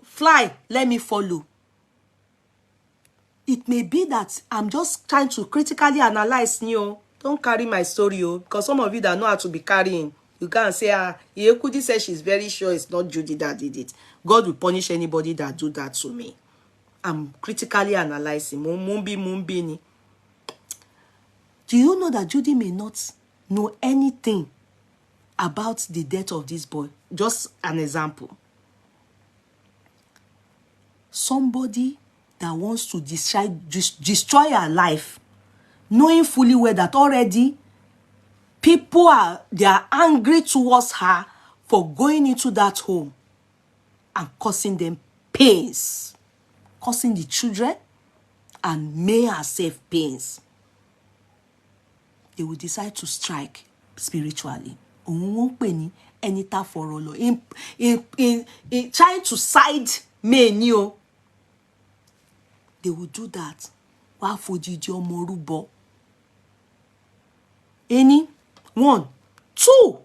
fly, let me follow. It may be that I'm just trying to critically analyze you. Don't carry my story, because some of you that know how to be carrying, You can't say, Yekudi said she's very sure it's not Judy that did it. God will punish anybody that do that to me. I'm critically analyzing. Mumbi ni. Do you know that Judy may not know anything about the death of this boy? Just an example. Somebody that wants to destroy her life, knowing fully well that already people are angry towards her for going into that home and causing them pains, causing the children and may herself pains. They will decide to strike spiritually. In trying to side me, they will do that. Any? 1, 2.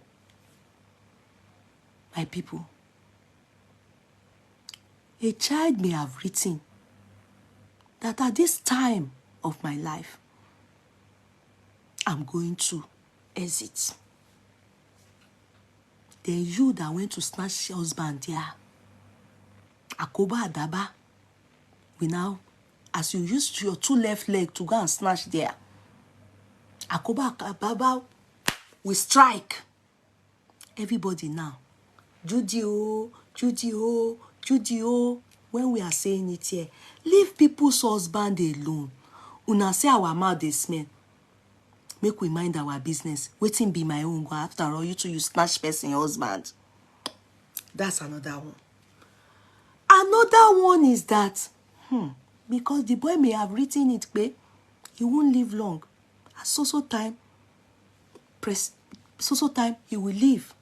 My people. A child may have written that at this time of my life, I'm going to exit. Then you that went to snatch your husband there, Akoba Adaba, we now, as you used your 2 left leg to go and snatch there, Akoba Adaba will strike. Everybody now, Judy, when we are saying it here, leave people's husband alone. Una say our mouth dey smell. Make we mind our business. Waiting be my own. After all, you snatch person husband. That's another one. Another one is that, because the boy may have written it, but he won't live long. At so time, he will leave.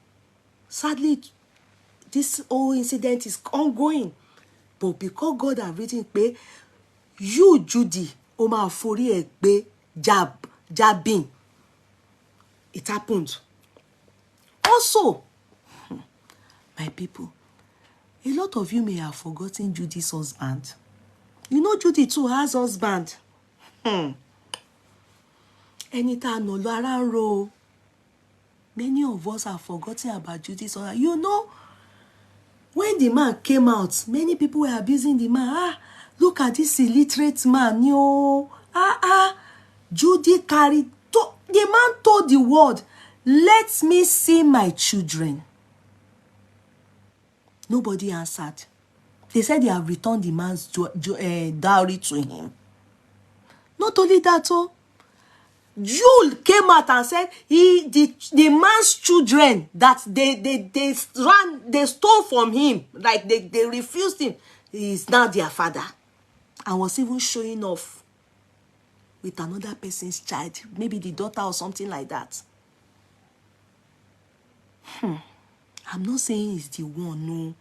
Sadly, this whole incident is ongoing. But because God has written it, you, Judy, Oma Fori Ekbe, jabbing. It happened. Also, my people, a lot of you may have forgotten Judy's husband. You know Judy too has husband. Anytime no around row. Many of us have forgotten about Judy's husband. You know, when the man came out, many people were abusing the man. Look at this illiterate man. Yo. Judy carried. The man told the world, let me see my children. Nobody answered. They said they have returned the man's dowry to him. Not only that, Yul came out and said the man's children that they stole from him, like they refused him, he is now their father, and was even showing off with another person's child, maybe the daughter or something like that. I'm not saying it's the one, no.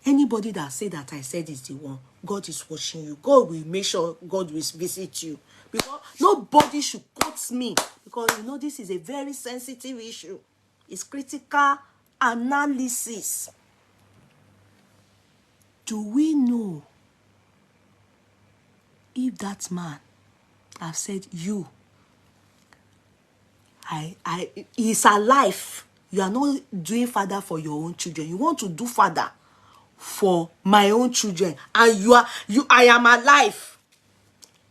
Anybody that say that I said is the one, God is watching you. God will make sure God will visit you. Because nobody should cut me. Because you know this is a very sensitive issue. It's critical analysis. Do we know if that man have said, you, he's alive. You are not doing father for your own children. You want to do father for my own children. And I am alive.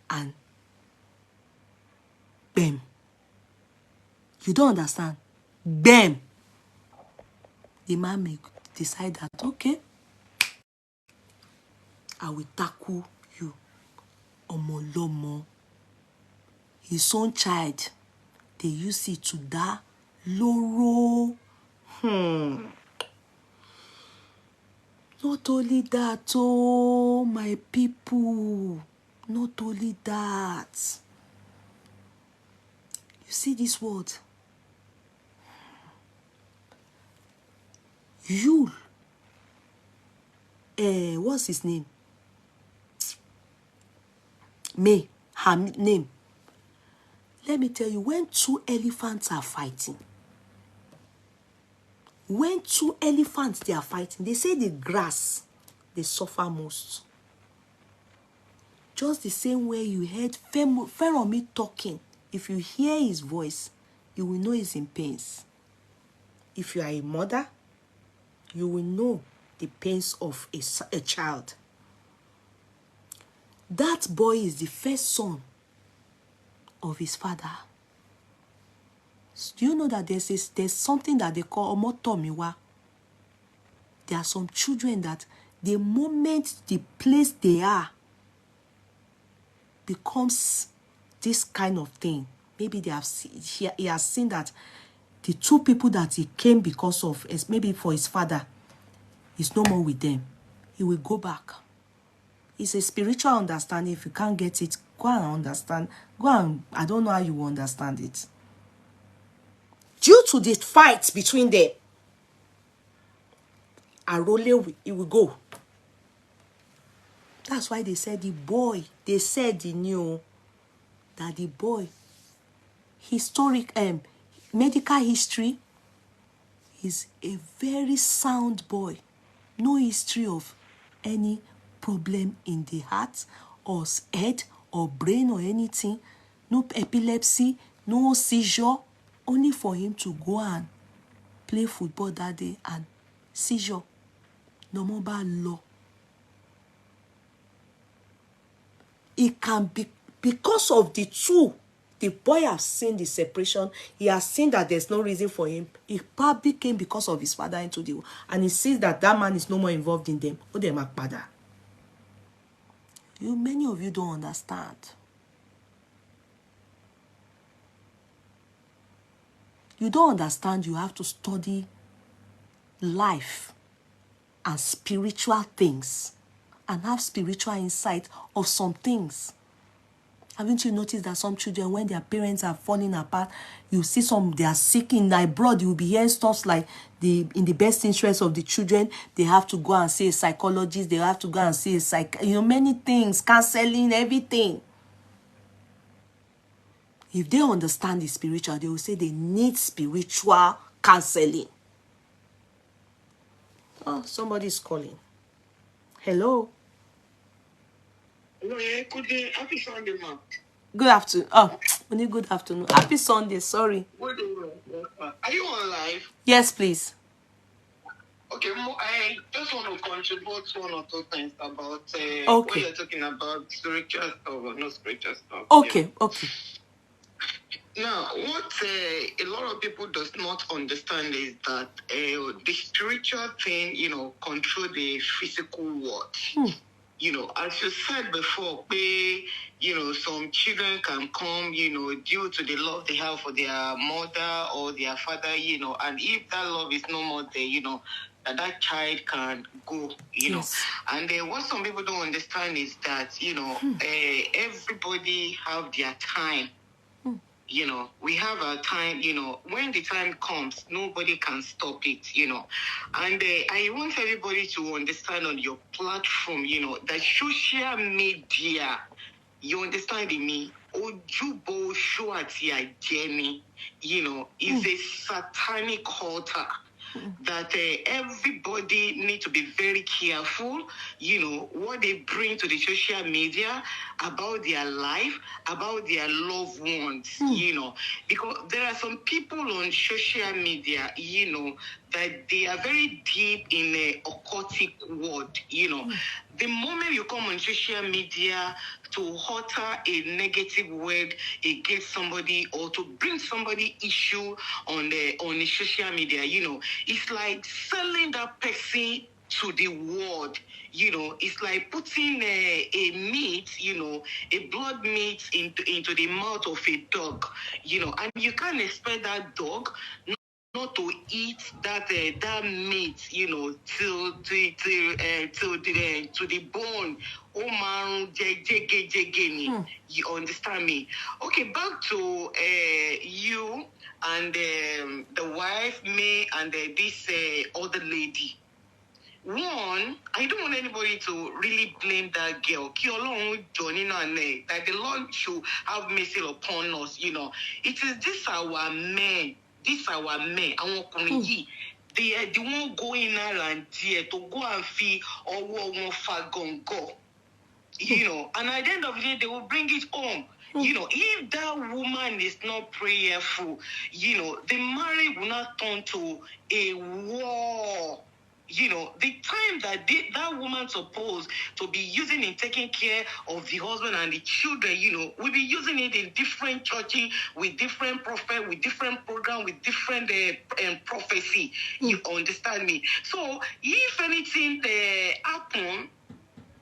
And bam. You don't understand? Bam. The man may decide that, okay, I will tackle you. Omolomo. His own child, they use it to da loro. Not only that, oh, my people. Not only that. You see this word? Yul. What's his name? May. Her name. Let me tell you, when 2 elephants are fighting, they are fighting, they say the grass, they suffer most. Just the same way you heard Feromi talking, if you hear his voice, you will know he's in pains. if you are a mother, you will know the pains of a child. That boy is the first son of his father. Do you know that there's something that they call omotomiwa? There are some children that the moment the place they are becomes this kind of thing. Maybe they have he has seen that the two people that he came because of, maybe for his father, is no more with them. He will go back. It's a spiritual understanding. If you can't get it, go and understand. I don't know how you will understand it. Due to the fight between them, Arole, he will go. That's why they said the boy, they knew that the boy, medical history, is a very sound boy. No history of any problem in the heart or head or brain or anything. No epilepsy, no seizure. Only for him to go and play football that day and seizure. No more bad law. It can be because of the two. The boy has seen the separation. He has seen that there's no reason for him. It probably came because of his father into the world. And he sees that that man is no more involved in them. Many of you don't understand. You don't understand. You have to study life and spiritual things and have spiritual insight of some things. Haven't you noticed that some children, when their parents are falling apart, you see some, they are sick in their blood, you will be hearing stuff like, in the best interest of the children, they have to go and see a psychologist, they have to go and see many things, counseling, everything. If they understand the spiritual, they will say they need spiritual counseling. Oh, somebody is calling. Hello. Hello, yeah, good day. Happy Sunday, ma'am. Good afternoon. Oh, only good afternoon. Happy Sunday. Sorry. Good day, are you on live? Yes, please. Okay, I just want to contribute one or two things about okay. What you're talking about, spiritual stuff or no spiritual stuff. Okay, okay. Now, what a lot of people does not understand is that the spiritual thing, control the physical world. As you said before, some children can come, due to the love they have for their mother or their father, and if that love is no more there, that child can go, Yes. And what some people don't understand is that, everybody have their time. We have our time, when the time comes, nobody can stop it, And I want everybody to understand on your platform, that social media, you understand me? Ojubo show at your journey, is a satanic altar. That everybody need to be very careful, what they bring to the social media about their life, about their loved ones, because there are some people on social media, that they are very deep in a occultic world, The moment you come on social media to utter a negative word against somebody or to bring somebody issue on the social media, it's like selling that person to the world. It's like putting a meat, a blood meat into the mouth of a dog, and you can't expect that dog not to eat that meat, till the bone. You understand me? Okay, back to you and the wife, me, and this other lady. One, I don't want anybody to really blame that girl. That the Lord should have mercy upon us, It is this our men. They won't go in and there to go and feel or fagongo. And at the end of the day, they will bring it home. You know, if that woman is not prayerful, you know, the marriage will not turn to a war. You know, the time that that woman supposed to be using in taking care of the husband and the children, you know, we'll be using it in different churches, with different prophet, with different program, with different prophecy. You understand me? So, if anything happen,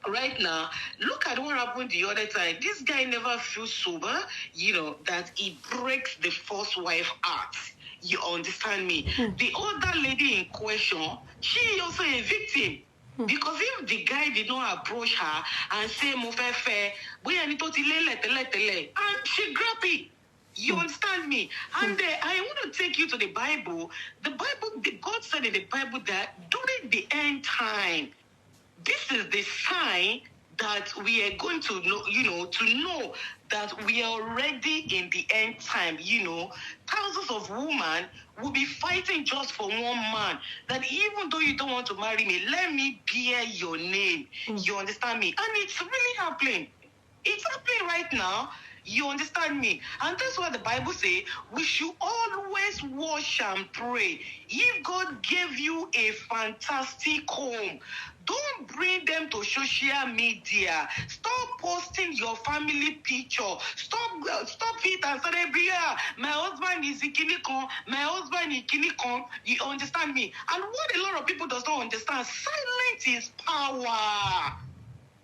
right now, look at what happened the other time. This guy never feels sober, you know, that he breaks the first wife heart. You understand me? The other lady in question, she also a victim. Because if the guy did not approach her and say, Mo fe fe, boya ni to ti lele tele, and she grab it. You understand me? And I want to take you to the Bible. The Bible, God said in the Bible that during the end time, this is the sign that we are going to know, you know, to know that we are already in the end time. You know, thousands of women will be fighting just for one man. That even though you don't want to marry me, let me bear your name. You understand me? And it's really happening. It's happening right now. You understand me? And that's what the Bible says. We should always watch and pray. If God gave you a fantastic home, don't bring them to social media. Stop posting your family picture. Stop it and say, my husband is Ikinikon, my husband is Ikinikon. You understand me? And what a lot of people does not understand, silence is power.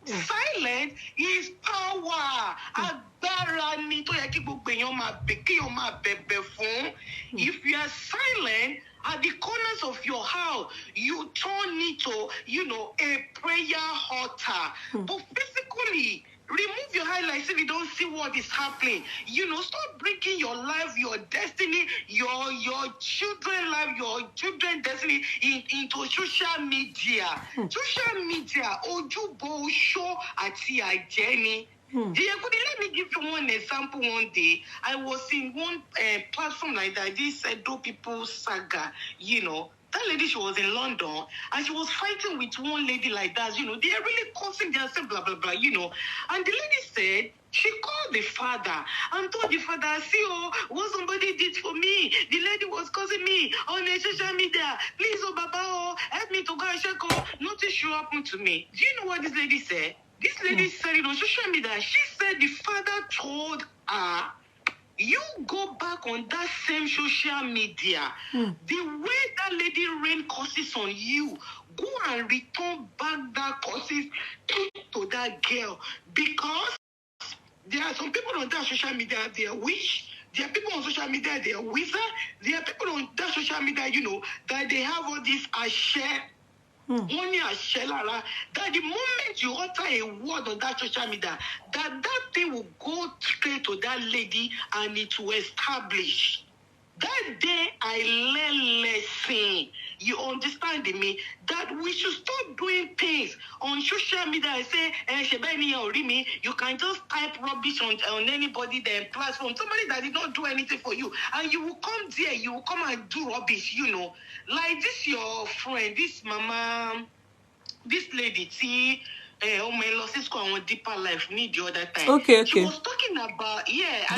Silence is power. Agbára ni tó yẹ kí gbogbo èèyàn máa bẹ̀bẹ̀ fún. If you are silent at the corners of your house, you turn it to, you know, a prayer altar. But physically, remove your highlights if you don't see what is happening. You know, stop breaking your life, your destiny, your children's life, your children's destiny into social media. Social media, ojúbọ oṣó àti àjẹ́. Let me give you one example. One day, I was in one platform like that, this Edo People saga, you know. That lady, she was in London, and she was fighting with one lady like that, you know. They are really causing themselves, blah, blah, blah, you know. And the lady said, she called the father and told the father, see, what somebody did for me. The lady was causing me on the social media. Please, Baba, help me to go and check. Nothing should happen to me. Do you know what this lady said? This lady said it on social media. She said the father told her, you go back on that same social media. The way that lady rain curses on you, go and return back that curses to that girl. Because there are some people on that social media, they are witch. There are people on social media, they are wizard. There are people on that social media, you know, that they have all this share. Only a shellara, that the moment you utter a word on that social media, that thing will go straight to that lady and it will establish. That day I learned lesson. You understand me? That we should stop doing things on social media and say, you can just type rubbish on anybody their platform. Somebody that did not do anything for you. And you will come there, you will come and do rubbish, you know. Like this your friend, this mama, this lady, see, my losses on deeper life need the other time. Okay. She was talking about,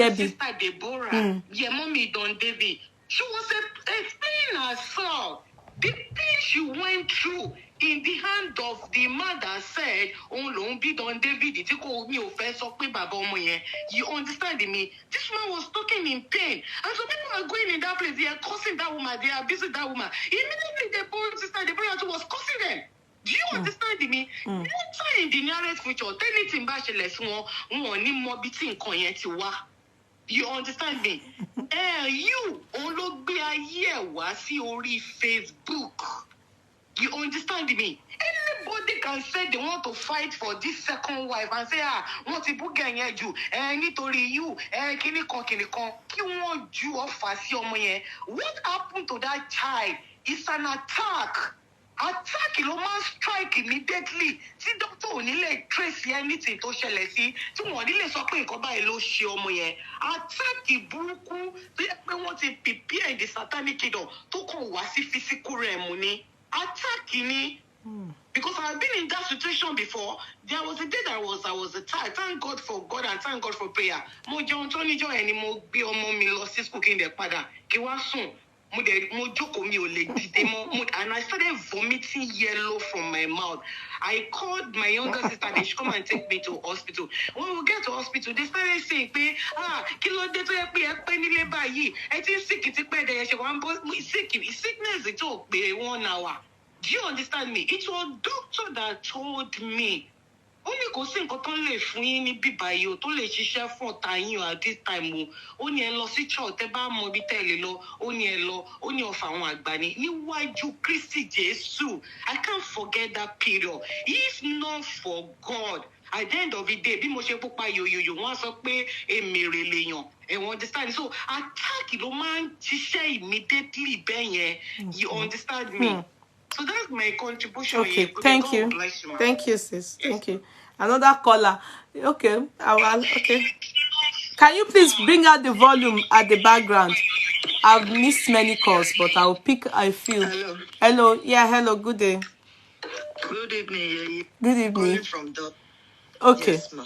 and sister Deborah, mommy Don David. She was explaining herself the thing she went through in the hand of the man that said, Don David, you understand me? This man was talking in pain. And so people are going in that place, they are cursing that woman, they are abusing that woman. Immediately the poor sister Deborah was cursing them. Do you understand me? Later in the nearest future, anything bá ṣẹlẹ̀ sí wọn, wọn ò ní mọ bí tí nǹkan yẹn ti wá. You understand me? You ló gbé ayé ẹ̀ wá sí orí Facebook. You understand me? Anybody can say they want to fight for this second wife and say, wọ́n ti bú gẹ̀yẹn jù, nítorí you, kíníkan. Kí wọ́n ju ọfà sí ọmọ yẹn. What happened to that child is an attack. Attack ló máa strike immediately. Tí doctor ò ní lè trace anything tó ṣẹlẹ̀ sí, tí wọ́n ní lè sọ pé nǹkan báyìí ló ṣe ọmọ yẹn. Attack burúkú tó yẹ pé wọ́n ti prepare in the satanic kingdom tó kàn wá sí physical realm ni. Attack ni Because I've been in that situation before. There was a day that I was attacked. Thank God for God and thank God for prayer. Mo jẹun tó níjọ́ yẹn ni mo gbé ọmọ mi lọ sí school kí n dẹ̀ padà kí wá sùn. Mo jókòó mi ò lè dìde mọ́. And I started vomiting yellow from my mouth. I called my younger sister. They should come and take me to hospital. When we get to hospital, they started saying pé kí ló dé tó yẹ pé ẹ pẹ́ nílé báyìí. Ẹ ti ń sick ti pẹ́ dẹ̀ ṣe wá ń bọ́ sickness tó pé 1 hour. Do you understand me? It was doctor that told me. Only kò sí nǹkan tó lè fún yín ní bíbá yìí o tó lè ṣiṣẹ́ fún ọ̀tá yín o at this time o. Ó ní ẹ lọ sí church tẹ́ bá mọ ibi tẹ́ lè lọ. Ó ní ẹ lọ. Ó ní ọ̀fà àwọn àgbà ni. Níwájú Kristi Jésù. I can't forget that period. If not for God, at the end of the day, bí mo ṣe pupa yoyoyo, wọ́n á sọ pé èmèrè lèèyàn. You understand? So attack ló máa ń ṣiṣẹ́ immediately bẹ́ẹ̀ yẹn. You understand me? So that's my contribution. Okay, thank you. Thank you, sis. Thank you. Another caller. Okay, okay. Can you please bring out the volume at the background? I've missed many calls, but I'll pick a few. Hello. Hello. Yeah, hello. Good day. Good evening. Good evening. Calling from the... Okay. Yes, ma.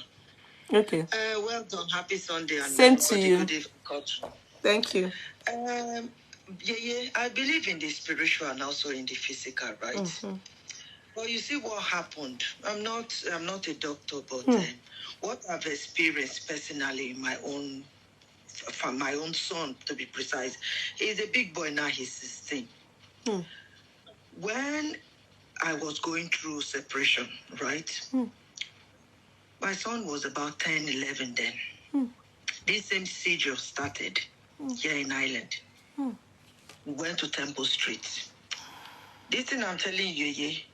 Okay. Well done. Happy Sunday. And same to you. Good evening, coach. Thank you. I believe in the spiritual and also in the physical, right? Well, you see what happened. I'm not a doctor, but what I've experienced personally in my own, from my own son, to be precise, he's a big boy now. He's 16. When I was going through separation, right? My son was about 10, 11 then. This same seizure started here in Ireland. We went to Temple Street. This thing I'm telling you, he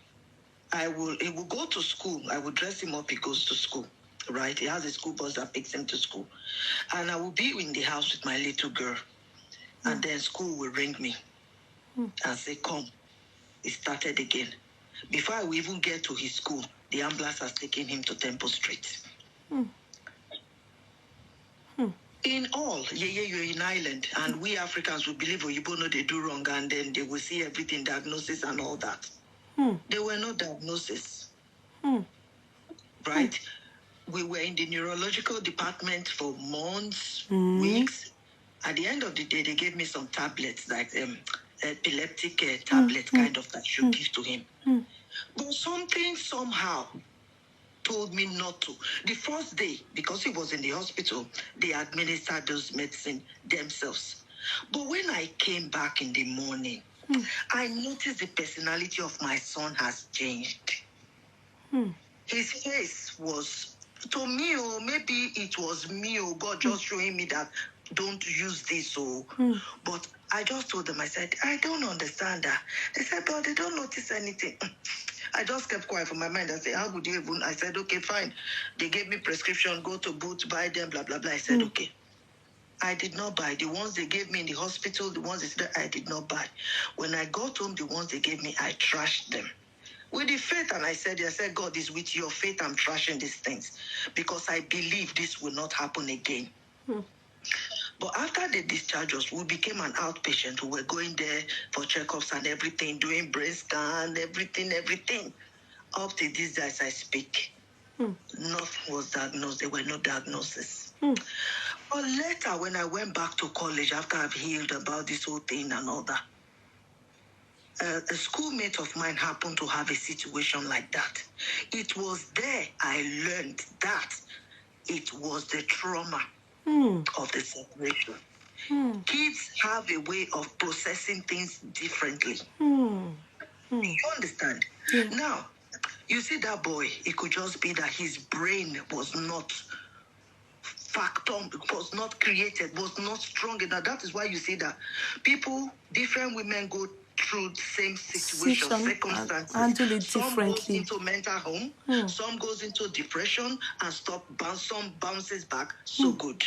will go to school. I will dress him up. He goes to school, right? He has a school bus that takes him to school. And I will be in the house with my little girl. And then school will ring me and say, come. It started again. Before I will even get to his school, the ambulance has taken him to Temple Street. In all, you're in Ireland, and we Africans will believe Oyibo know they do wrong, and then they will see everything, diagnosis and all that. There were no diagnosis. Right? We were in the neurological department for months, weeks. At the end of the day, they gave me some tablets, like epileptic tablets, kind of, that should give to him. But something somehow told me not to. The first day, because he was in the hospital, they administered those medicine themselves. But when I came back in the morning, I noticed the personality of my son has changed. His face was, to me, or maybe it was me, or God just showing me that don't use this. But I just told them, I said, I don't understand that. They said, but they don't notice anything. I just kept quiet for my mind. I said, how would you even? I said, okay, fine. They gave me prescription, go to Boots, buy them, blah, blah, blah. I said, okay. I did not buy. The ones they gave me in the hospital, the ones they said I did not buy. When I got home, the ones they gave me, I trashed them. With the faith, and I said, God is with your faith, I'm trashing these things. Because I believe this will not happen again. But after they discharged us, we became an outpatient. We were going there for checkups and everything, doing brain scan, everything. Up to these days I speak. Nothing was diagnosed. There were no diagnoses. But later, when I went back to college, after I've healed about this whole thing and all that, a schoolmate of mine happened to have a situation like that. It was there I learned that it was the trauma of the separation. Kids have a way of processing things differently. You understand? Yeah. Now, you see that boy, it could just be that his brain was not was not created, was not strong enough. That is why you see that people, different women go through the same situation, circumstances. Handle it some differently. goes into mental home, some goes into depression, and some bounces back so good.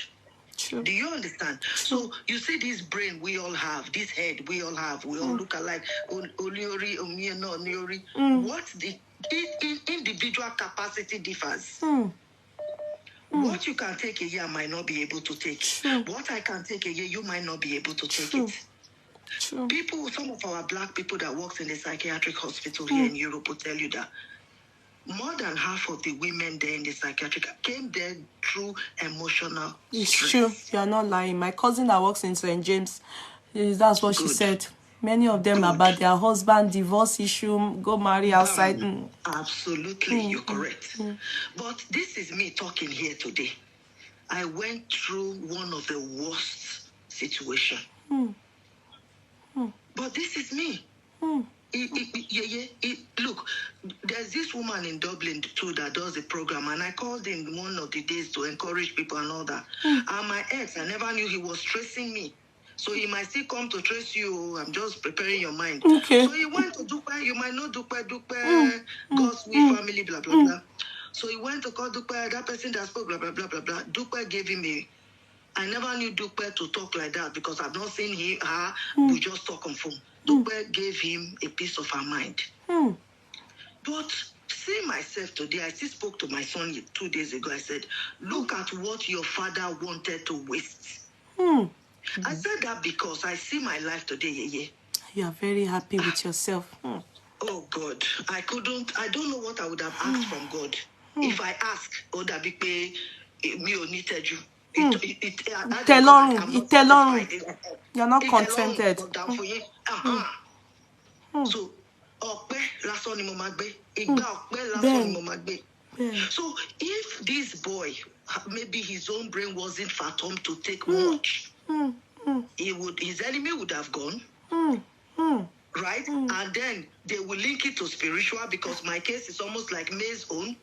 True. Do you understand? True. So you see this brain we all have, this head we all have, we all look alike. Oliori, Omieno, Oniori. What the individual capacity differs. What you can take a year, I might not be able to take. True. What I can take a year, you might not be able to take True. it. True. People, some of our black people that works in the psychiatric hospital here in Europe will tell you that more than half of the women there in the psychiatric came there through emotional It's stress. true. You are not lying. My cousin that works in St. James, that's what she said. Many of them about their husband, divorce issue, go marry outside. Absolutely, you're correct. But this is me talking here today. I went through one of the worst situations. But this is me. Look, there's this woman in Dublin too that does a program, and I called in one of the days to encourage people and all that. And my ex, I never knew he was tracing me. So he might still come to trace you. I'm just preparing your mind. Okay. So he went to Dupe. You might know Dupe, God's we family, blah, blah, blah. So he went to call Dupe, that person that spoke, blah, blah, blah, blah, blah. Dupe gave him I never knew Dupe to talk like that because I've not seen her. We just talk on phone. Dupe gave him a piece of her mind. But seeing myself today, I still spoke to my son 2 days ago. I said, look at what your father wanted to waste. I said that because I see my life today, You are very happy with yourself. Oh God, I don't know what I would have asked from God. If I ask, that be pay me or needed you. You're not contented. So, so if this boy, maybe his own brain wasn't fathomed to take much, his enemy would have gone. Right? And then they will link it to spiritual because my case is almost like May's own.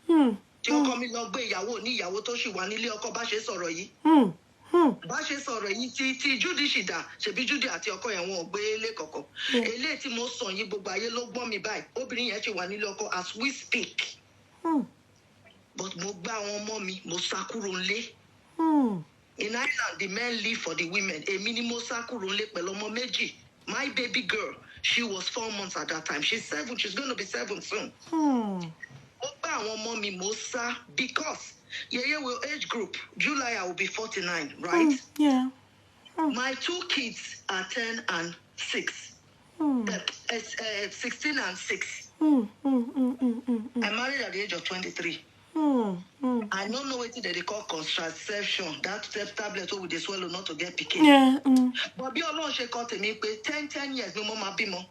Bá ṣe sọ̀rọ̀ yìí tí Judy ṣì dà ṣebí Judy àti ọkọ yẹn wọn ò gbé ilé kọ̀kọ̀. Eléyìí tí mo sọ yìí gbogbo ayé ló gbọ́ mi báyìí. Obìnrin yẹn ṣì wà nílé ọkọ as we speak. But mo gbá àwọn ọmọ mi, mo sá kúrò nílé. In Ireland, the men live for the women. Èmi ni mo sá kúrò nílé pẹ̀lú ọmọ méjì. My baby girl, she was 4 months at that time. She's 7. She's going to be 7 soon. Mo gbá àwọn ọmọ mi, mo sá because Yeye will age group. July, I will be 49, right? Yeah. My 2 kids are 10 and 6. 16 and 6. I married at the age of 23. I don't know what they call contraception. That tablet with the swallow not to get picky. Yeah. But be alone, she called me 10 years, no more bimo.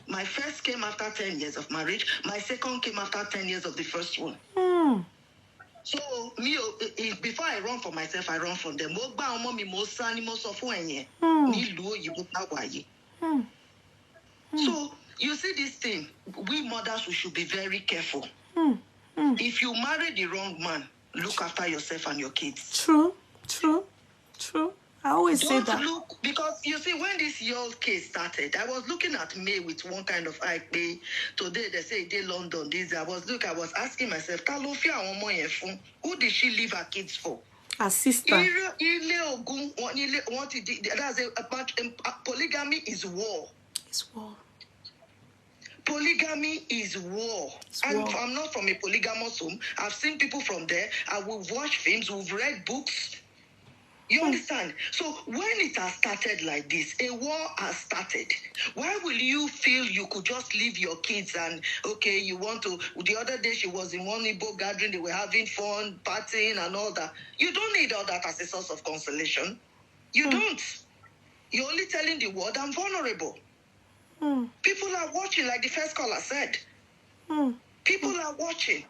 My first came after 10 years of marriage. My second came after 10 years of the first one. So me, before I run for myself, I run from them. So you see this thing, we mothers, we should be very careful. If you marry the wrong man, look after yourself and your kids. True. I always say Don't that. look, because you see, when this Yul case started, I was looking at May with one kind of eye. Today they say they London. I was asking myself, who did she leave her kids for? Her sister. Polygamy is war. It's war. Polygamy is war. I'm not from a polygamous home. I've seen people from there. We've watched films. We've read books. You understand? So when it has started like this, a war has started. Why will you feel you could just leave your kids and, okay, you want to... The other day she was in one Igbo gathering. They were having fun, partying and all that. You don't need all that as a source of consolation. You don't. You're only telling the world, I'm vulnerable. People are watching, like the first caller said. People are watching.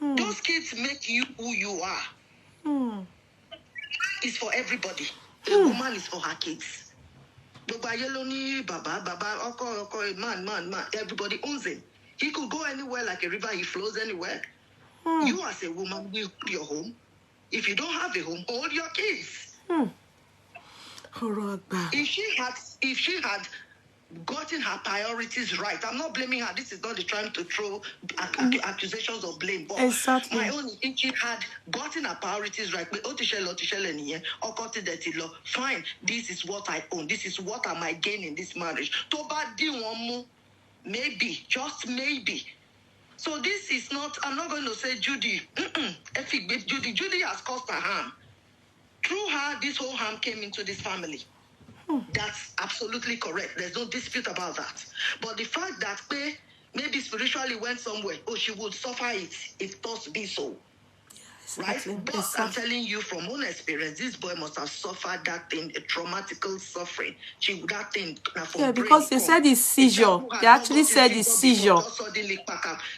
Those kids make you who you are. It's for everybody. A woman is for her kids. Man. Everybody owns him. He could go anywhere like a river. He flows anywhere. You as a woman will hold your home. If you don't have a home, hold your kids. If she had gotten her priorities right, I'm not blaming her. This is not the time to throw accusations of blame. But exactly. My own, if she had gotten her priorities right, fine, this is what I own. This is what I might gain in this marriage. Maybe, just maybe. So this is not, I'm not going to say Judy. Judy has caused her harm. Through her, this whole harm came into this family. That's absolutely correct. There's no dispute about that. But the fact that maybe spiritually went somewhere, she would suffer it if thus be so. Exactly. Right? But I'm telling you from own experience, this boy must have suffered that thing, a traumatical suffering. That thing. Yeah, because they said it's seizure. They actually said it's seizure. Just suddenly,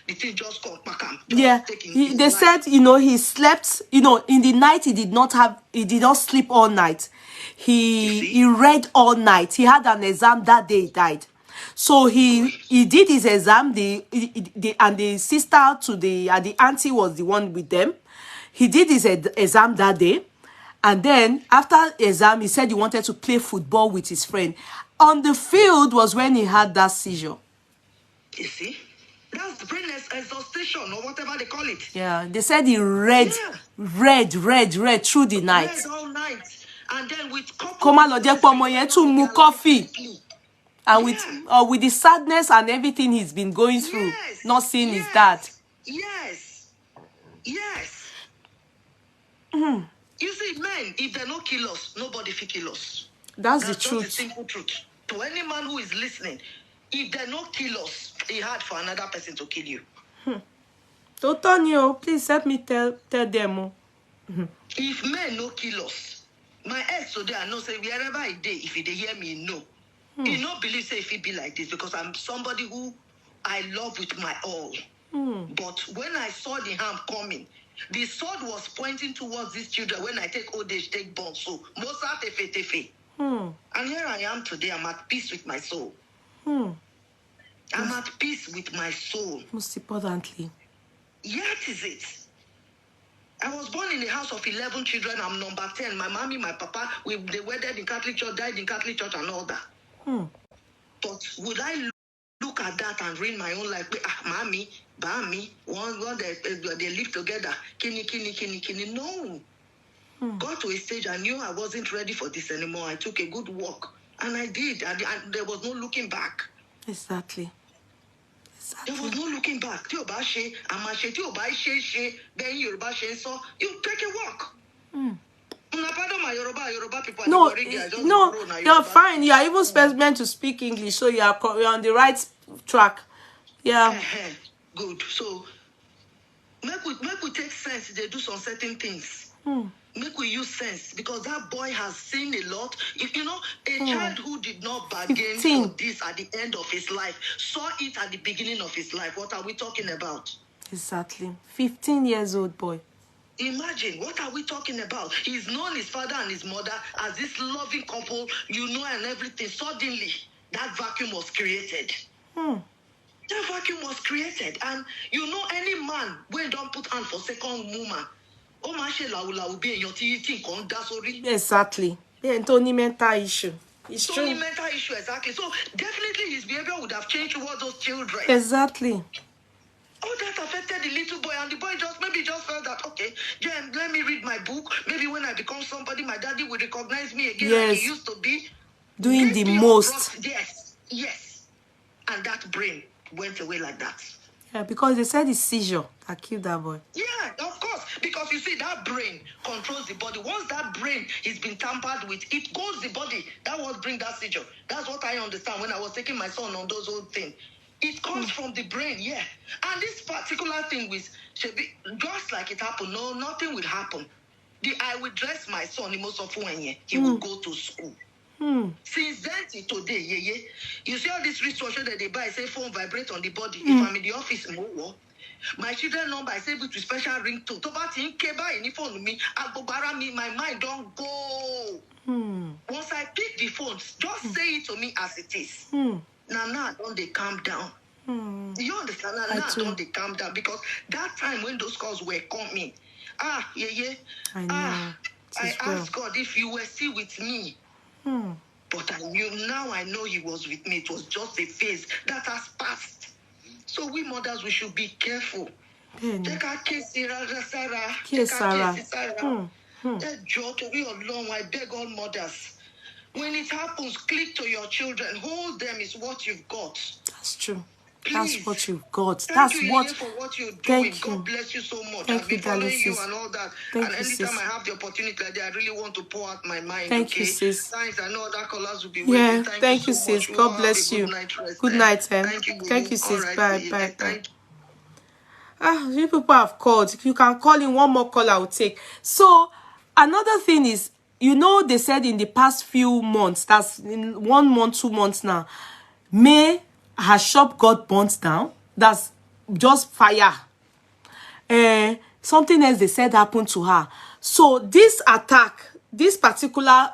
the thing just come, yeah, they said, he slept, in the night he did not sleep all night. He read all night. He had an exam that day he died. So he did his exam, and the sister the auntie was the one with them. He did his exam that day. And then after exam, he said he wanted to play football with his friend. On the field was when he had that seizure. You see? That's the brain exhaustion or whatever they call it. Yeah, they said he read through the night. Read all night. And then with coffee. And with the sadness and everything he's been going through, not seeing his dad. Yes. You see, men, if they don't kill us, nobody will kill us. That's the truth. That's the simple truth. To any man who is listening, if they don't kill us, it's hard for another person to kill you. Totonio, please help me tell them. If men no kill us, my ex today I know say wherever I day, if they hear me, no. He no believe say if it be like this because I'm somebody who I love with my all. But when I saw the harm coming, the sword was pointing towards these children when I take old age, take born. So, Mosa tefe. And here I am today. I'm at peace with my soul. I'm at peace with my soul. Most importantly. Yeah, it is it. I was born in a house of 11 children. I'm number 10. My mommy, my papa, they wedded in Catholic Church, died in Catholic Church and all that. But would I look at that and read my own life? Mommy, Bami, one they live together. Kini. No. Got to a stage I knew I wasn't ready for this anymore. I took a good walk. And I did. And there was no looking back. Exactly. There was no looking back. You take a walk. No, you're fine. You are even meant to speak English, so you're on the right track. Yeah. Good. So, make we take sense. They do some certain things. Make we use sense because that boy has seen a lot. If a child who did not bargain for this at the end of his life saw it at the beginning of his life. What are we talking about? Exactly. 15 years old boy. Imagine, what are we talking about? He's known his father and his mother as this loving couple, and everything. Suddenly, that vacuum was created. That vacuum was created. And any man, when don't put hand for second woman, exactly. It's only mental issue. It's true. Only mental issue, exactly. So definitely his behavior would have changed towards those children. Exactly. Oh, that affected the little boy, and the boy just felt that, okay, Jen, let me read my book. Maybe when I become somebody, my daddy will recognize me again like he used to be. Doing the most. Yes. And that brain went away like that. Yeah, because they said it's seizure that killed that boy. Yeah, of course. Because you see, that brain controls the body. Once that brain is been tampered with, it goes the body. That was bring that seizure. That's what I understand when I was taking my son on those old things. It comes from the brain, yeah. And this particular thing with Shebi, just like it happened, no, nothing will happen. I will dress my son, he will go to school. Since then till today, you see all this wristwatch that they buy, say phone vibrate on the body. If I'm in the office, my children number, I say with special ringtone. My mind don't go. Once I pick the phone, just say it to me as it is. Now, don't they calm down? You understand? Now, don't they calm down? Because that time when those calls were coming, I know. I asked God if you were still with me. But I know he was with me. It was just a phase that has passed. So we mothers, we should be careful. Take our case, Sarah. Take our case, Sarah. To be alone, I beg all mothers. When it happens, click to your children. Hold them is what you've got. That's true. Please. That's what you've got. Thank That's you, what. Yeye, for what you're doing. Thank God you. bless you so much. Thank I've you, been darling following you sis. and all that. Thank And you, anytime sis. I have the opportunity like that, I really want to pour out my mind. Thank Okay. you, sis. Thanks. I know other callers will be Yeah, waiting. thank You you, so sis. much. You all God have a bless good you. night rest. Good night, eh? Thank you, Thank Yeye. you, All sis. right, Bye, Yeye. bye, bye. Thank you. You people have called. If you can call in one more call, I will take. So another thing is, they said in the past few months, that's in 1 month, 2 months now, May, her shop got burnt down. That's just fire. Something else they said happened to her. So this attack, this particular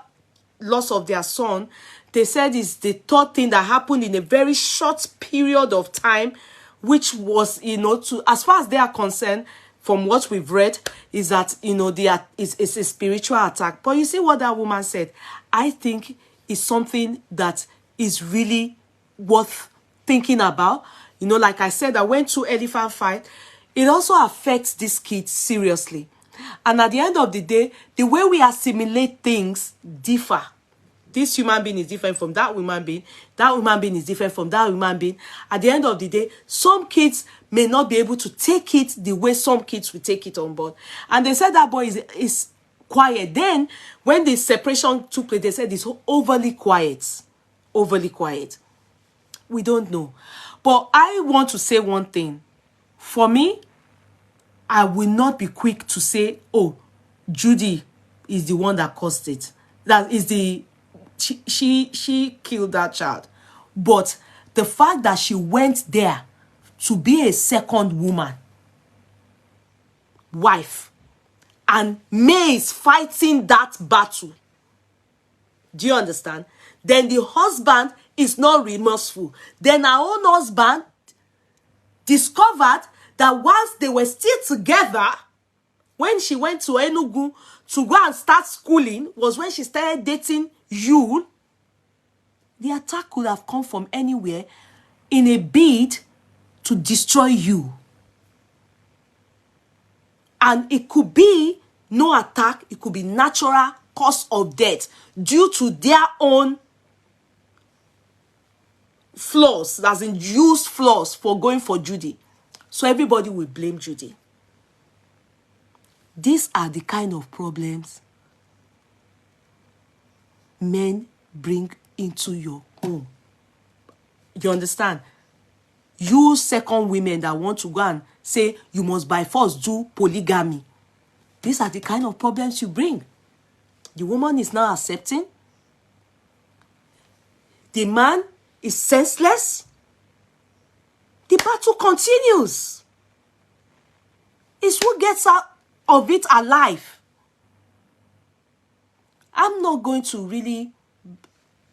loss of their son, they said is the third thing that happened in a very short period of time, which was, to, as far as they are concerned, from what we've read, is that, it's a spiritual attack. But you see what that woman said? I think is something that is really worth thinking about. Like I said, I went to elephant fight. It also affects these kids seriously. And at the end of the day, the way we assimilate things differ. This human being is different from that human being. That human being is different from that human being. At the end of the day, some kids may not be able to take it the way some kids will take it on board. And they said that boy is quiet. Then, when the separation took place, they said it's overly quiet. Overly quiet. We don't know. But I want to say one thing. For me, I will not be quick to say, oh, Judy is the one that caused it. That is she killed that child. But the fact that she went there to be a second woman, wife, and May is fighting that battle. Do you understand? Then the husband is not remorseful. Then her own husband discovered that once they were still together, when she went to Enugu to go and start schooling, was when she started dating Yul. The attack could have come from anywhere in a bid to destroy you. And it could be no attack, it could be natural cause of death due to their own flaws, as in used flaws for going for Judy. So everybody will blame Judy. These are the kind of problems men bring into your home. You understand? You second women that want to go and say you must by force do polygamy. These are the kind of problems you bring. The woman is now accepting. The man is senseless. The battle continues. It's who gets out of it alive. I'm not going to really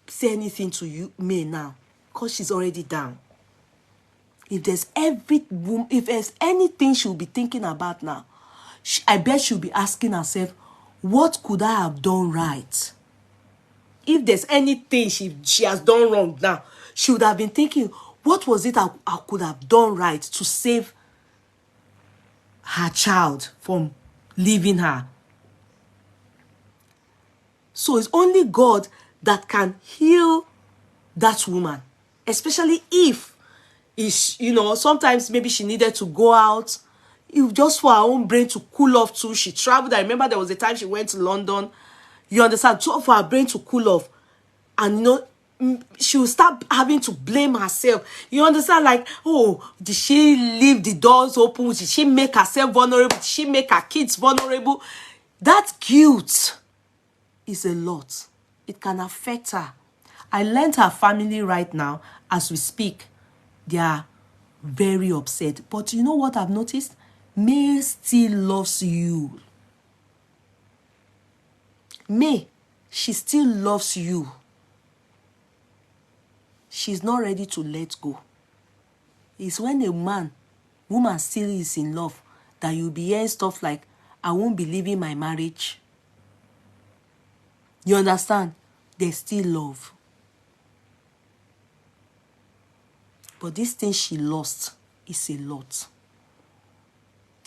say anything to you, May, now, because she's already down. If there's anything she'll be thinking about now, I bet she'll be asking herself, what could I have done right? If there's anything she has done wrong now, she would have been thinking, what was it I could have done right to save her child from leaving her? So it's only God that can heal that woman, especially if sometimes maybe she needed to go out, just for her own brain to cool off too. She traveled. I remember there was a time she went to London. You understand? So for her brain to cool off. And she will start having to blame herself. You understand? Like, oh, did she leave the doors open? Did she make herself vulnerable? Did she make her kids vulnerable? That guilt is a lot. It can affect her. I learned her family right now, as we speak, they are very upset. But you know what I've noticed? May still loves you. May, she still loves you. She's not ready to let go. It's when a woman still is in love, that you'll be hearing stuff like, I won't be leaving my marriage. You understand? There's still love. But this thing she lost is a lot.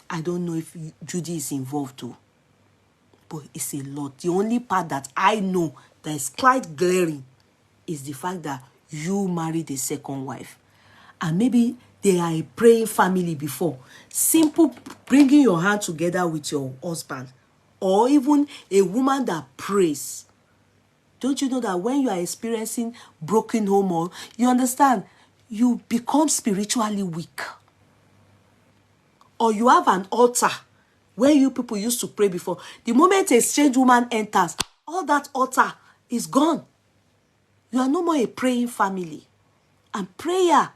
I don't know if Judy is involved too, but it's a lot. The only part that I know that is quite glaring is the fact that you married a second wife. and maybe they are a praying family before. Simple bringing your hand together with your husband, or even a woman that prays. Don't you know that when you are experiencing broken home, or you understand, you become spiritually weak? Or you have an altar where you people used to pray before. The moment a strange woman enters, all that altar is gone. You are no more a praying family. And prayer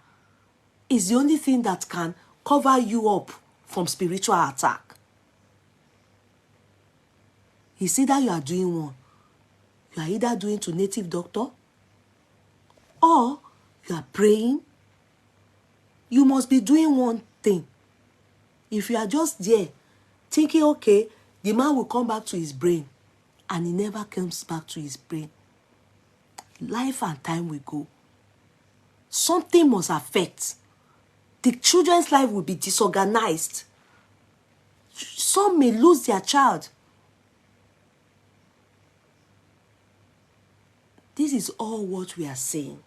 is the only thing that can cover you up from spiritual attack. It's either you are doing one. You are either doing to native doctor, or you are praying. You must be doing one thing. If you are just there thinking, okay, the man will come back to his brain, and he never comes back to his brain, life and time will go. Something must affect. The children's life will be disorganized. Some may lose their child. This is all what we are saying.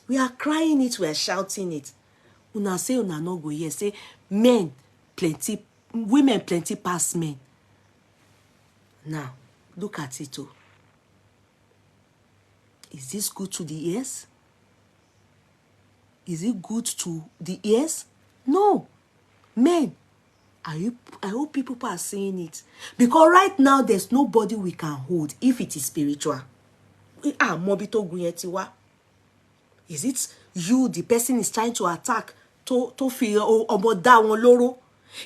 We are crying it, we are shouting it. Una say una no go here. Say men plenty, women plenty pass men. Now, look at it. Is this good to the ears? Is it good to the ears? No. Men, I hope people are saying it. Because right now, there's nobody we can hold if it is spiritual. Is it you, the person is trying to attack, to feel omoda won loro?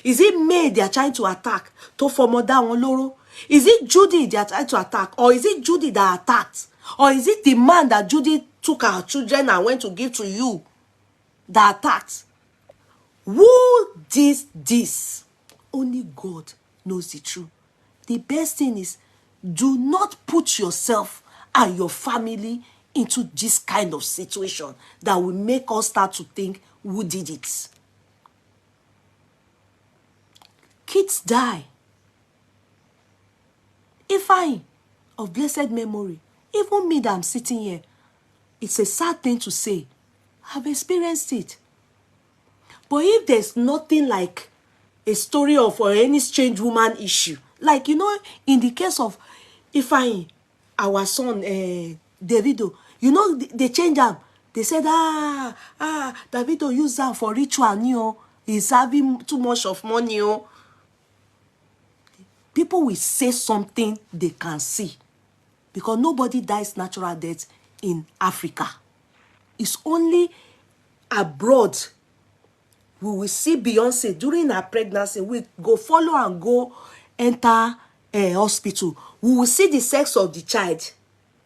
Is it me they are trying to attack, to fomoda won loro? Is it Judy they are trying to attack? Or is it Judy that attacked? Or is it the man that Judy took her children and went to give to you that attacked? Who did this? Only God knows the truth. The best thing is, do not put yourself and your family into this kind of situation that will make us start to think, who did it? Kids die. If I, of blessed memory, even me that I'm sitting here, it's a sad thing to say, I've experienced it. But if there's nothing like a story of or any strange woman issue, like, you know, in the case of Ifeanyi, our son, Davido, you know, they changed them. They said, Davido used that for ritual, you know, he's having too much of money, you know. People will say something they can see. Because nobody dies natural death in Africa. It's only abroad. We will see Beyonce during her pregnancy. We go follow and go enter a hospital. We will see the sex of the child.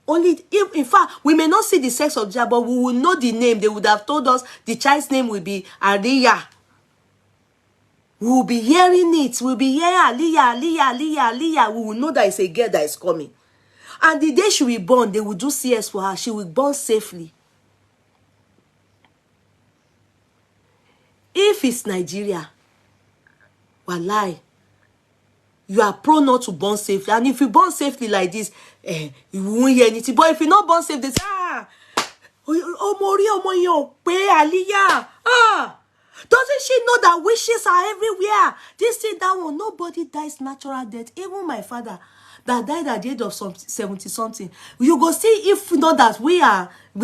Only if, in fact, we may not see the sex of the child, but we will know the name. They would have told us the child's name will be Aliyah. We will be hearing it. We'll be hearing Aliyah. We will know that it's a girl that is coming. And the day she will born, they will do CS for her. She will born safely. If it's Nigeria, wallahi, you are prone not to born safely. And if you born safely like this, you won't hear anything. But if you not born safe, they say, Aliyah. Doesn't she know that wishes are everywhere? This thing, that one, nobody dies natural death. Even my father, that died at the age of 70 something. You go see if not that we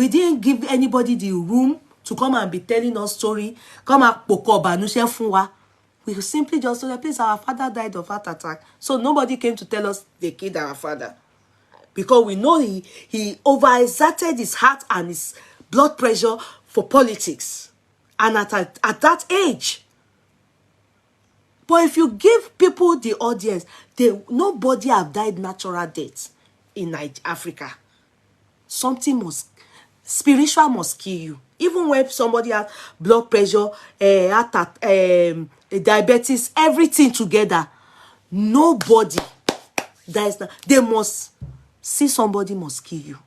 didn't give anybody the room to come and be telling us story. Come and poko banushe funwa. We simply just told, please, our father died of heart attack. So nobody came to tell us they killed our father. Because we know he overexerted his heart and his blood pressure for politics. And at that age. But if you give people the audience, nobody have died natural death in Africa. Something spiritual must kill you. Even when somebody has blood pressure, diabetes, everything together, nobody dies. They must see somebody must kill you.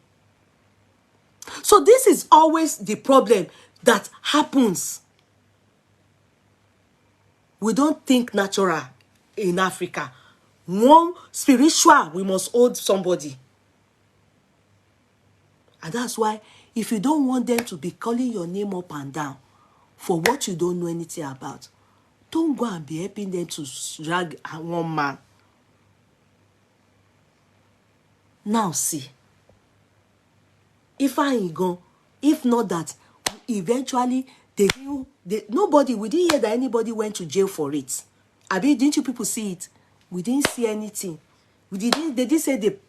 So this is always the problem that happens. We don't think natural in Africa. One spiritual, we must hold somebody. And that's why if you don't want them to be calling your name up and down for what you don't know anything about, don't go and be helping them to drag one man. Now see, if not that, eventually nobody, we didn't hear that anybody went to jail for it. Didn't you people see it? We didn't see anything. They didn't say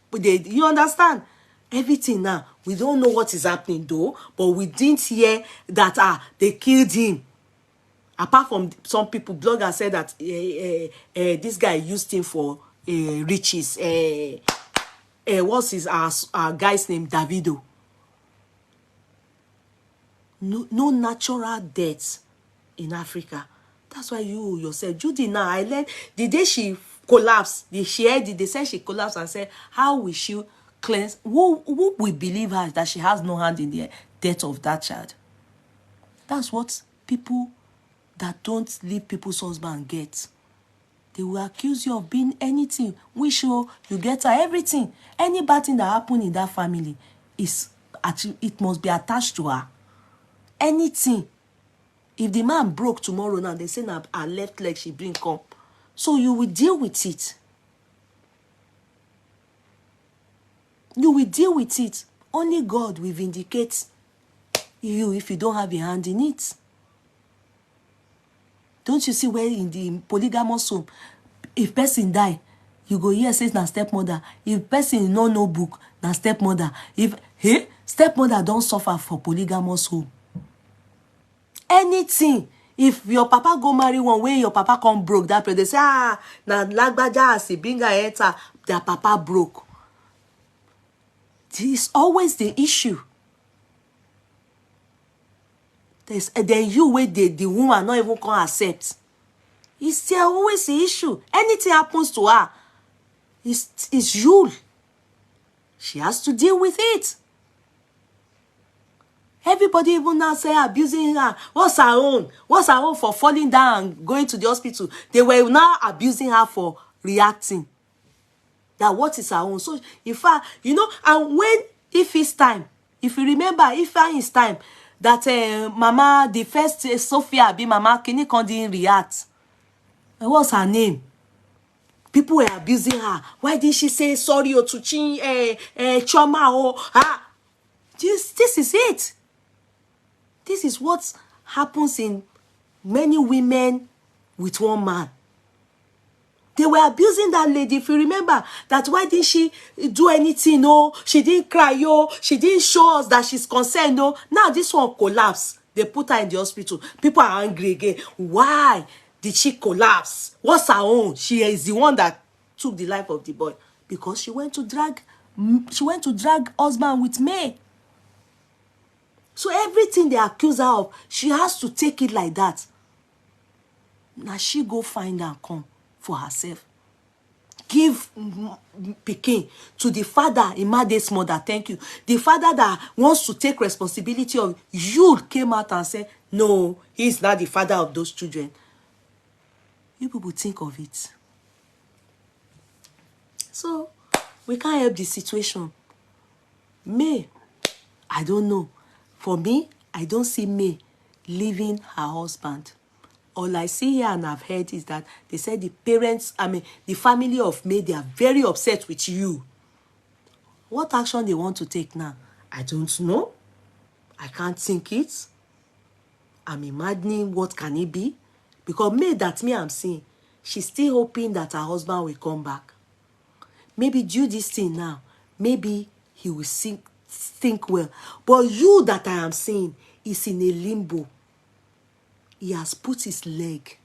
you understand? Everything now, we don't know what is happening though, but we didn't hear that they killed him. Apart from some people, bloggers said that this guy used him for riches. What's his guy's name? Davido. No natural deaths in Africa. That's why you yourself, Judy, now I learned the day she collapsed, they said she collapsed and said, how will she cleanse? Who will believe her that she has no hand in the death of that child? That's what people that don't leave people's husband get. They will accuse you of being anything. You get her everything. Any bad thing that happened in that family it must be attached to her. Anything. If the man broke tomorrow now, they say now her left leg she bring come. So you will deal with it. You will deal with it. Only God will vindicate you if you don't have a hand in it. Don't you see where in the polygamous home, if person die, you go here says na stepmother. If person no book, na stepmother. If stepmother don't suffer for polygamous home. Anything. If your papa go marry one way, your papa come broke, that they say, na lagbaja asi binga eta, their papa broke. This is always the issue. Then you wait the woman not even can accept. It's still always the issue. Anything happens to her, it's Yul. She has to deal with it. Everybody even now say abusing her. What's her own? What's her own for falling down and going to the hospital? They were now abusing her for reacting. That what is her own? So if and if it's time, if you remember, if it's time that Mama, the first Sophia be Mama Kini didn't react. What's her name? People were abusing her. Why didn't she say sorry or to Choma or this is it. This is what happens in many women with one man. They were abusing that lady. If you remember that, why didn't she do anything? No, she didn't cry. She didn't show us that she's concerned. No, now this one collapsed. They put her in the hospital. People are angry again. Why did she collapse? What's her own? She is the one that took the life of the boy because she went to drag husband with May. So everything they accuse her of, she has to take it like that. Now she go find and come for herself. Give pikin to the father, Imade's mother, thank you. The father that wants to take responsibility of Yul came out and said, no, he's not the father of those children. You people think of it. So, we can't help the situation. May, I don't know. For me, I don't see May leaving her husband. All I see here and I've heard is that they said the parents, the family of May, they are very upset with you. What action they want to take now? I don't know. I can't think it. I'm imagining what can it be. Because May that I'm seeing, she's still hoping that her husband will come back. Maybe do this thing now. Maybe he will think well. But you that I am seeing is in a limbo. He has put his leg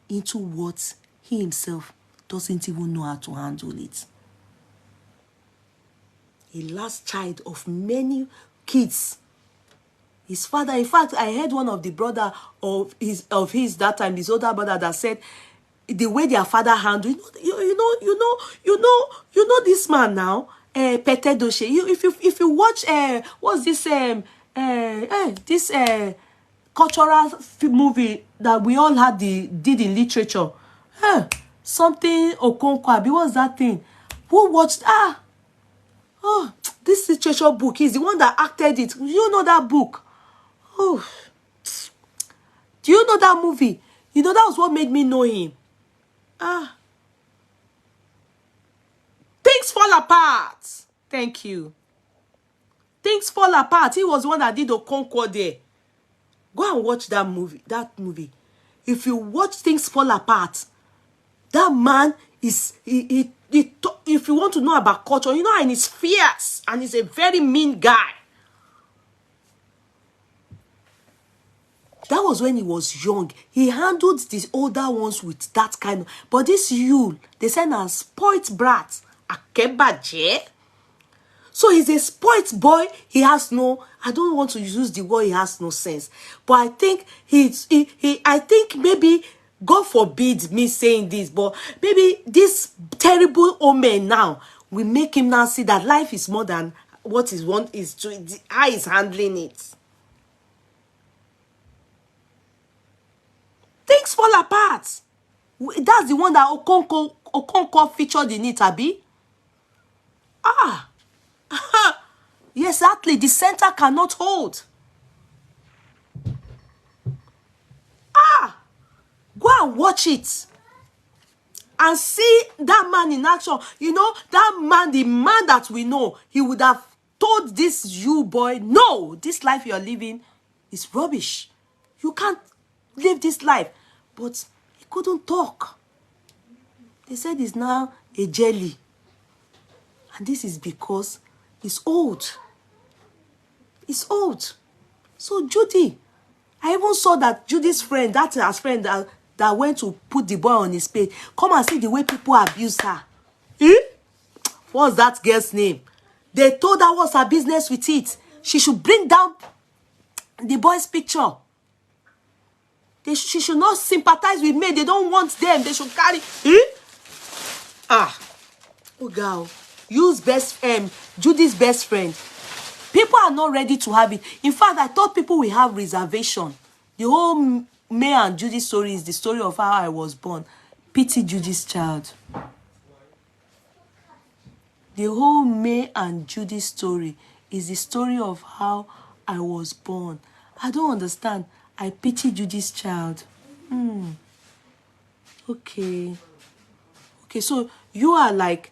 into what he himself doesn't even know how to handle it. A last child of many kids. His father, in fact, I heard one of the brother of his that time, his older brother, that said the way their father handled, you know this man now, Pete Doche. If you watch what's this cultural movie that we all did in literature, something Okonkwo, what's that thing? Who watched This literature book, he's the one that acted it. You know that book? Oh, do you know that movie? You know, that was what made me know him. Things Fall Apart. Thank you. Things Fall Apart. He was the one that did Okonkwo there. Go and watch that movie. If you watch Things Fall Apart, that man is, if you want to know about culture, you know, and he's fierce, and he's a very mean guy. That was when he was young. He handled these older ones with that kind of... But this Yul, they said a spoilt brat. Akebaje. So he's a spoilt boy. He has no... I don't want to use the word he has no sense. But I think I think maybe... God forbid me saying this, but maybe this terrible omen now will make him now see that life is more than what his want is to... How he's handling it. Things Fall Apart. That's the one that Okonkwo featured in it, Abi. Yes, exactly. The center cannot hold. Go and watch it. And see that man in action. You know, that man, the man that we know, he would have told this you boy, no, this life you're living is rubbish. You can't live this life. But he couldn't talk. They said he's now a jelly. And this is because he's old. He's old. So Judy, I even saw that Judy's friend, that's her friend that went to put the boy on his page. Come and see the way people abuse her. What's that girl's name? They told her what's her business with it. She should bring down the boy's picture. She should not sympathize with me. They don't want them. They should carry... Oh, girl. Judy's best friend. People are not ready to have it. In fact, I thought people will have reservation. The whole May and Judy story is the story of how I was born. Pity Judy's child. The whole May and Judy story is the story of how I was born. I don't understand. I pity Judy's child. Okay. Okay, so you are like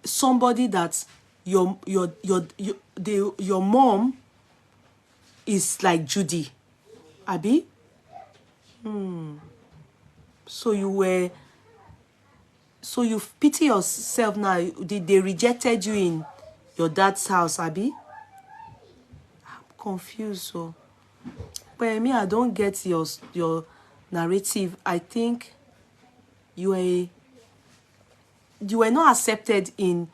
somebody that your mom is like Judy. Abi? So you pity yourself now. They rejected you in your dad's house, Abi? I'm confused, so. But I don't get your narrative. I think you were not accepted in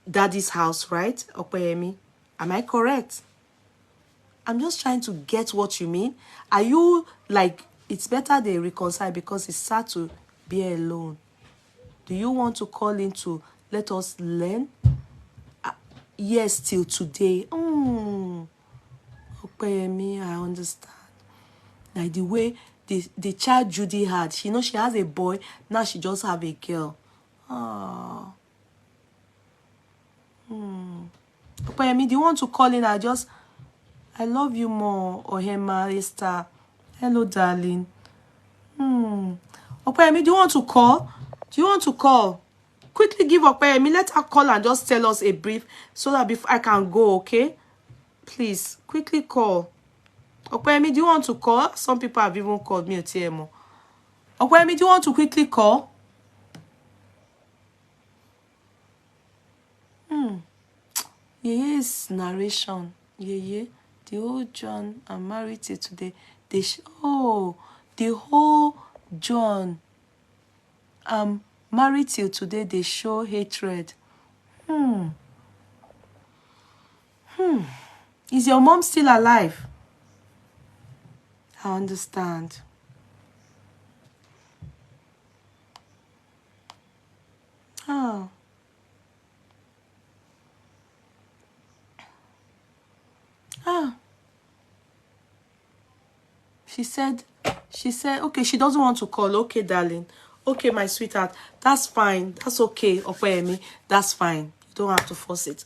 daddy's house, right? Opeyemi? Am I correct? I'm just trying to get what you mean. Are you like, it's better they reconcile because it's sad to be alone? Do you want to call in to let us learn? Yes, till today. Opeyemi, I understand. Like the way the child Judy had, she knows she has a boy, now she just have a girl. Opeyemi, do you want to call in? I love you more, Ohema Esther. Hello, darling. Opeyemi, do you want to call? Do you want to call? Quickly give Opeyemi, let her call and just tell us a brief so that before I can go, okay? Please, quickly call. Opeyemi, do you want to call? Some people have even called me, Otiemo. Opeyemi, do you want to quickly call? Yeye's narration. Yeye, the old John, I'm married till today. The whole John, I'm married till today. They show hatred. Is your mom still alive? I understand. She said, okay, she doesn't want to call. Okay, darling. Okay, my sweetheart. That's fine. That's okay, Opeyemi. That's fine. You don't have to force it.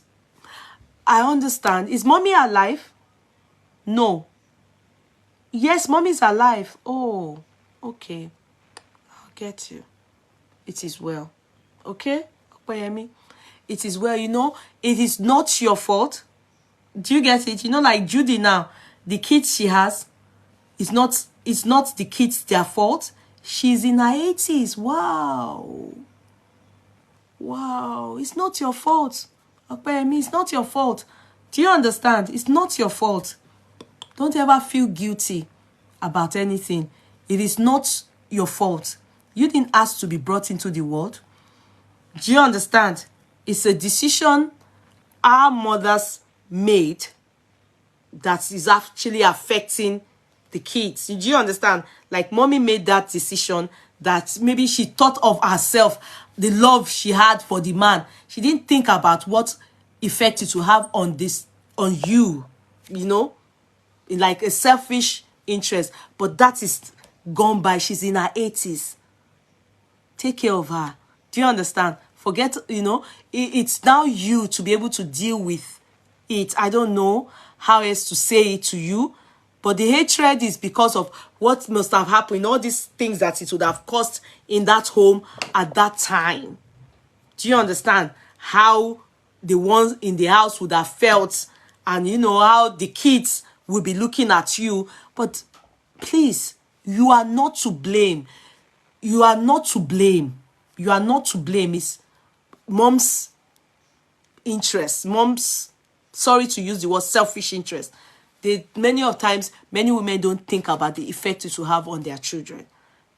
I understand. Is mommy alive? No. Yes, mommy's alive. Oh, okay. I'll get you. It is well. Okay? Okpeyemi? It is well. You know, it is not your fault. Do you get it? You know, like Judy now, the kids she has, it's not the kids their fault. She's in her 80s. Wow. Wow. It's not your fault. Okpeyemi, it's not your fault. Do you understand? It's not your fault. Don't ever feel guilty about anything. It is not your fault. You didn't ask to be brought into the world. Do you understand? It's a decision our mothers made that is actually affecting the kids. Do you understand? Like mommy made that decision that maybe she thought of herself, the love she had for the man. She didn't think about what effect it will have on you, you know, like a selfish interest. But that is gone by. She's in her 80s. Take care of her. Do you understand? Forget, you know, it's now you to be able to deal with it. I don't know how else to say it to you, but the hatred is because of what must have happened, all these things that it would have caused in that home at that time. Do you understand how the ones in the house would have felt, and you know how the kids will be looking at you? But please, you are not to blame. You are not to blame. You are not to blame. It's mom's interest. Mom's, sorry to use the word, selfish interest. Many of times, many women don't think about the effect it will have on their children.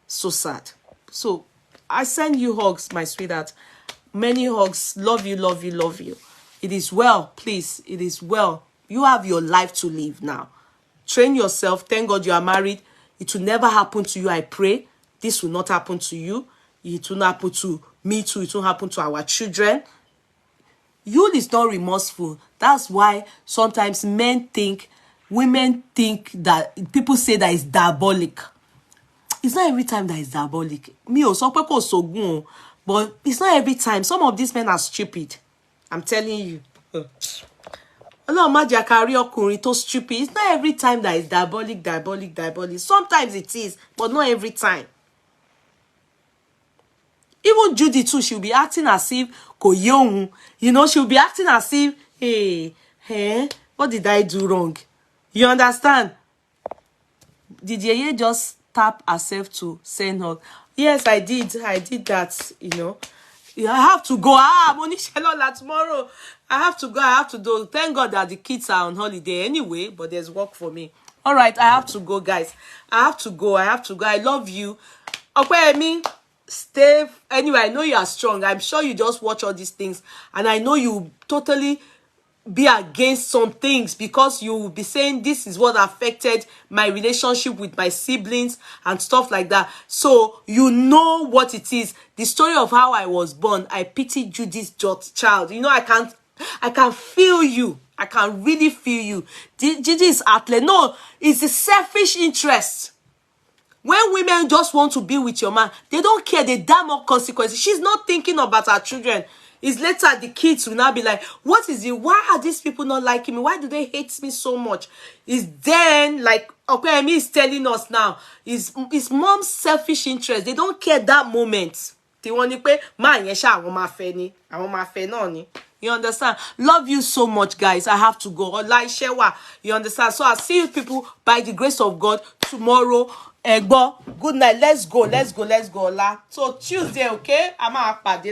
So sad. So I send you hugs, my sweetheart. Many hugs. Love you, love you, love you. It is well, please. It is well. You have your life to live now. Train yourself. Thank God you are married. It will never happen to you, I pray. This will not happen to you. It will not happen to me too. It won't happen to our children. Yul is not remorseful. That's why sometimes women think that people say that it's diabolic. It's not every time that it's diabolic. Some people so good, but it's not every time. Some of these men are stupid. I'm telling you. Stupid. It's not every time that it's diabolic. Sometimes it is, but not every time. Even Judy too, she'll be acting as if you know, she'll be acting as if, hey, what did I do wrong? You understand? Did Yeye just tap herself to send her? Yes, I did that, you know. I have to go. Monisha tomorrow. I have to go. Thank God that the kids are on holiday anyway, but there's work for me. All right, I have to go, guys. I have to go. I love you. Okay, stay. Anyway, I know you are strong. I'm sure you just watch all these things, and I know you totally be against some things because you will be saying this is what affected my relationship with my siblings and stuff like that. So you know what it is. The story of how I was born. I pity Judy's child. You know, I can feel you. I can really feel you. Judy is athlete. No, it's a selfish interest. When women just want to be with your man, they don't care. They damn more consequences. She's not thinking about her children. It's later the kids will now be like, what is it? Why are these people not liking me? Why do they hate me so much? It's then like, okay, is telling us now, it's mom's selfish interest. They don't care that moment. They want to pay, man, you understand? Love you so much, guys. I have to go. You understand? So I'll see you people by the grace of God tomorrow. Good night. Let's go. So Tuesday, okay? But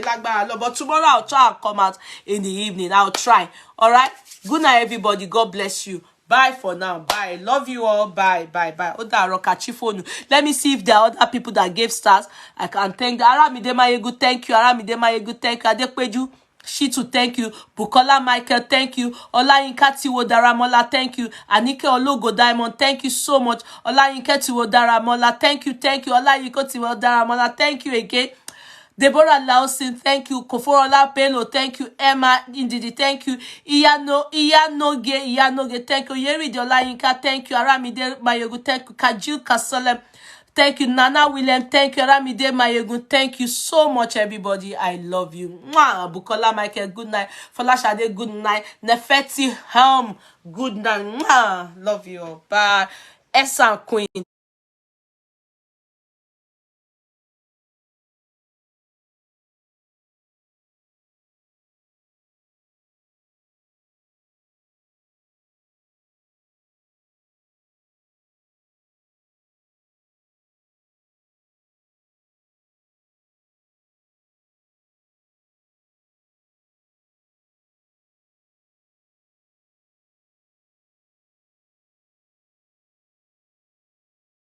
tomorrow I'll try and come out in the evening. I'll try. All right? Good night, everybody. God bless you. Bye for now. Bye. Love you all. Bye. Let me see if there are other people that gave stars. I can thank Aramide Mayegu. Thank you. Aramide Mayegu. Thank you. Adekpeju. Shitu, thank you. Bukola Michael, thank you. Ayinke Daramola, thank you. Anike Ologo Diamond, thank you so much. Ayinke Daramola, thank you. Ayinke Daramola, thank you again. Deborah Lawson, thank you. Koforola Bello, thank you. Emma Indidi, thank you. Iyanoge, thank you. Yeri Olayinka, thank you. Aramide Mayogu, thank you. Kajil Kasolem, Thank you, Nana William. Thank you, Ramide Mayegun. Thank you so much, everybody. I love you. Mwah. Bukola Michael, good night. Folashade, good night. Nefeti Helm, good night. Mwah. Love you all. Bye. Essa Queen.